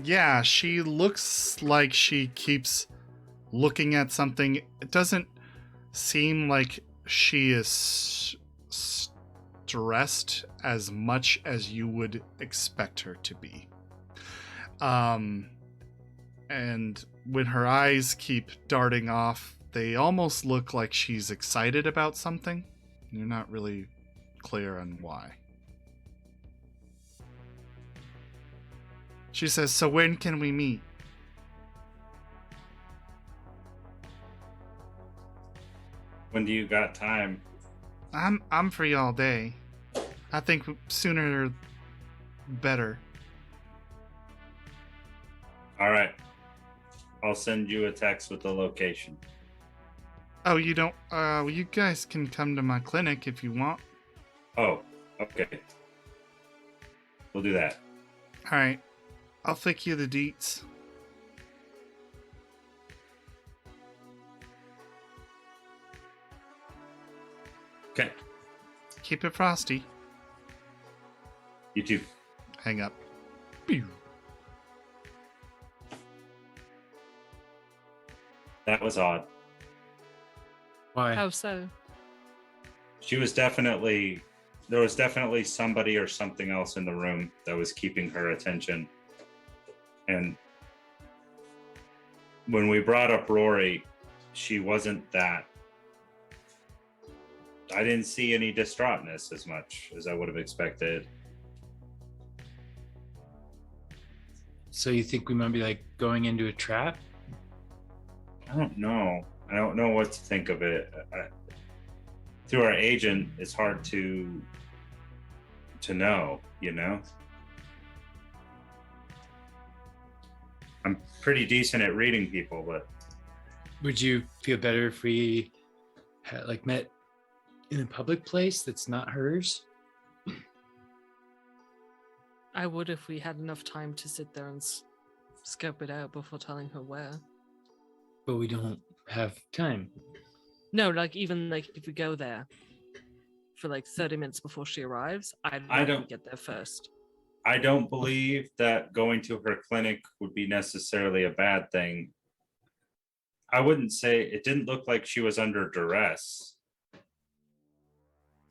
Yeah, she looks like she keeps looking at something. It doesn't seem like she is stressed as much as you would expect her to be. And when her eyes keep darting off, they almost look like she's excited about something. You're not really clear on why. She says, "So when can we meet?" When do you got time? I'm free all day. I think sooner better. All right. I'll send you a text with the location. Oh, you don't well, you guys can come to my clinic if you want. Oh, okay. We'll do that. All right. I'll flick you the deets. Okay. Keep it frosty. You too. Hang up. Pew. That was odd. Why? How so? There was definitely somebody or something else in the room that was keeping her attention. And when we brought up Rory, she wasn't that. I didn't see any distraughtness as much as I would have expected. So you think we might be like going into a trap? I don't know. I don't know what to think of it. Through our agent, it's hard to know, you know? I'm pretty decent at reading people, but Would you feel better if we had like met in a public place that's not hers? I would if we had enough time to sit there and scope it out before telling her where. But we don't have time. No, like even like if we go there for like 30 minutes before she arrives, I'd I rather don't- get there first. I don't believe that going to her clinic would be necessarily a bad thing. I wouldn't say it didn't look like she was under duress.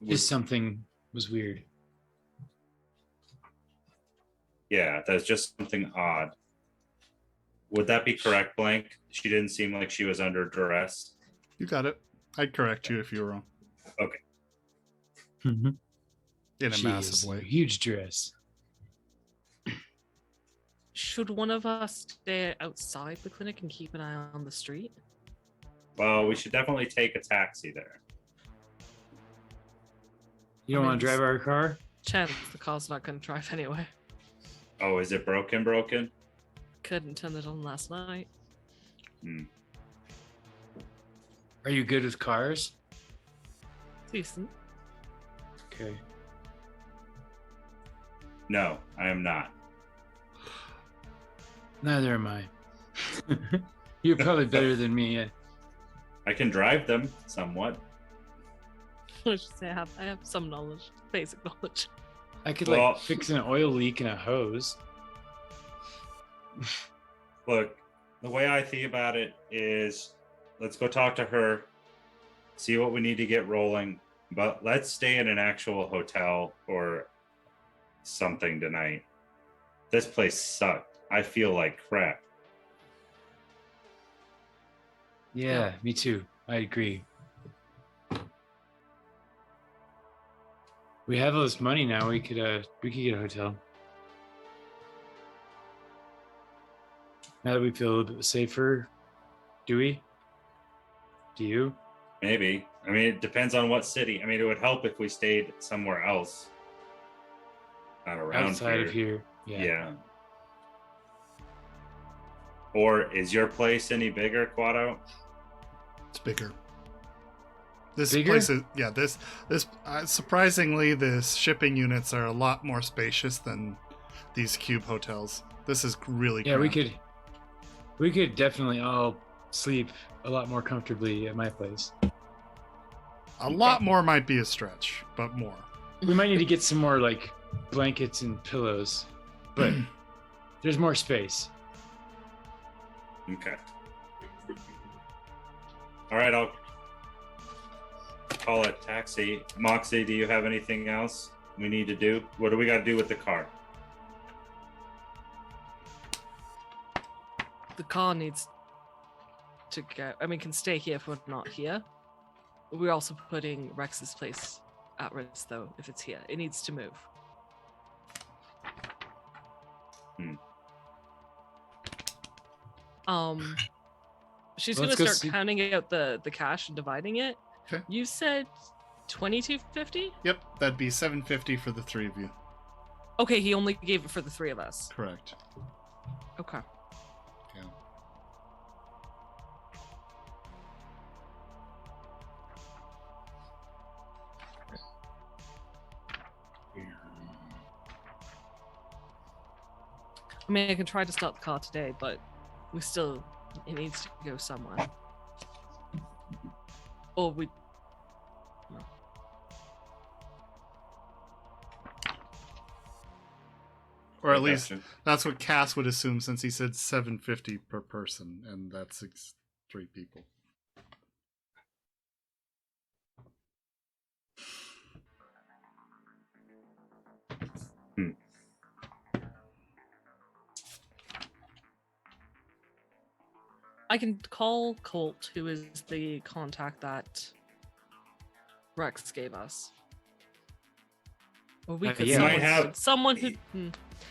Just something was weird. Yeah, that's just something odd. Would that be correct, Blank? She didn't seem like she was under duress. You got it. I'd correct you if you were wrong. Mm-hmm. In a massive way. Huge dress. Should one of us stay outside the clinic and keep an eye on the street? Well, we should definitely take a taxi there. You don't I want mean, to drive our car? Chance the car's not going to drive anyway. Oh, is it broken? Couldn't turn it on last night. Are you good with cars? Decent. Okay. No, I am not. Neither am I. You're probably better than me. I can drive them somewhat. I should say I have some knowledge, basic knowledge. I could Well- like fix an oil leak in a hose. Look, the way I think about it is let's go talk to her. see what we need to get rolling. But let's stay in an actual hotel or something tonight. This place sucked. I feel like crap. Yeah, me too. I agree. We have all this money now. We could get a hotel. Now that we feel a little bit safer, do we? Do you? Maybe. I mean, it depends on what city. I mean, it would help if we stayed somewhere else. Not around Outside here. of here. Yeah. Or is your place any bigger, Quado? It's bigger. This Bigger? place is this surprisingly the shipping units are a lot more spacious than these cube hotels. This is really Yeah, cramped. we could definitely all sleep a lot more comfortably at my place. A lot more might be a stretch, but more. We might need to get some more like blankets and pillows, but there's more space. Okay. All right, I'll call it taxi. Moxie, do you have anything else we need to do? What do we got to do with the car? The car needs to go. I mean, can stay here if we're not here. We're also putting Rex's place at risk, though, if it's here. It needs to move. She's Let's gonna go start see- counting out the cash and dividing it. Okay. You said 2250. Yep, that'd be 750 for the three of you. Okay, he only gave it for the three of us. Correct. Okay. Yeah. I mean, I can try to start the car today, but it needs to go somewhere. Or we. No. Or at I least gotcha. that's what Cass would assume, since he said 750 per person, and that's three people. I can call Colt, who is the contact that Rex gave us. Or we could yeah. someone, Might have- someone who.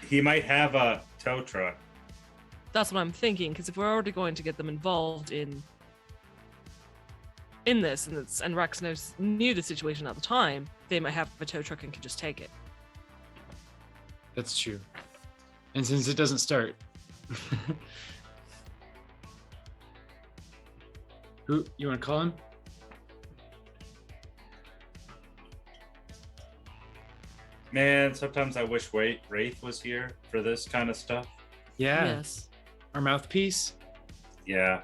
He might have a tow truck. That's what I'm thinking. Because if we're already going to get them involved in this, and Rex knew the situation at the time, they might have a tow truck and can just take it. That's true. And since it doesn't start, who you want to call him? Man, sometimes I wish Wraith was here for this kind of stuff. Yeah, Yes. our mouthpiece. Yeah.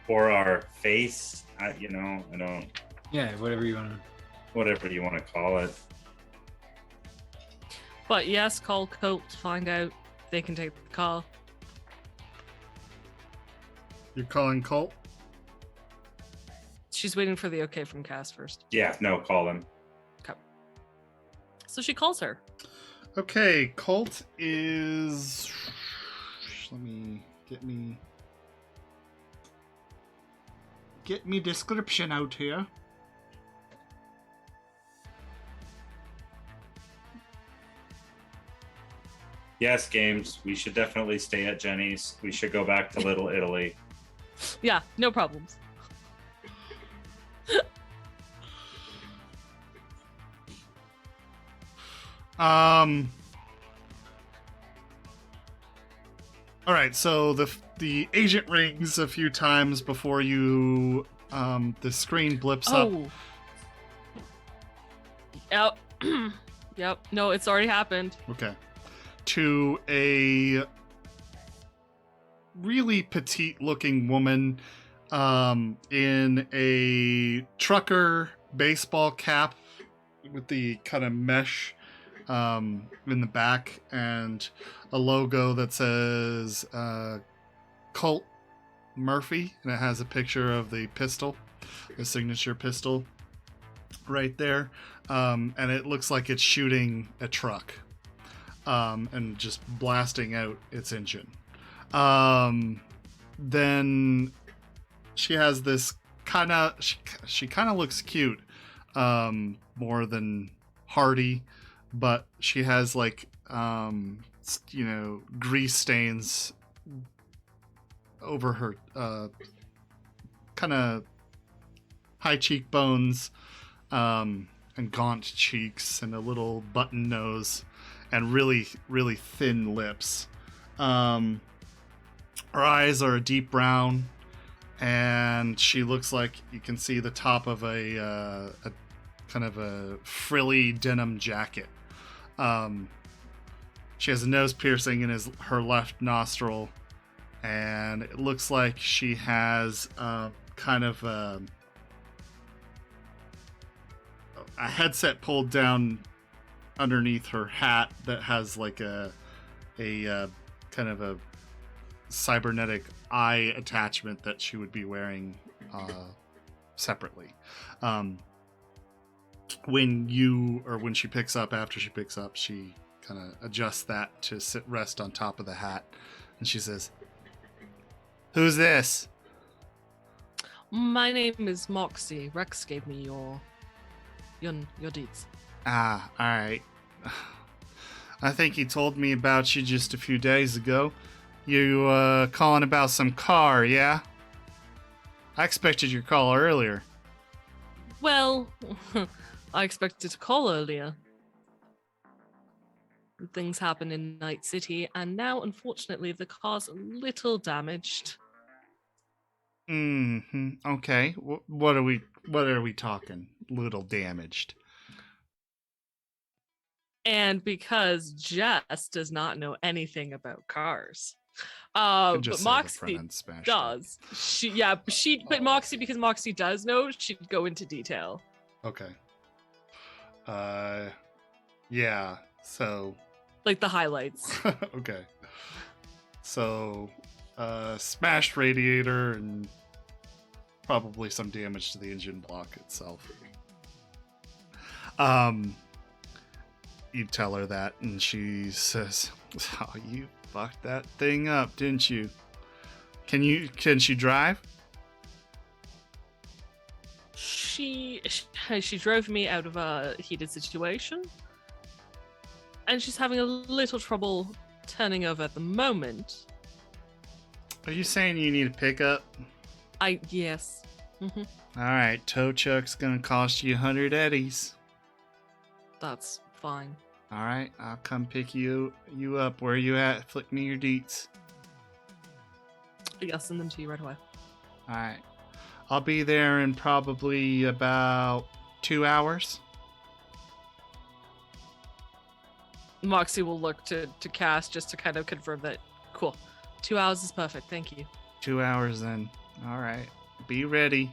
Or our face. I don't. Yeah, whatever you want to. Whatever you want to call it. But yes, call Colt to find out if they can take the car. You're calling Colt? She's waiting for the okay from Cass first. Yeah, no, call him. Okay. So she calls her. Okay, Colt is. Let me get me description out here. Yes, games. We should definitely stay at Jenny's. We should go back to Little Italy. Yeah, no problems. All right, so the agent rings a few times before you the screen blips up. Oh. Yep. Yep. No, it's already happened. Okay. To a really petite looking woman in a trucker baseball cap with the kind of mesh in the back and a logo that says Cult Murphy, and it has a picture of the pistol, the signature pistol, right there, and it looks like it's shooting a truck, and just blasting out its engine. Then she has this kind of she kind of looks cute, more than hardy, but she has like grease stains over her kind of high cheekbones, and gaunt cheeks, and a little button nose, and really really thin lips. Her eyes are a deep brown, and she looks like you can see the top of a kind of a frilly denim jacket. She has a nose piercing in her left nostril, and it looks like she has kind of a headset pulled down underneath her hat that has like a kind of a cybernetic eye attachment that she would be wearing separately. When she picks up, after she picks up, she kind of adjusts that to rest on top of the hat, and she says, "Who's this?" My name is Moxie. Rex gave me your deeds. Ah, all right. I think he told me about you just a few days ago. You calling about some car, yeah? I expected your call earlier. Well, I expected to call earlier. Things happen in Night City, and now, unfortunately, the car's a little damaged. Okay. What are we talking? Little damaged. And because Jess does not know anything about cars, Could just but say the Moxie front end smashed does. But Moxie, because Moxie does know, she'd go into detail. Okay. Yeah. So. Like the highlights. Okay. So, smashed radiator and probably some damage to the engine block itself. You tell her that, and she says, "Oh, you fucked that thing up, didn't you? Can she drive?" She drove me out of a heated situation, and she's having a little trouble turning over at the moment. Are you saying you need a pickup? Yes. Mm-hmm. All right, tow truck's gonna cost you 100 eddies. That's fine. All right, I'll come pick you up. Where you at? Flick me your deets. I'll send them to you right away. All right, I'll be there in probably about 2 hours. Moxie will look to Cass just to kind of confirm that. Cool. 2 hours is perfect. Thank you. 2 hours then. All right, be ready.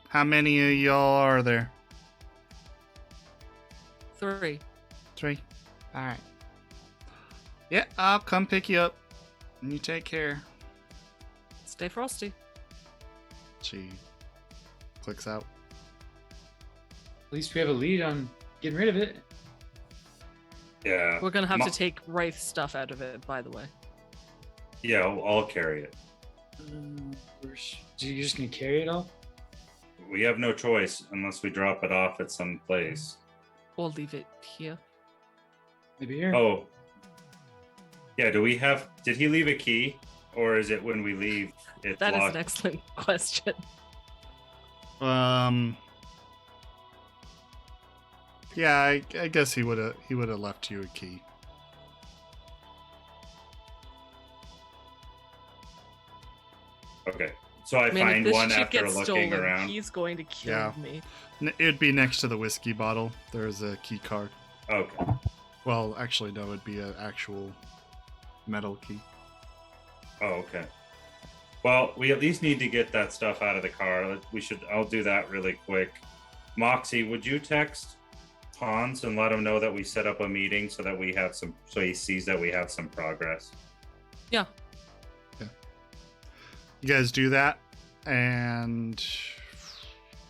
How many of y'all are there? 3. 3. All right. Yeah, I'll come pick you up. And you take care. Stay frosty. She clicks out. At least we have a lead on getting rid of it. Yeah. We're gonna have to take Wraith's stuff out of it, by the way. Yeah, I'll carry it. You're just gonna carry it all? We have no choice unless we drop it off at some place. Or leave it here. Maybe here. Oh. Yeah, did he leave a key? Or is it when we leave it's That is locked? an excellent question. Yeah, I guess he would have left you a key. Okay. So I Man, find if this one shit after gets looking stolen, around. he's going to kill Yeah. me. It'd be next to the whiskey bottle. There's a key card. Okay. Well, actually, no, it'd be an actual metal key. Oh, okay. Well, we at least need to get that stuff out of the car. I'll do that really quick. Moxie, would you text Hans and let him know that we set up a meeting so that he sees that we have some progress? Yeah. You guys do that, and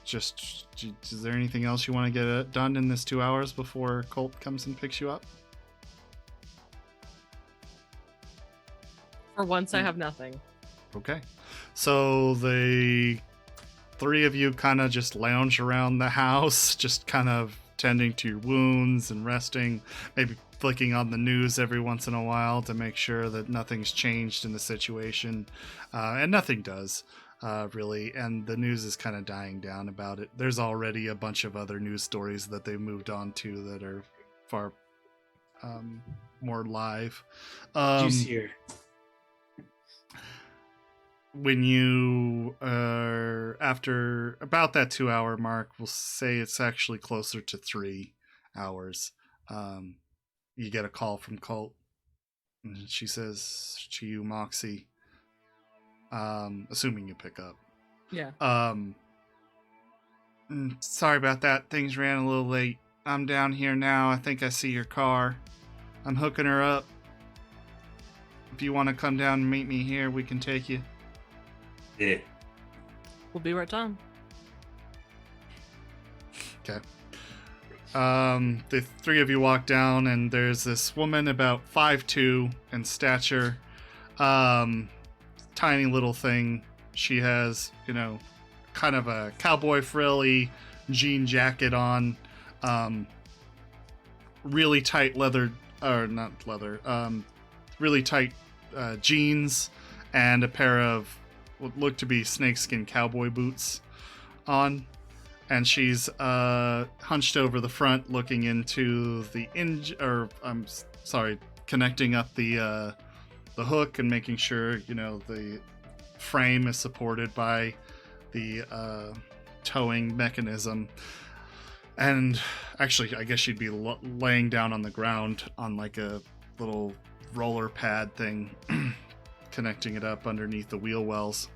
just is there anything else you want to get done in this 2 hours before Colt comes and picks you up? For once, I have nothing. Okay. So the three of you kind of just lounge around the house, just kind of tending to your wounds and resting, maybe flicking on the news every once in a while to make sure that nothing's changed in the situation. And nothing does, really. And the news is kind of dying down about it. There's already a bunch of other news stories that they moved on to that are far more live. Juicier. When you are after about that 2 hour mark, we'll say it's actually closer to 3 hours. You get a call from Colt, and she says to you, Moxie, assuming you pick up. Yeah. Sorry about that. Things ran a little late. I'm down here now. I think I see your car. I'm hooking her up. If you want to come down and meet me here, we can take you. Yeah. We'll be right down. Okay. The three of you walk down, and there's this woman about 5'2" in stature, tiny little thing. She has, kind of a cowboy frilly jean jacket on, really tight really tight jeans, and a pair of what look to be snakeskin cowboy boots on. And she's hunched over the front, looking into the connecting up the hook and making sure the frame is supported by the towing mechanism. And actually, I guess she'd be laying down on the ground on like a little roller pad thing, connecting it up underneath the wheel wells.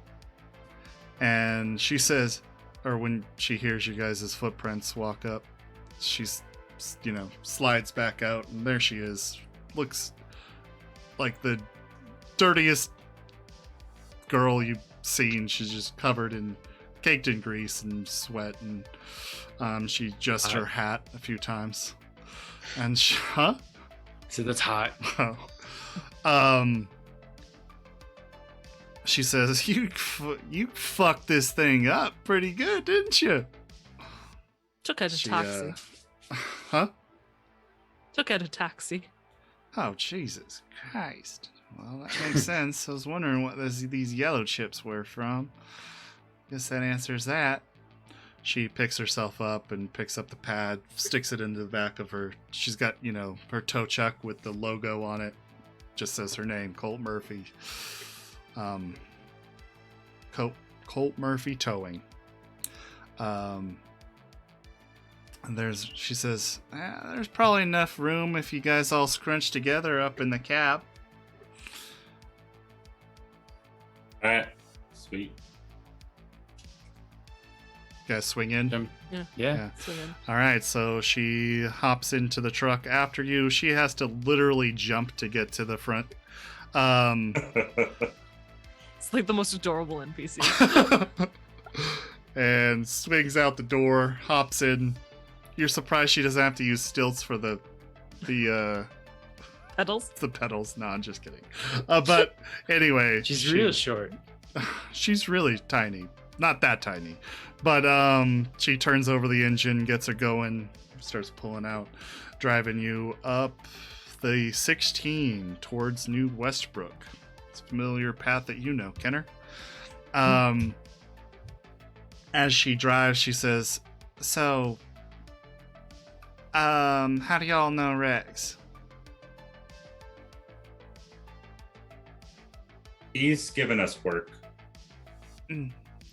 And she says, or when she hears you guys' footprints walk up, she's, slides back out, and there she is. Looks like the dirtiest girl you've seen. She's just caked in grease and sweat, and she adjusts her hat a few times. And huh? So that's hot. She says, you fucked this thing up pretty good, didn't you? Took out a taxi. Huh? Took out a taxi. Oh, Jesus Christ. Well, that makes sense. I was wondering what these yellow chips were from. Guess that answers that. She picks herself up and picks up the pad, sticks it into the back of her. She's got, her tow chuck with the logo on it. Just says her name, Colt Murphy. Colt Murphy Towing. And she says, there's probably enough room if you guys all scrunch together up in the cab. All right. Sweet. You guys swing in? Yeah. All right, so she hops into the truck after you. She has to literally jump to get to the front. It's like the most adorable NPC. And swings out the door, hops in. You're surprised she doesn't have to use stilts for the Pedals? the pedals. No, I'm just kidding. But anyway, She's real short. she's really tiny. Not that tiny. But she turns over the engine, gets her going, starts pulling out, driving you up the 16 towards New Westbrook. It's a familiar path that you know, Kenner. As she drives, she says, so, how do y'all know Rex? He's given us work.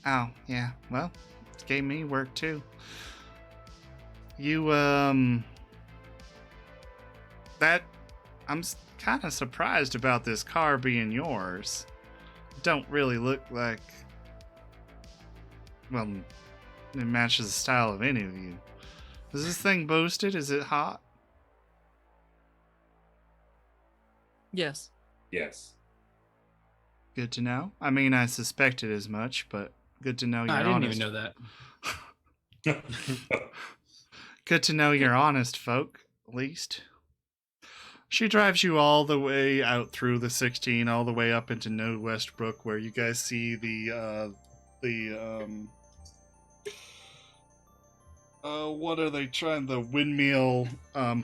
Oh, yeah. Well, it gave me work too. You, I'm kind of surprised about this car being yours. Don't really look like, well, it matches the style of any of you. Is this thing boosted? Is it hot? Yes. Yes. Good to know. I mean, I suspected as much, but good to know you're I didn't honest. even know that. Good to know you're honest, folk, at least. She drives you all the way out through the 16, all the way up into New Westbrook, where you guys see what are they trying? The windmill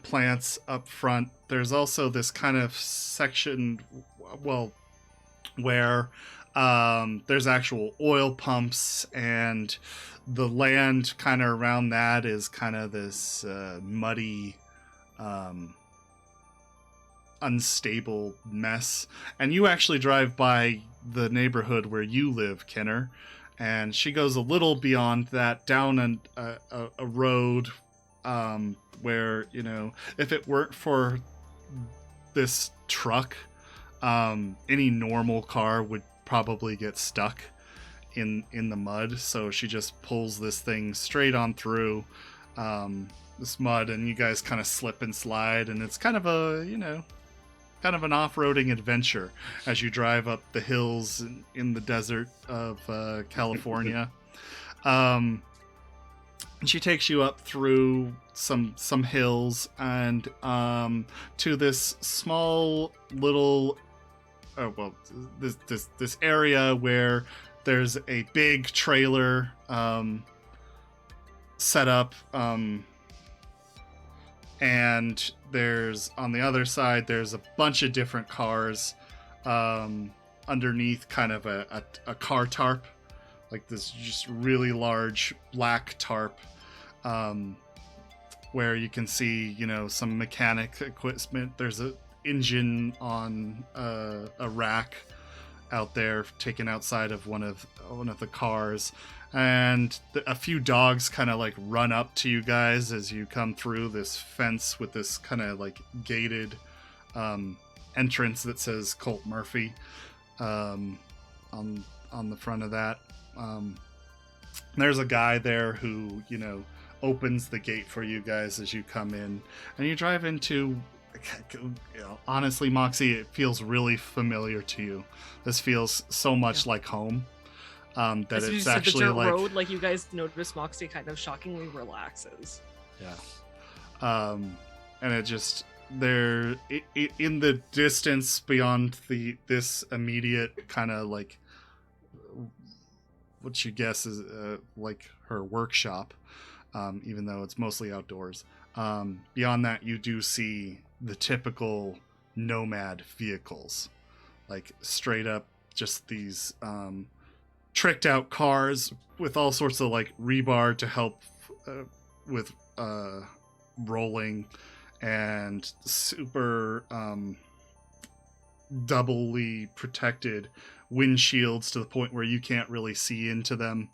plants up front. There's also this kind of section, well, where there's actual oil pumps, and the land kind of around that is kind of this muddy, unstable mess. And you actually drive by the neighborhood where you live, Kenner, and she goes a little beyond that down a road where, you know, if it weren't for this truck, any normal car would probably get stuck in the mud. So she just pulls this thing straight on through this mud, and you guys kind of slip and slide, and it's kind of a, you know, kind of an off-roading adventure as you drive up the hills in the desert of California. And she takes you up through some hills and to this small little this area where there's a big trailer set up, and there's, on the other side, there's a bunch of different cars underneath kind of a car tarp, like this just really large black tarp, where you can see, you know, some mechanic equipment. There's a engine on a rack out there taken outside of one of the cars, and a few dogs kind of like run up to you guys as you come through this fence with this kind of like gated entrance that says Colt Murphy on the front of that. There's a guy there who, you know, opens the gate for you guys as you come in, and you drive into, you know, honestly, Moxie, it feels really familiar to you. This feels so much like home. That As you it's said, actually the dirt like road, like you guys notice, Moxie kind of shockingly relaxes. Yeah. And it just there in the distance beyond this immediate kind of like what you guess is like her workshop, even though it's mostly outdoors. Beyond that, you do see the typical nomad vehicles, like straight up just these tricked out cars with all sorts of like rebar to help with rolling, and super doubly protected windshields to the point where you can't really see into them,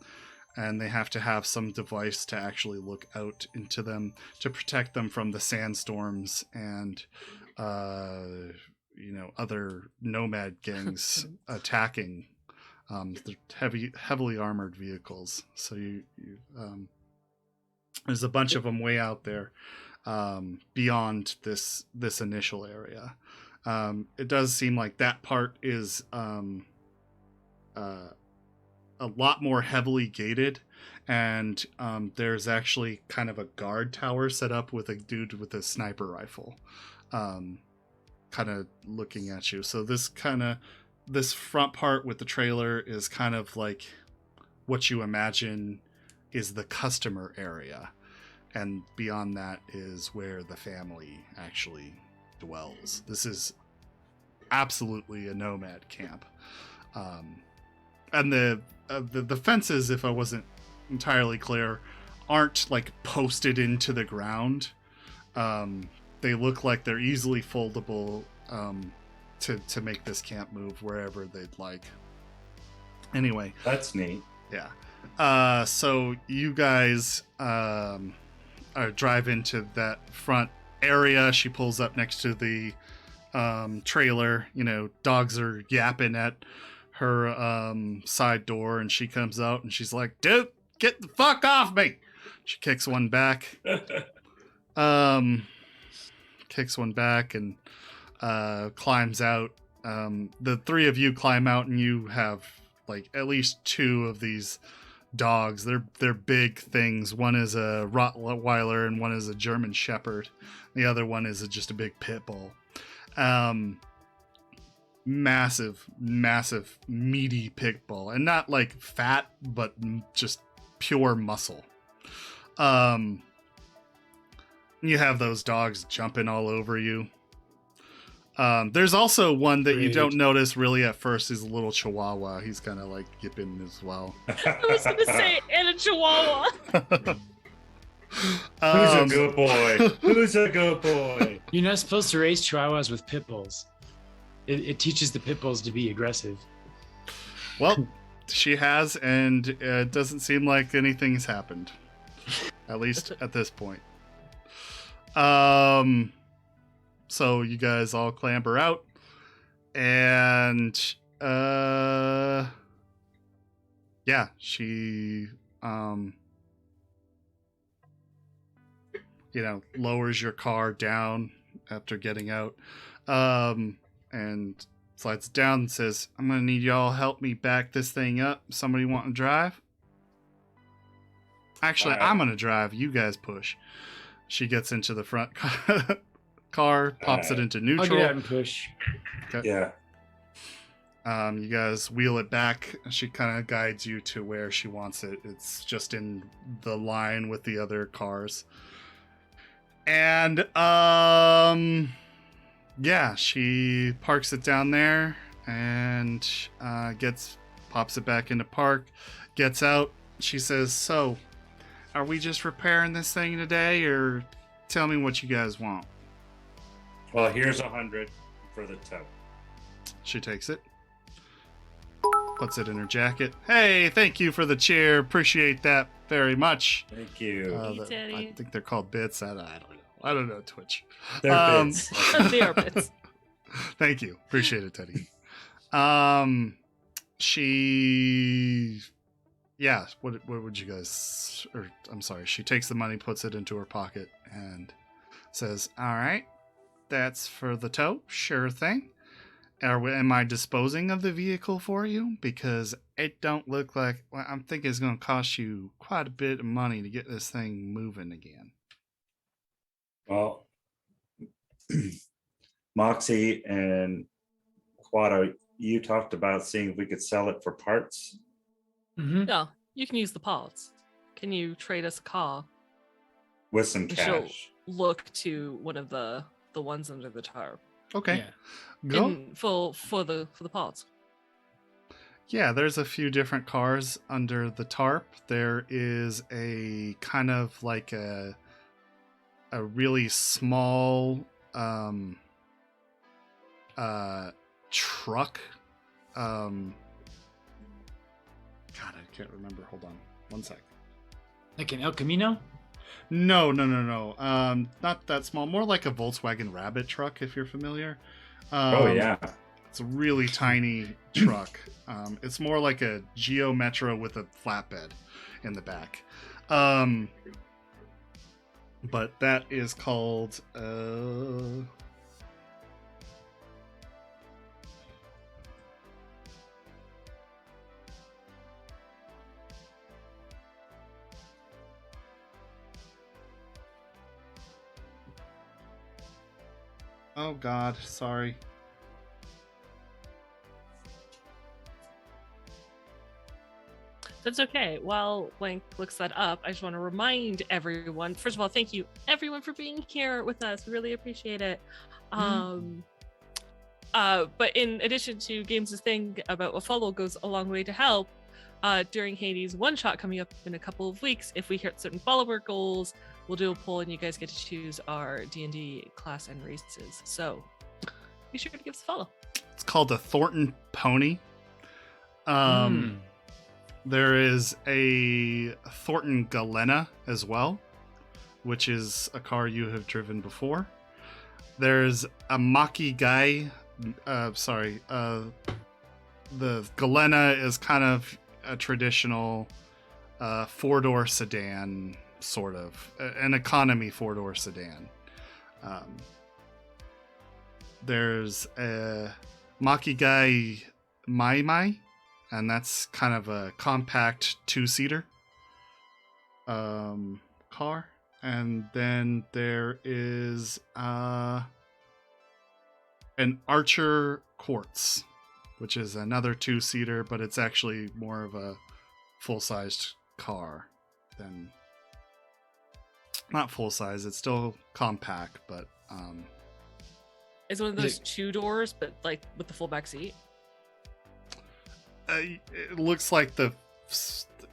and they have to have some device to actually look out into them to protect them from the sandstorms and you know, other nomad gangs attacking. They're heavily armored vehicles, so you there's a bunch of them way out there beyond this initial area. It does seem like that part is a lot more heavily gated, and there's actually kind of a guard tower set up with a dude with a sniper rifle kind of looking at you. So this front part with the trailer is kind of like what you imagine is the customer area, and beyond that is where the family actually dwells. This is absolutely a nomad camp. And the fences, if I wasn't entirely clear, aren't like posted into the ground. They look like they're easily foldable to make this camp move wherever they'd like. Anyway, That's neat. yeah. So you guys drive into that front area. She pulls up next to the trailer. You know, dogs are yapping at her side door, and she comes out and she's like, "Dude, get the fuck off me!" She kicks one back. Kicks one back and climbs out The three of you climb out, and you have like at least two of these dogs. They're big things. One is a Rottweiler and one is a German Shepherd. The other one is just a big pit bull. Massive meaty pit bull, and not like fat, but just pure muscle. You have those dogs jumping all over you. There's also one that you don't notice really at first. Is a little Chihuahua. He's kind of like yipping as well. I was gonna say, and a Chihuahua. Who's a good boy? Who's a good boy? You're not supposed to raise Chihuahuas with pit bulls. It teaches the pit bulls to be aggressive. Well, she has, and it doesn't seem like anything's happened. At least at this point. So you guys all clamber out, and yeah, she lowers your car down after getting out, and slides down and says, "I'm gonna need y'all help me back this thing up. Somebody want to drive?" Actually, I'm gonna drive. You guys push. She gets into the front car, pops it into neutral. I'll get out and push. Okay. Yeah. You guys wheel it back. She kind of guides you to where she wants it. It's just in the line with the other cars. And yeah, she parks it down there and pops it back into park, gets out. She says, "So, are we just repairing this thing today, or tell me what you guys want?" Well, here's 100 for the tow. She takes it, puts it in her jacket. "Hey, thank you for the cheer. Appreciate that very much." Thank you. Hey, Teddy. I think they're called bits. I don't know Twitch. They're bits. They are bits. Thank you. Appreciate it, Teddy. What would you guys, or I'm sorry, she takes the money, puts it into her pocket, and says, "All right, that's for the tow. Sure thing. Am I disposing of the vehicle for you? Because it don't look like, well, I'm thinking it's going to cost you quite a bit of money to get this thing moving again." Well, Moxie and Quado, you talked about seeing if we could sell it for parts. Mm-hmm. No, you can use the parts. Can you trade us a car? With some And she'll cash. look to one of the ones under the tarp. Okay. Yeah. Go. And for the parts. Yeah, there's a few different cars under the tarp. There is a kind of like a really small truck. God, I can't remember. Hold on. One sec. Like an El Camino? No. Not that small. More like a Volkswagen Rabbit truck, if you're familiar. Oh, yeah. It's a really tiny truck. It's more like a Geo Metro with a flatbed in the back. But that is called... Oh God, sorry. That's okay. While Blank looks that up, I just want to remind everyone, first of all, thank you everyone for being here with us. We really appreciate it. But in addition to Games' thing about a follow goes a long way to help, during Hades one shot coming up in a couple of weeks, if we hit certain follower goals, we'll do a poll and you guys get to choose our D&D class and races. So be sure to give us a follow. It's called a Thornton Pony. There is a Thornton Galena as well, which is a car you have driven before. There's a Maki Gai. The Galena is kind of a traditional four-door sedan, sort of. An economy four-door sedan. There's a Makigai Mai, and that's kind of a compact 2-seater car. And then there is an Archer Quartz, which is another 2-seater, but it's actually more of a full-sized car than... Not full-size, it's still compact, but... Is one of those 2 doors, but like with the full back seat? It looks like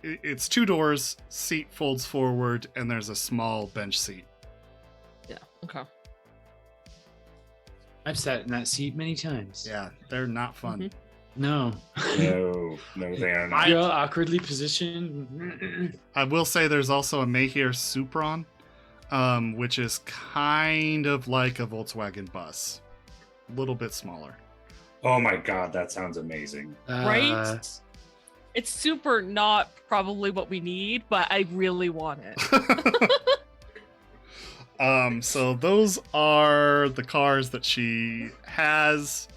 it's 2 doors, seat folds forward, and there's a small bench seat. Yeah. Okay. I've sat in that seat many times. Yeah, they're not fun. Mhm. No. No, they are not. You're all awkwardly positioned. I will say there's also a Mayheer Supron, which is kind of like a Volkswagen bus. A little bit smaller. Oh my god, that sounds amazing. Right? It's super not probably what we need, but I really want it. So those are the cars that she has.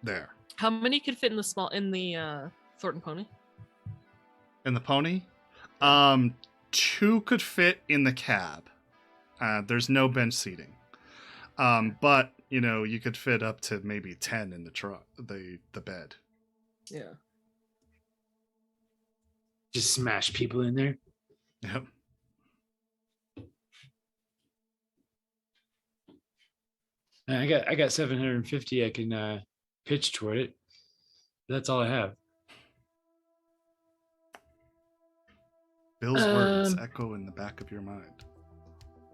There. How many could fit in the Thornton pony? In the pony? 2 could fit in the cab. There's no bench seating. But, you could fit up to maybe 10 in the truck, the bed. Yeah. Just smash people in there. Yep. I got 750 I can pitch toward it. That's all I have. Bill's words echo in the back of your mind.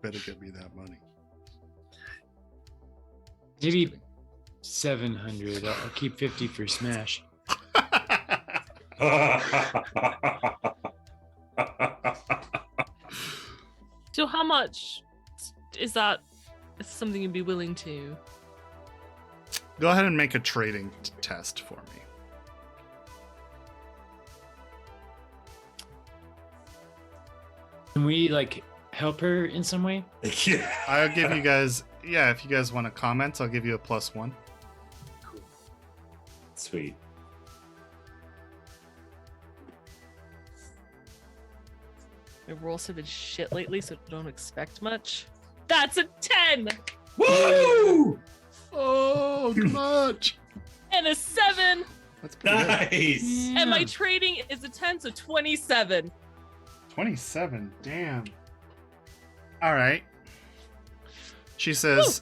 Better get me that money. Maybe 700. I'll keep 50 for Smash. So how much is that something you'd be willing to? Go ahead and make a trading test for me. Can we help her in some way? Yeah. I'll give you guys, if you guys want to comment, I'll give you a +1. Sweet. My rolls have been shit lately, so don't expect much. That's a 10! Woo! Oh, clutch! And a 7! That's pretty good. Nice. And my trading is a 10, so 27. 27, damn. All right. She says,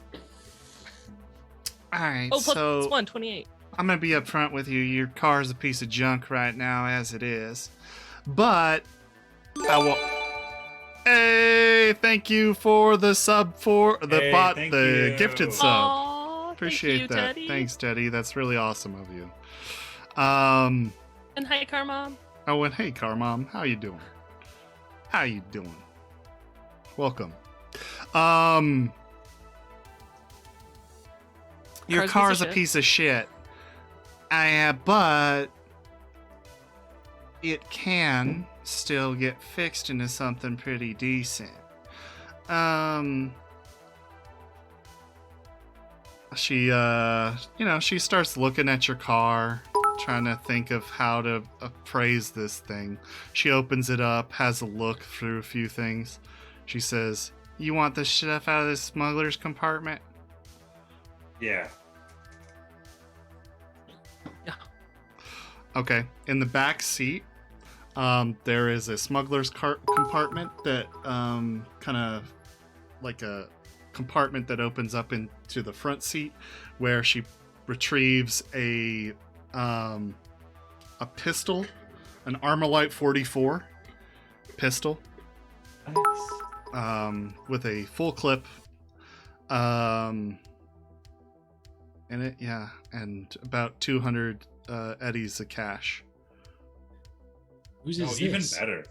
all right, Oh, plus so 1, 28. I'm going to be upfront with you. Your car's a piece of junk right now as it is. But I will... Hey, thank you for the sub for the Hey, bot, thank the you. gifted sub. Aw, Appreciate thank you, that. Teddy. Thanks, Teddy. That's really awesome of you. And hi, Karma. Oh, and hey, Carmom, how you doing? How you doing? Welcome. Your car's a piece of shit. But it can still get fixed into something pretty decent. She she starts looking at your car, trying to think of how to appraise this thing. She opens it up, has a look through a few things. She says, "You want this stuff out of this smuggler's compartment?" Yeah. Okay. In the back seat, there is a smuggler's compartment that kind of like a compartment that opens up into the front seat, where she retrieves a pistol, an Armalite 44 pistol, with a full clip in it, and about 200 eddies of cash. Who's Oh, this? even better.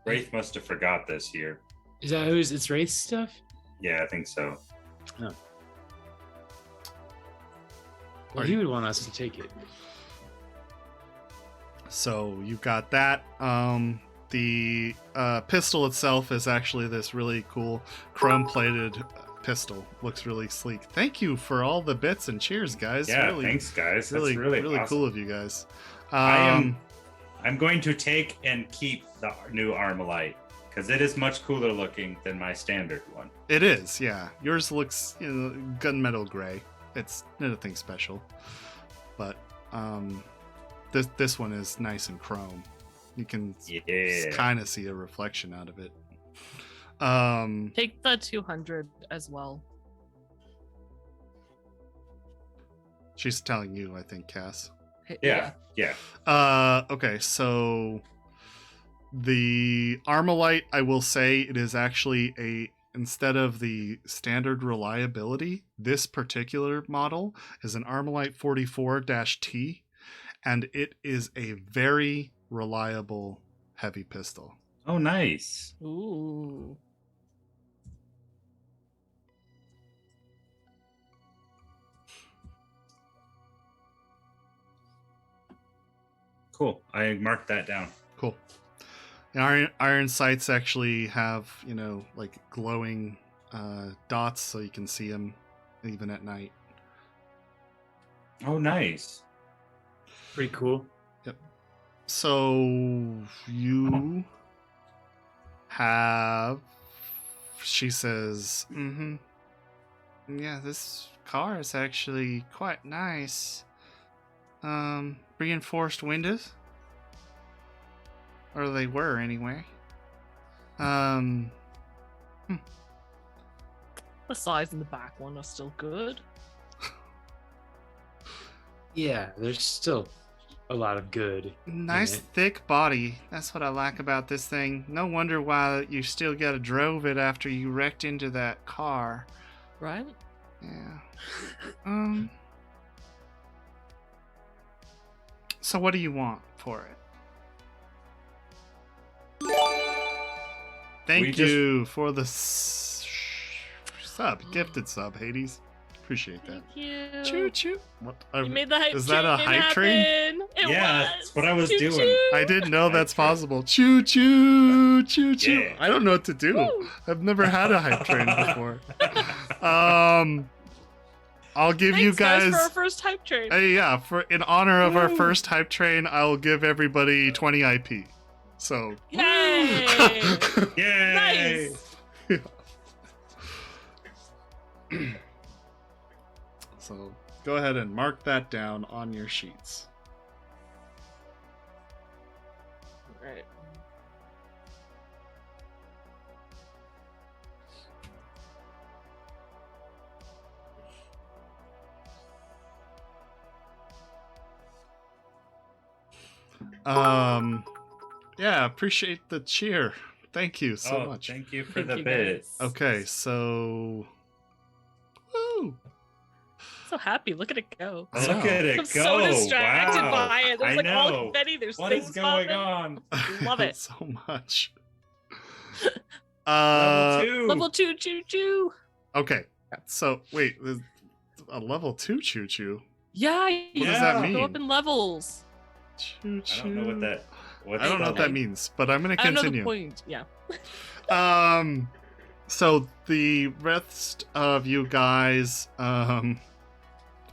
Wraith must have forgot this here. Is that who's it's Wraith stuff? Yeah, I think so. Well, he would want us to take it. So you've got that. the pistol itself is actually this really cool chrome-plated pistol. Looks really sleek. Thank you for all the bits and cheers, guys. Yeah, really, thanks, guys. really, That's really really awesome. cool of you guys. I'm going to take and keep the new Armalite because it is much cooler looking than my standard one. It is, yeah. Yours looks, gunmetal gray. It's nothing special, but this one is nice and chrome. You can kind of see a reflection out of it. Take the 200 as well. She's telling you, I think, Cass. Yeah. Okay, so the Armalite, I will say it is actually instead of the standard reliability, this particular model is an Armalite 44-T, and it is a very reliable heavy pistol. Oh, nice. Ooh. Cool. I marked that down. Cool. And iron sights actually have, like glowing dots, so you can see them even at night. Oh, nice. Pretty cool. So you have, she says, yeah, this car is actually quite nice. Reinforced windows, or they were anyway. The sides in the back one are still good. Yeah, there's still a lot of good. Nice it. thick body. That's what I like about this thing. No wonder why you still gotta drove it after you wrecked into that car. Right? Yeah. So what do you want for it? Thank you for the gifted sub, Hades. Appreciate that. Thank you. Choo choo. What? You made the hype Is train that a hype train? happen. It Yeah, was. that's what I was Choo doing. choo. I didn't know that's possible. Choo choo choo choo. Yeah. I don't know what to do. Woo. I've never had a hype train before. I'll give you Thanks, guys. for our first hype train. Yeah, for in honor of our Woo. first hype train, I'll give everybody 20 IP. So. Yay! Yay! Nice. So go ahead and mark that down on your sheets. Right. Yeah, appreciate the cheer. Thank you so Oh, much. thank you for Thank the you, bit. guys. Okay, so. Woo! So happy. Look at it go. I Look know. at it I'm go! so distracted Wow. by it. There's I like all know. confetti. There's What things is going popping. on? Love it. So much. Level 2. Level 2 choo choo. Okay, so wait, there's a level 2 choo choo. Yeah. What does that mean? Go up in levels. Choo choo. I don't know what that. What's I don't know what that Okay. means, but I'm gonna I don't know the continue. point. Yeah. So the rest of you guys, or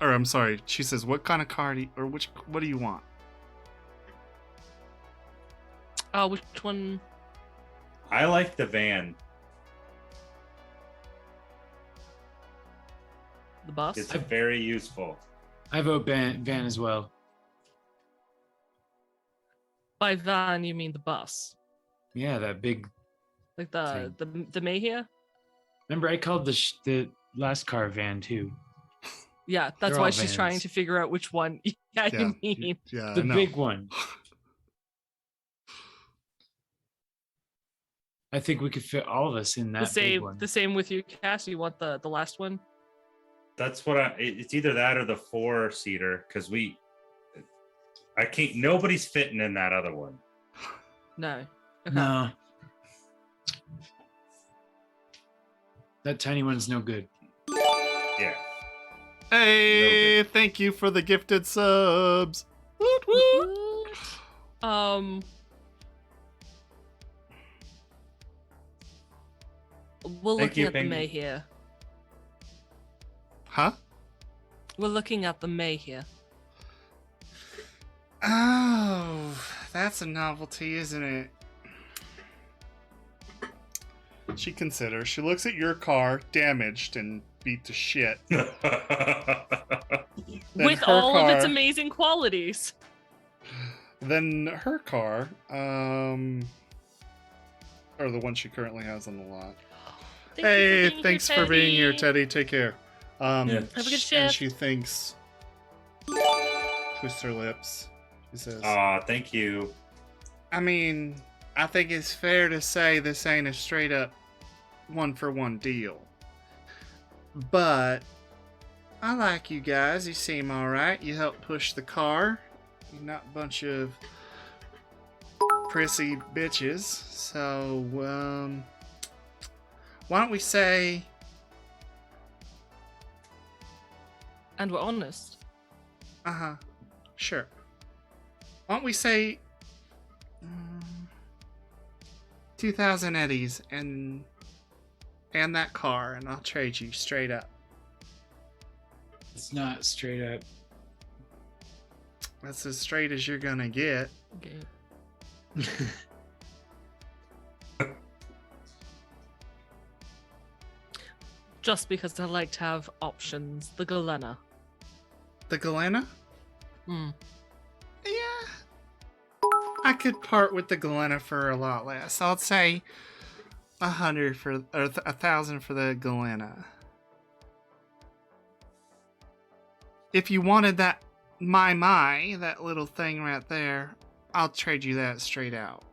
I'm sorry, she says, what kind of car do you, or what do you want? Which one? I like the van. The bus? It's very useful. I vote van as well. By van, you mean the bus? Yeah, that big. Like the Mayhia? Remember, I called the last car van too. Yeah, that's They're why all she's trying vans. to figure out which one. Yeah, you mean. Yeah, The I know. big one. I think we could fit all of us in that The big same. one. The same with you, Cass. You want the last one? That's what it's either that or the 4-seater because I can't. Nobody's fitting in that other one. No. Okay. No. That tiny one's no good. Yeah. Hey, thank you for the gifted subs. Woot woot. We're Thank looking you, at the Penguin. May here. Huh? We're looking at the May here. Oh, that's a novelty, isn't it? She considers. She looks at your car, damaged and beat to shit. Then With her all of its car- amazing qualities. Then her car, or the one she currently has on the lot. Thanks for being here, Teddy. Take care. Yeah. Have a good And shift. she thinks, twists her lips. She says, Aw, thank you. I mean, I think it's fair to say this ain't a straight up 1-for-1 deal. But I like you guys. You seem alright. You help push the car. You're not a bunch of prissy bitches. So, why don't we say, And we're honest. Sure. Why don't we say 2,000 eddies and that car, and I'll trade you straight up. It's not straight up. That's as straight as you're gonna get. Okay. Just because I like to have options. The Galena. The Galena? Hmm. Yeah. I could part with the Galena for a lot less. I'll say 100 for, or 1,000 for the Galena. If you wanted that that little thing right there, I'll trade you that straight out.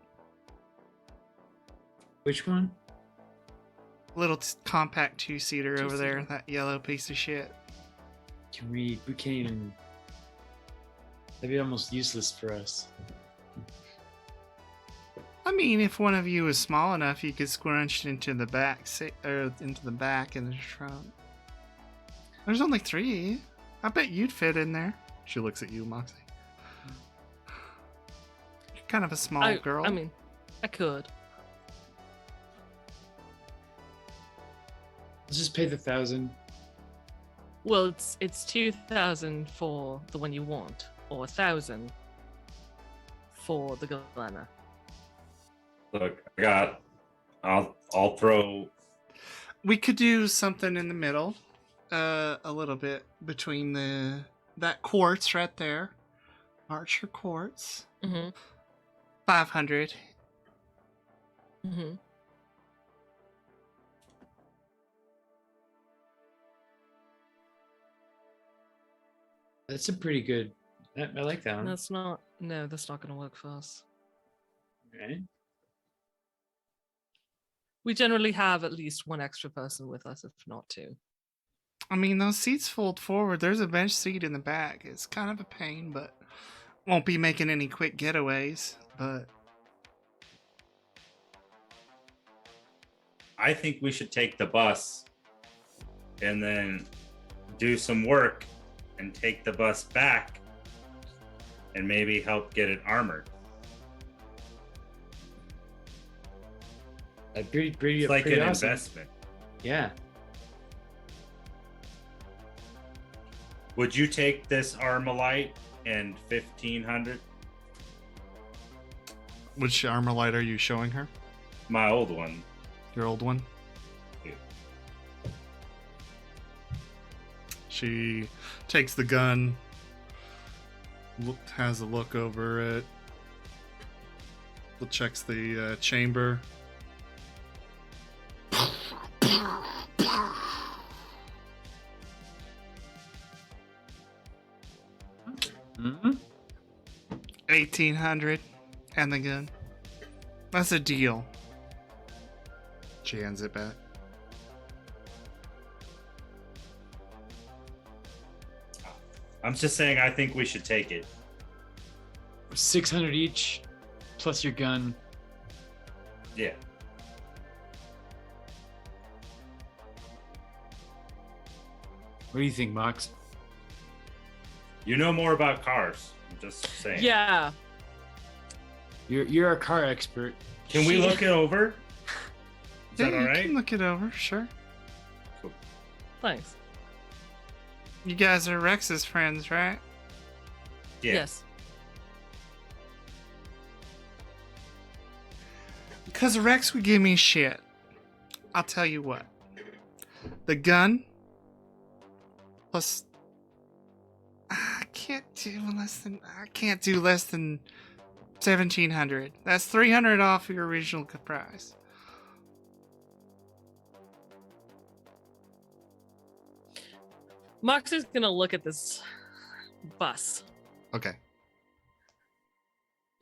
Which one? Little compact two-seater over there, Two-seater. that yellow piece of shit. We can't even. That'd be almost useless for us. I mean, if one of you was small enough, you could scrunch it into the back, or into the back in the trunk. There's only 3 of you. I bet you'd fit in there. She looks at you, Moxie. You're kind of a small girl. I mean, I could. Let's just pay the 1,000. Well, it's 2,000 for the one you want, or 1,000 for the Galena. Look, I'll throw. We could do something in the middle, a little bit between that quartz right there, Archer quartz, Mm-hmm. 500. Mm-hmm. That's a pretty good. I like that one. That's not going to work for us. Right? We generally have at least one extra person with us, if not 2. I mean, those seats fold forward. There's a bench seat in the back. It's kind of a pain, but won't be making any quick getaways. But I think we should take the bus and then do some work and take the bus back and maybe help get it armored. Pretty, It's like pretty an awesome. investment. Yeah. Would you take this Armalite and 1,500? which Armalite are you showing her? My old one. Your old one? Yeah. She takes the gun, has a look over it, checks the chamber. Mm-hmm. 1,800 and the gun. That's a deal. She hands it back. I'm just saying I think we should take it. 600 each, plus your gun. Yeah. What do you think, Mox? You know more about cars. I'm just saying. Yeah. You're a car expert. Can we She- look it over? Is that all you right? can look it over, sure. Thanks. You guys are Rex's friends, right? Yeah. Yes. Because Rex would give me shit. I'll tell you what. The gun plus I can't do less than 1,700. That's 300 off your original price. Moxie's gonna look at this bus. Okay.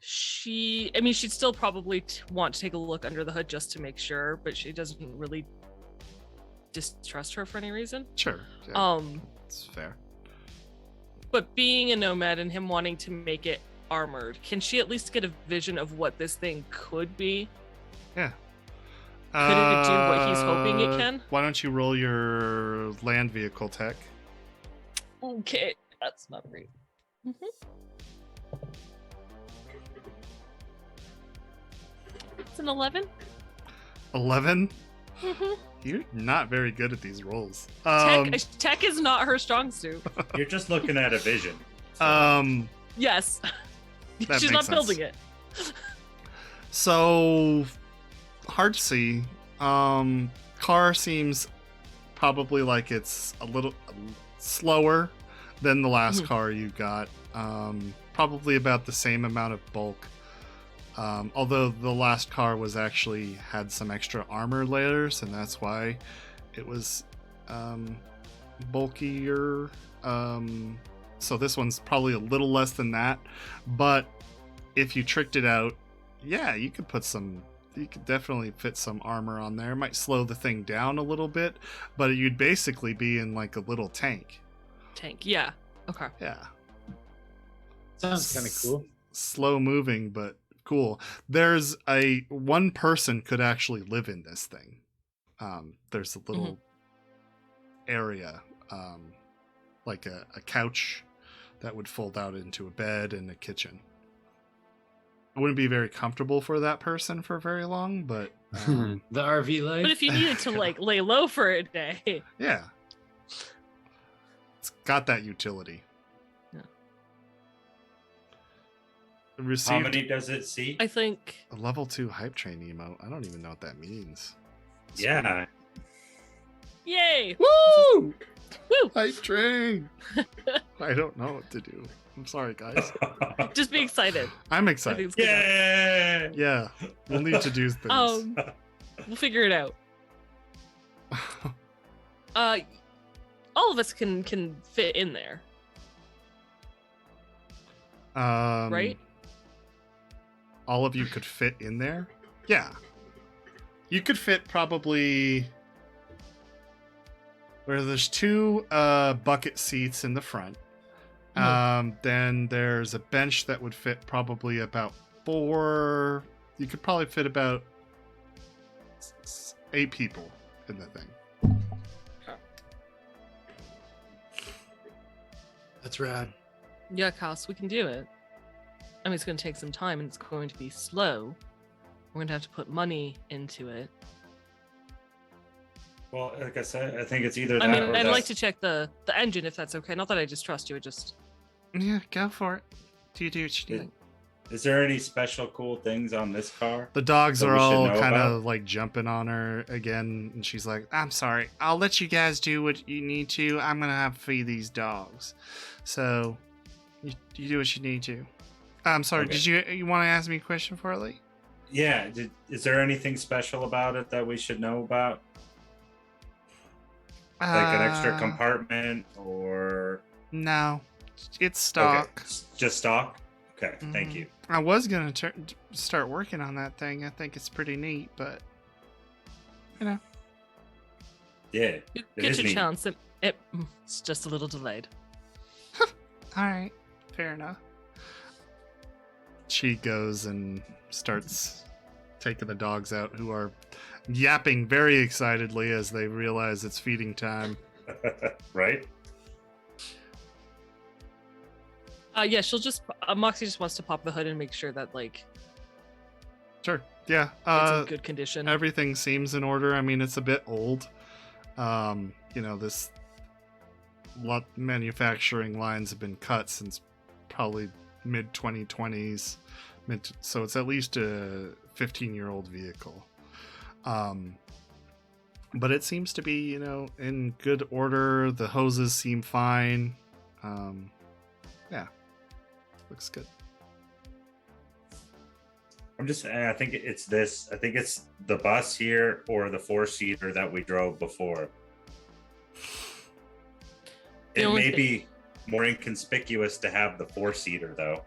She'd still probably want to take a look under the hood just to make sure, but she doesn't really distrust her for any reason. Sure. Yeah, it's fair. But being a nomad and him wanting to make it armored, can she at least get a vision of what this thing could be? Yeah. Could it do what he's hoping it can? Why don't you roll your land vehicle tech? Okay, that's not great. It's an 11. 11? Mhm. You're not very good at these rolls. Tech is not her strong suit. You're just looking at a vision. Yes. That She's makes not sense. building it. So hard to see. Car seems probably like it's a little slower than the last Mhm. car you got. Probably about the same amount of bulk. Although the last car was actually had some extra armor layers, and that's why it was bulkier. So this one's probably a little less than that. But if you tricked it out, yeah, you could definitely fit some armor on there. It might slow the thing down a little bit, but you'd basically be in like a little tank. Yeah. Okay. Yeah. Sounds kind of cool. Slow moving, but cool. There's one person could actually live in this thing. There's a little area, like a couch that would fold out into a bed and a kitchen. It wouldn't be very comfortable for that person for very long, but The RV life. But if you needed to like lay low for a day, yeah, it's got that utility. Yeah. How Received many does it see? I think. a level 2 hype train emote. I don't even know what that means. Yeah. Yay! Woo! Woo! Hype train. I don't know what to do. I'm sorry, guys. Just be excited. I'm I excited. think it's good. Yeah. Yeah, we'll need to do things. We'll figure it out. All of us can fit in there, right? All of you could fit in there? Yeah. You could fit probably where there's 2 bucket seats in the front. Then there's a bench that would fit probably about 4. You could probably fit about 8 people in the thing. That's rad. Yeah, Kos, we can do it. I mean, it's going to take some time and it's going to be slow. We're going to have to put money into it. Well, like I said, I think it's either that I mean, or I'd that's- like to check the engine if that's okay. Not that I distrust you, it just. Yeah, go for it. Do what you need. Is there any special cool things on this car? The dogs that are we should all know kind of about? like jumping on her again, and she's like, "I'm sorry. I'll let you guys do what you need to. I'm gonna have to feed these dogs, so you do what you need to." I'm sorry. Okay. Did you want to ask me a question for it, Lee? Yeah. Is there anything special about it that we should know about? Like an extra compartment or No, it's stock. Okay. Just stock? Okay, thank Mhm. you. I was gonna start working on that thing. I think it's pretty neat, but you know, Yeah. You It get is your neat. chance. It's just a little delayed. all right, fair enough. She goes and starts taking the dogs out, who are yapping very excitedly as they realize it's feeding time. Right? Yeah, she'll just. Moxie just wants to pop the hood and make sure that, like, Sure. Yeah. It's in good condition. Everything seems in order. I mean, it's a bit old. This manufacturing lines have been cut since probably mid 2020s. So it's at least a 15-year-old vehicle. But it seems to be, in good order. The hoses seem fine. Yeah. Looks good. I think it's this. I think it's the bus here or the 4-seater that we drove before. It may be more inconspicuous to have the 4-seater though.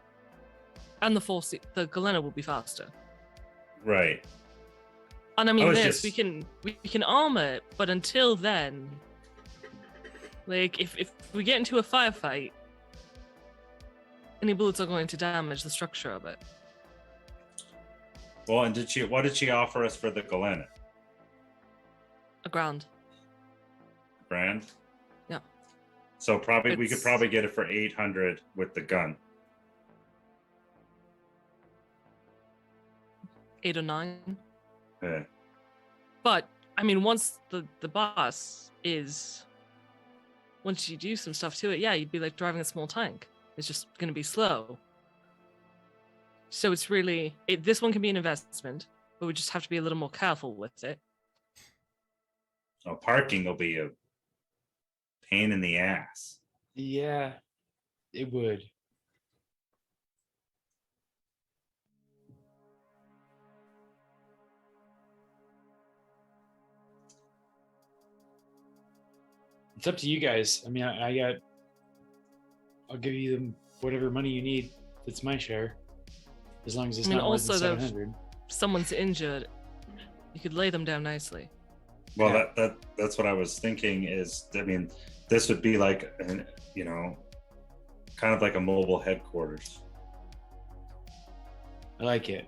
And the Galena will be faster. Right. And I mean, we can arm it, but until then, like if we get into a firefight, any bullets are going to damage the structure of it. Well, and what did she offer us for the Galena? $1,000. $1,000? Yeah. So we could probably get it for 800 with the gun. 8 or 9. Yeah. But I mean, once the bus is, once you do some stuff to it, yeah, you'd be like driving a small tank. It's just going to be slow. So it's really, this one can be an investment, but we just have to be a little more careful with it. So parking will be a pain in the ass. Yeah, it would. It's up to you guys. I mean, I'll give you whatever money you need. It's my share. As long as it's not more than 700. If someone's injured, you could lay them down nicely. Well, Yeah. that's what I was thinking is, I mean, this would be like, kind of like a mobile headquarters. I like it.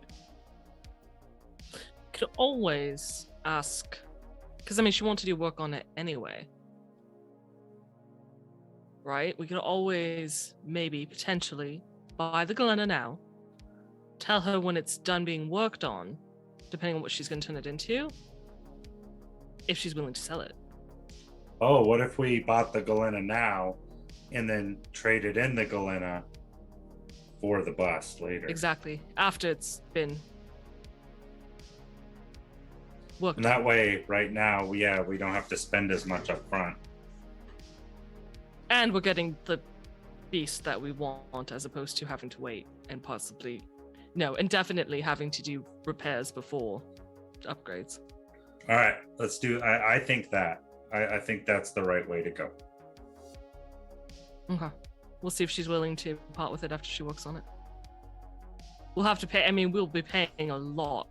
Could always ask, because I mean, she wanted to do work on it anyway. Right? We could always, maybe, potentially, buy the Galena now, tell her when it's done being worked on, depending on what she's going to turn it into, if she's willing to sell it. Oh, what if we bought the Galena now and then traded in the Galena for the bus later? Exactly. After it's been worked And that way, right now, we don't have to spend as much up front. And we're getting the beast that we want, as opposed to having to wait and possibly, and definitely having to do repairs before upgrades. All right, let's do. I think that. I think that's the right way to go. Okay. We'll see if she's willing to part with it after she works on it. We'll have to pay. I mean, we'll be paying a lot.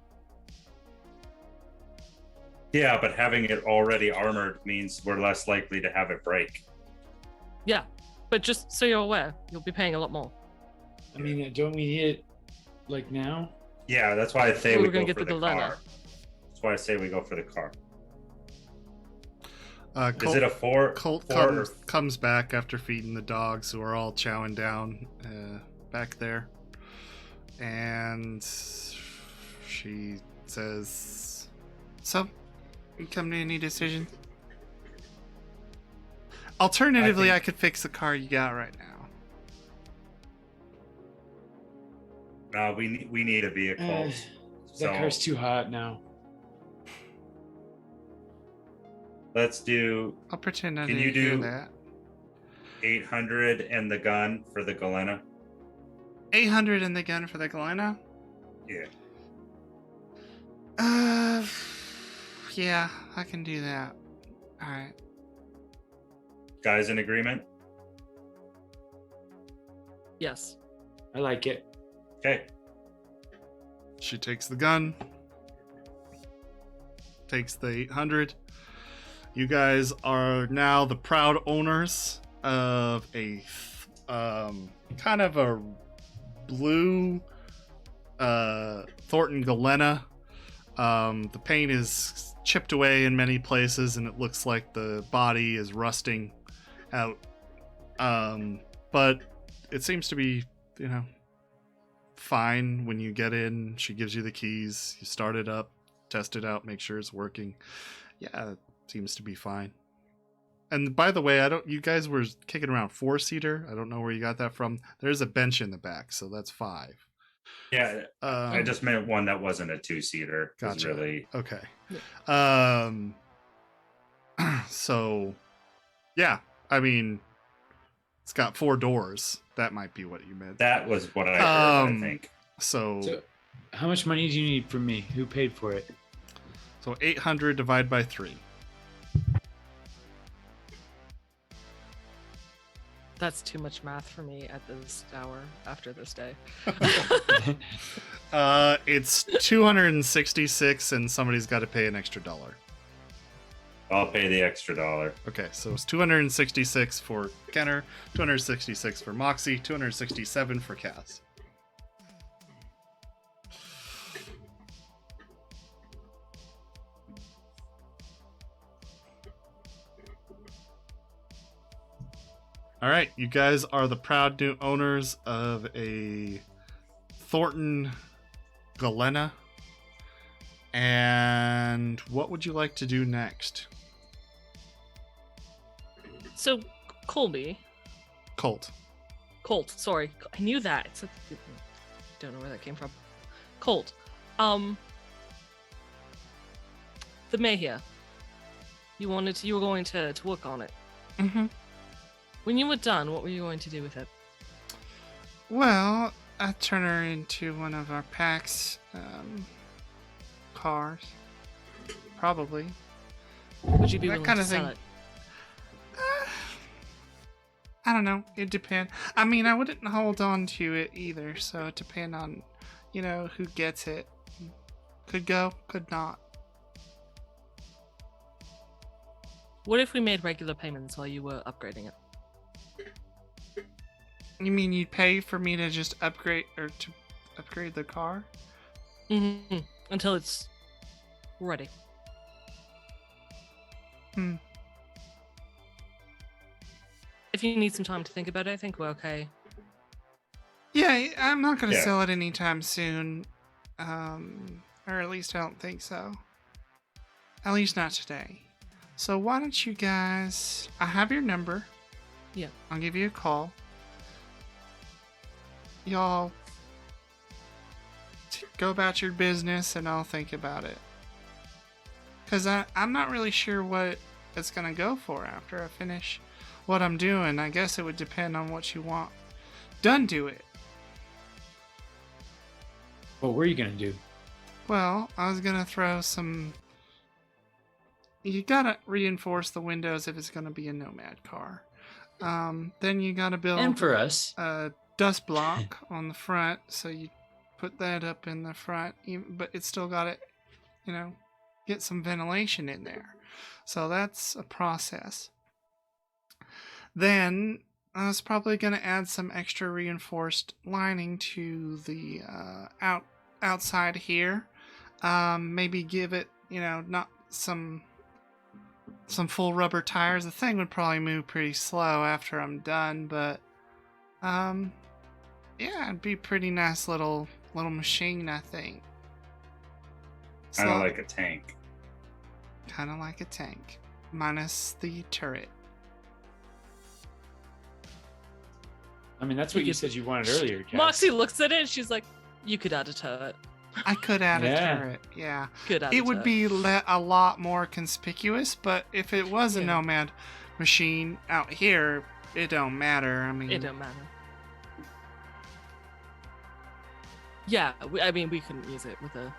Yeah, but having it already armored means we're less likely to have it break. Yeah, but just so you're aware, you'll be paying a lot more. I mean, don't we need it like now? Yeah, that's why I say we We're gonna go get for the the Galena. car. That's why I say we go for the car. Colt, Is it a four? Colt comes back after feeding the dogs, who are all chowing down back there. And she says, "So, you come to any decision? Alternatively, I could fix the car you got right now." No, we need a vehicle. That car's too hot now. Let's do I'll pretend I Can didn't you hear do- that. 800 and the gun for the Galena. 800 in the gun for the Galena? Yeah. Yeah, I can do that. All right. Guys in agreement? Yes. I like it. Okay. She takes the gun, takes the 800. You guys are now the proud owners of a kind of a blue Thornton Galena. The paint is chipped away in many places, and it looks like the body is rusting out. But it seems to be, fine when you get in. She gives you the keys. You start it up, test it out, make sure it's working. Yeah, it seems to be fine. And by the way, you guys were kicking around 4-seater. I don't know where you got that from. There's a bench in the back, so that's 5. Yeah, I just meant one that wasn't a 2-seater. Gotcha. Really. Okay. Yeah. So, yeah, I mean, it's got 4 doors. That might be what you meant. That was what I heard, I think. So how much money do you need from me? Who paid for it? So 800 divided by 3. That's too much math for me at this hour after this day. It's 266, and somebody's got to pay an extra $1. I'll pay the extra $1. Okay, so it's 266 for Kenner, 266 for Moxie, 267 for Cass. All right, you guys are the proud new owners of a Thornton Galena. And what would you like to do next? So, Colt, sorry. I knew that. Don't know where that came from. Colt. The Mayhia. You were going to work on it. Mm-hmm. When you were done, what were you going to do with it? Well, I'd turn her into one of our PAX cars. Probably. Would you be That willing kind to of sell thing. it? I don't know. It depends. I mean, I wouldn't hold on to it either, so it depends on, who gets it. Could go, could not. What if we made regular payments while you were upgrading it? You mean you'd pay for me to just upgrade the car? Mm-hmm. Until it's ready. If you need some time to think about it, I think we're okay. Yeah, I'm not going to Yeah. sell it anytime soon. Or at least I don't think so. At least not today. So why don't you guys... I have your number. Yeah. I'll give you a call. Y'all go about your business and I'll think about it. Because I'm not really sure what it's going to go for after I finish what I'm doing. I guess it would depend on what you want done to it. What were you gonna do? Well, I was going to throw some... You got to reinforce the windows if it's going to be a Nomad car. Then you got to build... And for us. A dust block on the front, so you put that up in the front, but it's still got to, get some ventilation in there. So that's a process. Then I was probably going to add some extra reinforced lining to the outside here. Maybe give it, not some full rubber tires. The thing would probably move pretty slow after I'm done, but yeah, it'd be a pretty nice little machine, I think. Kind of like a tank. Kind of like a tank, minus the turret. I mean, that's what you said you wanted earlier, Jess. Moxie looks at it and she's like, you could add a turret. I could add a Yeah. turret, yeah. Could add It a would turret. be a lot more conspicuous, but if it was a Yeah. Nomad machine out here, it don't matter. I mean, It don't matter. Yeah, we couldn't use it with a...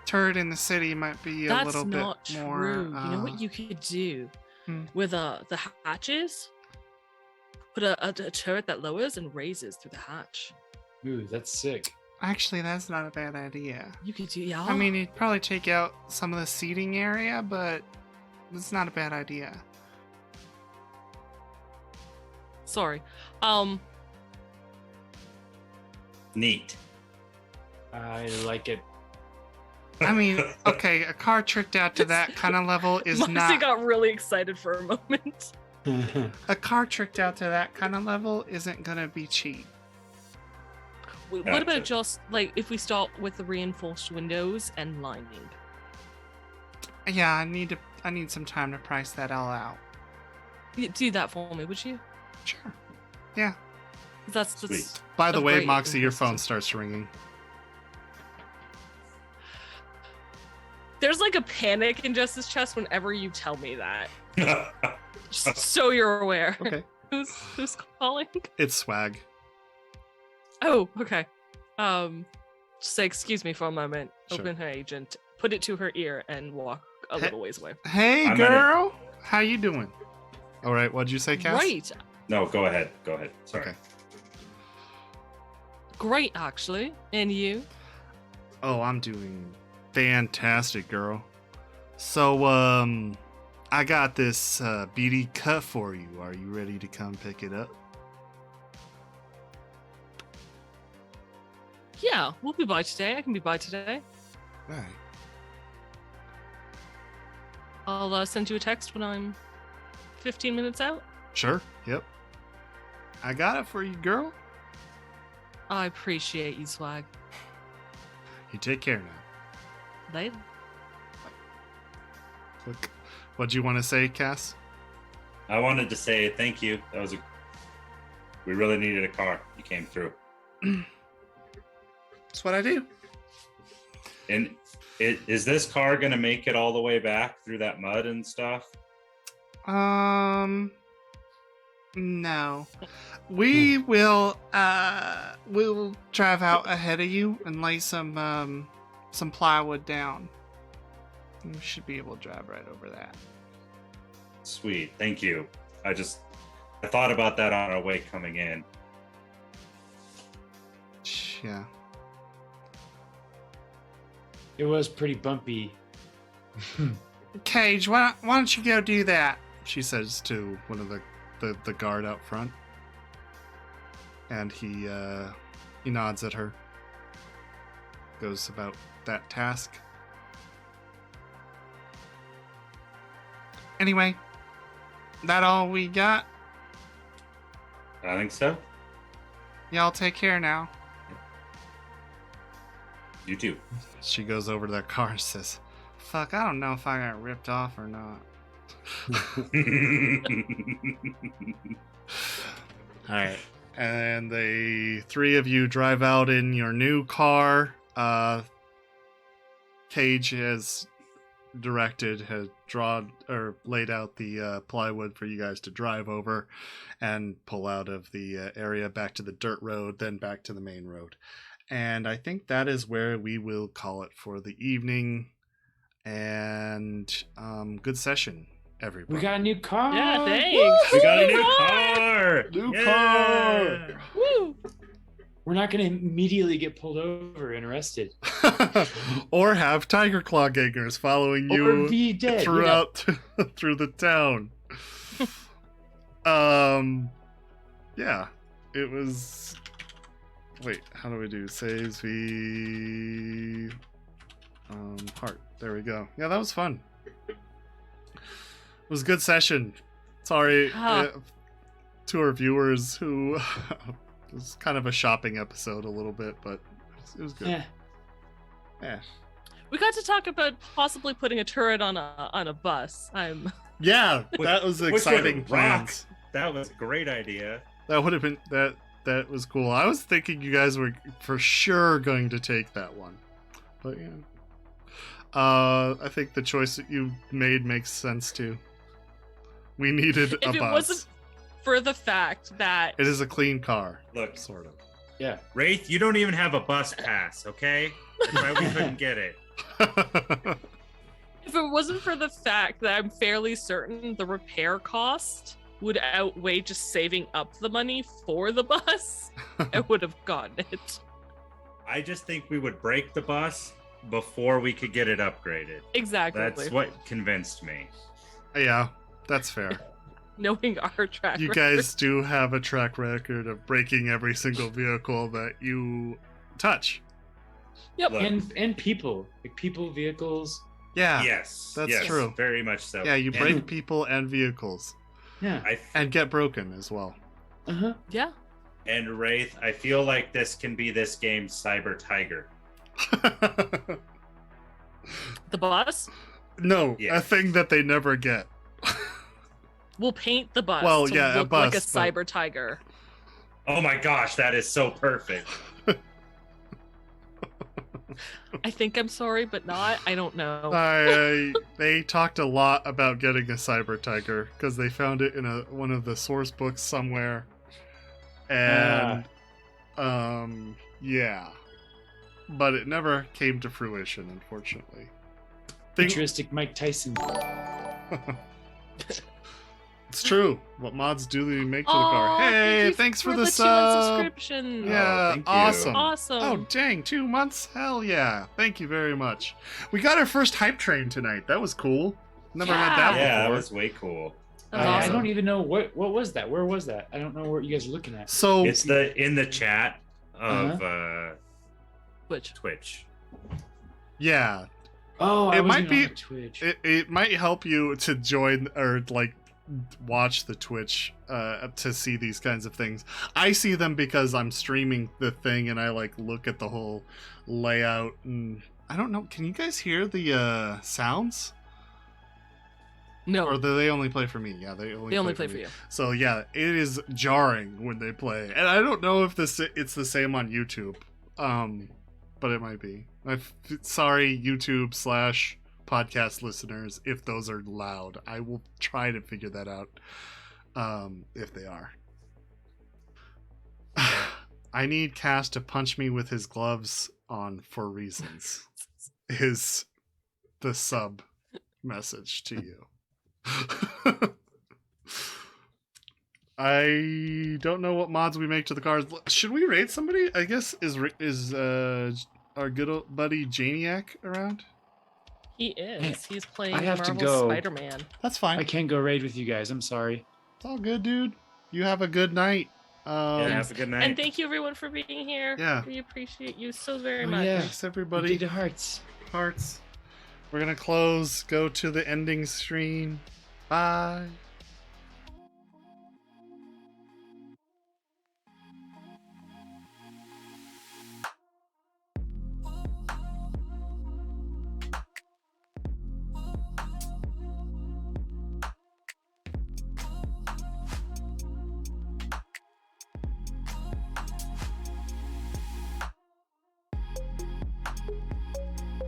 turret in the city might be a That's little not bit more. true. You know what you could do with the hatches? Put a turret that lowers and raises through the hatch. Ooh, that's sick. Actually, that's not a bad idea. You could do, yeah. I mean, you'd probably take out some of the seating area, but it's not a bad idea. Sorry. Neat. I like it. I mean, okay, a car tricked out to that kind of level is Moxie not. got really excited for a moment. A car tricked out to that kind of level isn't gonna be cheap. What Gotcha. about just like if we start with the reinforced windows and lining? Yeah, I need some time to price that all out. Do that for me, would you? Sure. Yeah. That's Sweet. By the a way, great Moxie, your phone investment. starts ringing. There's like a panic in Jess's chest whenever you tell me that. Just so you're aware. Okay. Who's calling? It's Swag. Oh, okay. Just say excuse me for a moment. Sure. Open her agent, put it to her ear, and walk a little ways away. Hey, I'm in girl. How you doing? All right. What'd you say, Cass? Right. No, go ahead. Go ahead. Sorry. Okay. Great, actually. And you? Oh, I'm doing fantastic, girl. So, I got this BD cut for you. Are you ready to come pick it up? Yeah, we'll be by today. I can be by today. All right. I'll send you a text when I'm 15 minutes out. Sure. Yep. I got it for you, girl. I appreciate you, Swag. You take care now. Later. Click. What'd you want to say, Cass? I wanted to say thank you. We really needed a car. You came through. That's what I do. And is this car gonna make it all the way back through that mud and stuff? No. We will we'll drive out ahead of you and lay some plywood down. We should be able to drive right over that. Sweet. Thank you. I thought about that on our way coming in. Yeah. It was pretty bumpy. Cage, why don't you go do that? She says to one of the guard out front. And he nods at her. Goes about that task. Anyway, that all we got? I think so. Y'all take care now. You too. She goes over to their car and says, "Fuck, I don't know if I got ripped off or not." Alright. And the three of you drive out in your new car. Cage has laid out the plywood for you guys to drive over and pull out of the area back to the dirt road, then back to the main road. And I think that is where we will call it for the evening. And good session, everybody. We got a new car. Yeah, thanks. We got a new car. New Yeah. car. Woo! We're not going to immediately get pulled over and arrested. Or have tiger claw gangers following Or you be dead. throughout through the town. Yeah, it was. Wait, how do we do saves? Heart. There we go. Yeah, that was fun. It was a good session. Sorry to our viewers who it was kind of a shopping episode a little bit, but it was good. Yeah. Yeah. We got to talk about possibly putting a turret on a bus. Yeah, that was Which exciting would rock. plans. That was a great idea. That would have been that was cool. I was thinking you guys were for sure going to take that one. But yeah. I think the choice that you made makes sense too. We needed a If it bus. wasn't for the fact that It is a clean car, Look, sort of. Yeah. Wraith, you don't even have a bus pass, okay? That's why we couldn't get it. if it wasn't for the fact that I'm fairly certain the repair cost would outweigh just saving up the money for the bus, I would have gotten it. I just think we would break the bus before we could get it upgraded. Exactly. That's what convinced me. Yeah, that's fair. Knowing our track You record. guys do have a track record of breaking every single vehicle that you touch. Yep. Look, And people. Like people, vehicles. Yeah. yes, that's yes, true. Very much so. Yeah, you And break people and vehicles. Yeah. I And get broken as well. Uh-huh. Yeah. And Wraith, I feel like this can be this game's Cyber Tiger. The bus? No, Yeah. a thing that they never get. We'll paint the bus Well, to yeah, a look like a bus, but- cyber tiger. Oh my gosh, that is so perfect. I think I'm sorry, but not. I don't know. They talked a lot about getting a cyber tiger because they found it in one of the source books somewhere, and yeah, but it never came to fruition, unfortunately. Futuristic Mike Tyson. It's true. What mods do they make to the Aw, car? thank Hey, you thanks for the 2-month sub. subscription. Yeah, thank you. awesome. Awesome. Oh, dang, 2 months? Hell yeah. Thank you very much. We got our first hype train tonight. That was cool. Never had that Yeah, that before. was way cool. That was I awesome. don't even know what was that. Where was that? I don't know what you guys are looking at. So, It's in the chat of Which? Twitch. yeah, Oh, I It wasn't might even be- on Twitch. it might help you to join or like watch the Twitch to see these kinds of things. I see them because I'm streaming the thing and I like look at the whole layout, and I don't know, can you guys hear the sounds? No. Or do they only play for me? Yeah, they only play for me. you. So yeah, it is jarring when they play, and I don't know if it's the same on YouTube, but it might be. Sorry, YouTube / podcast listeners, if those are loud. I will try to figure that out, if they are. I need Cass to punch me with his gloves on for reasons. Is the sub message to you. I don't know what mods we make to the cars. Should we raid somebody? I guess is our good old buddy Janiac around? He is. He's playing I have to Marvel go. Spider-Man. That's fine. I can't go raid with you guys. I'm sorry. It's all good, dude. You have a good night. Yeah, have a good night. And thank you everyone for being here. Yeah. We appreciate you so very Oh, much. yeah. Thanks We everybody. did the hearts. Hearts. We're gonna close. Go to the ending screen. Bye.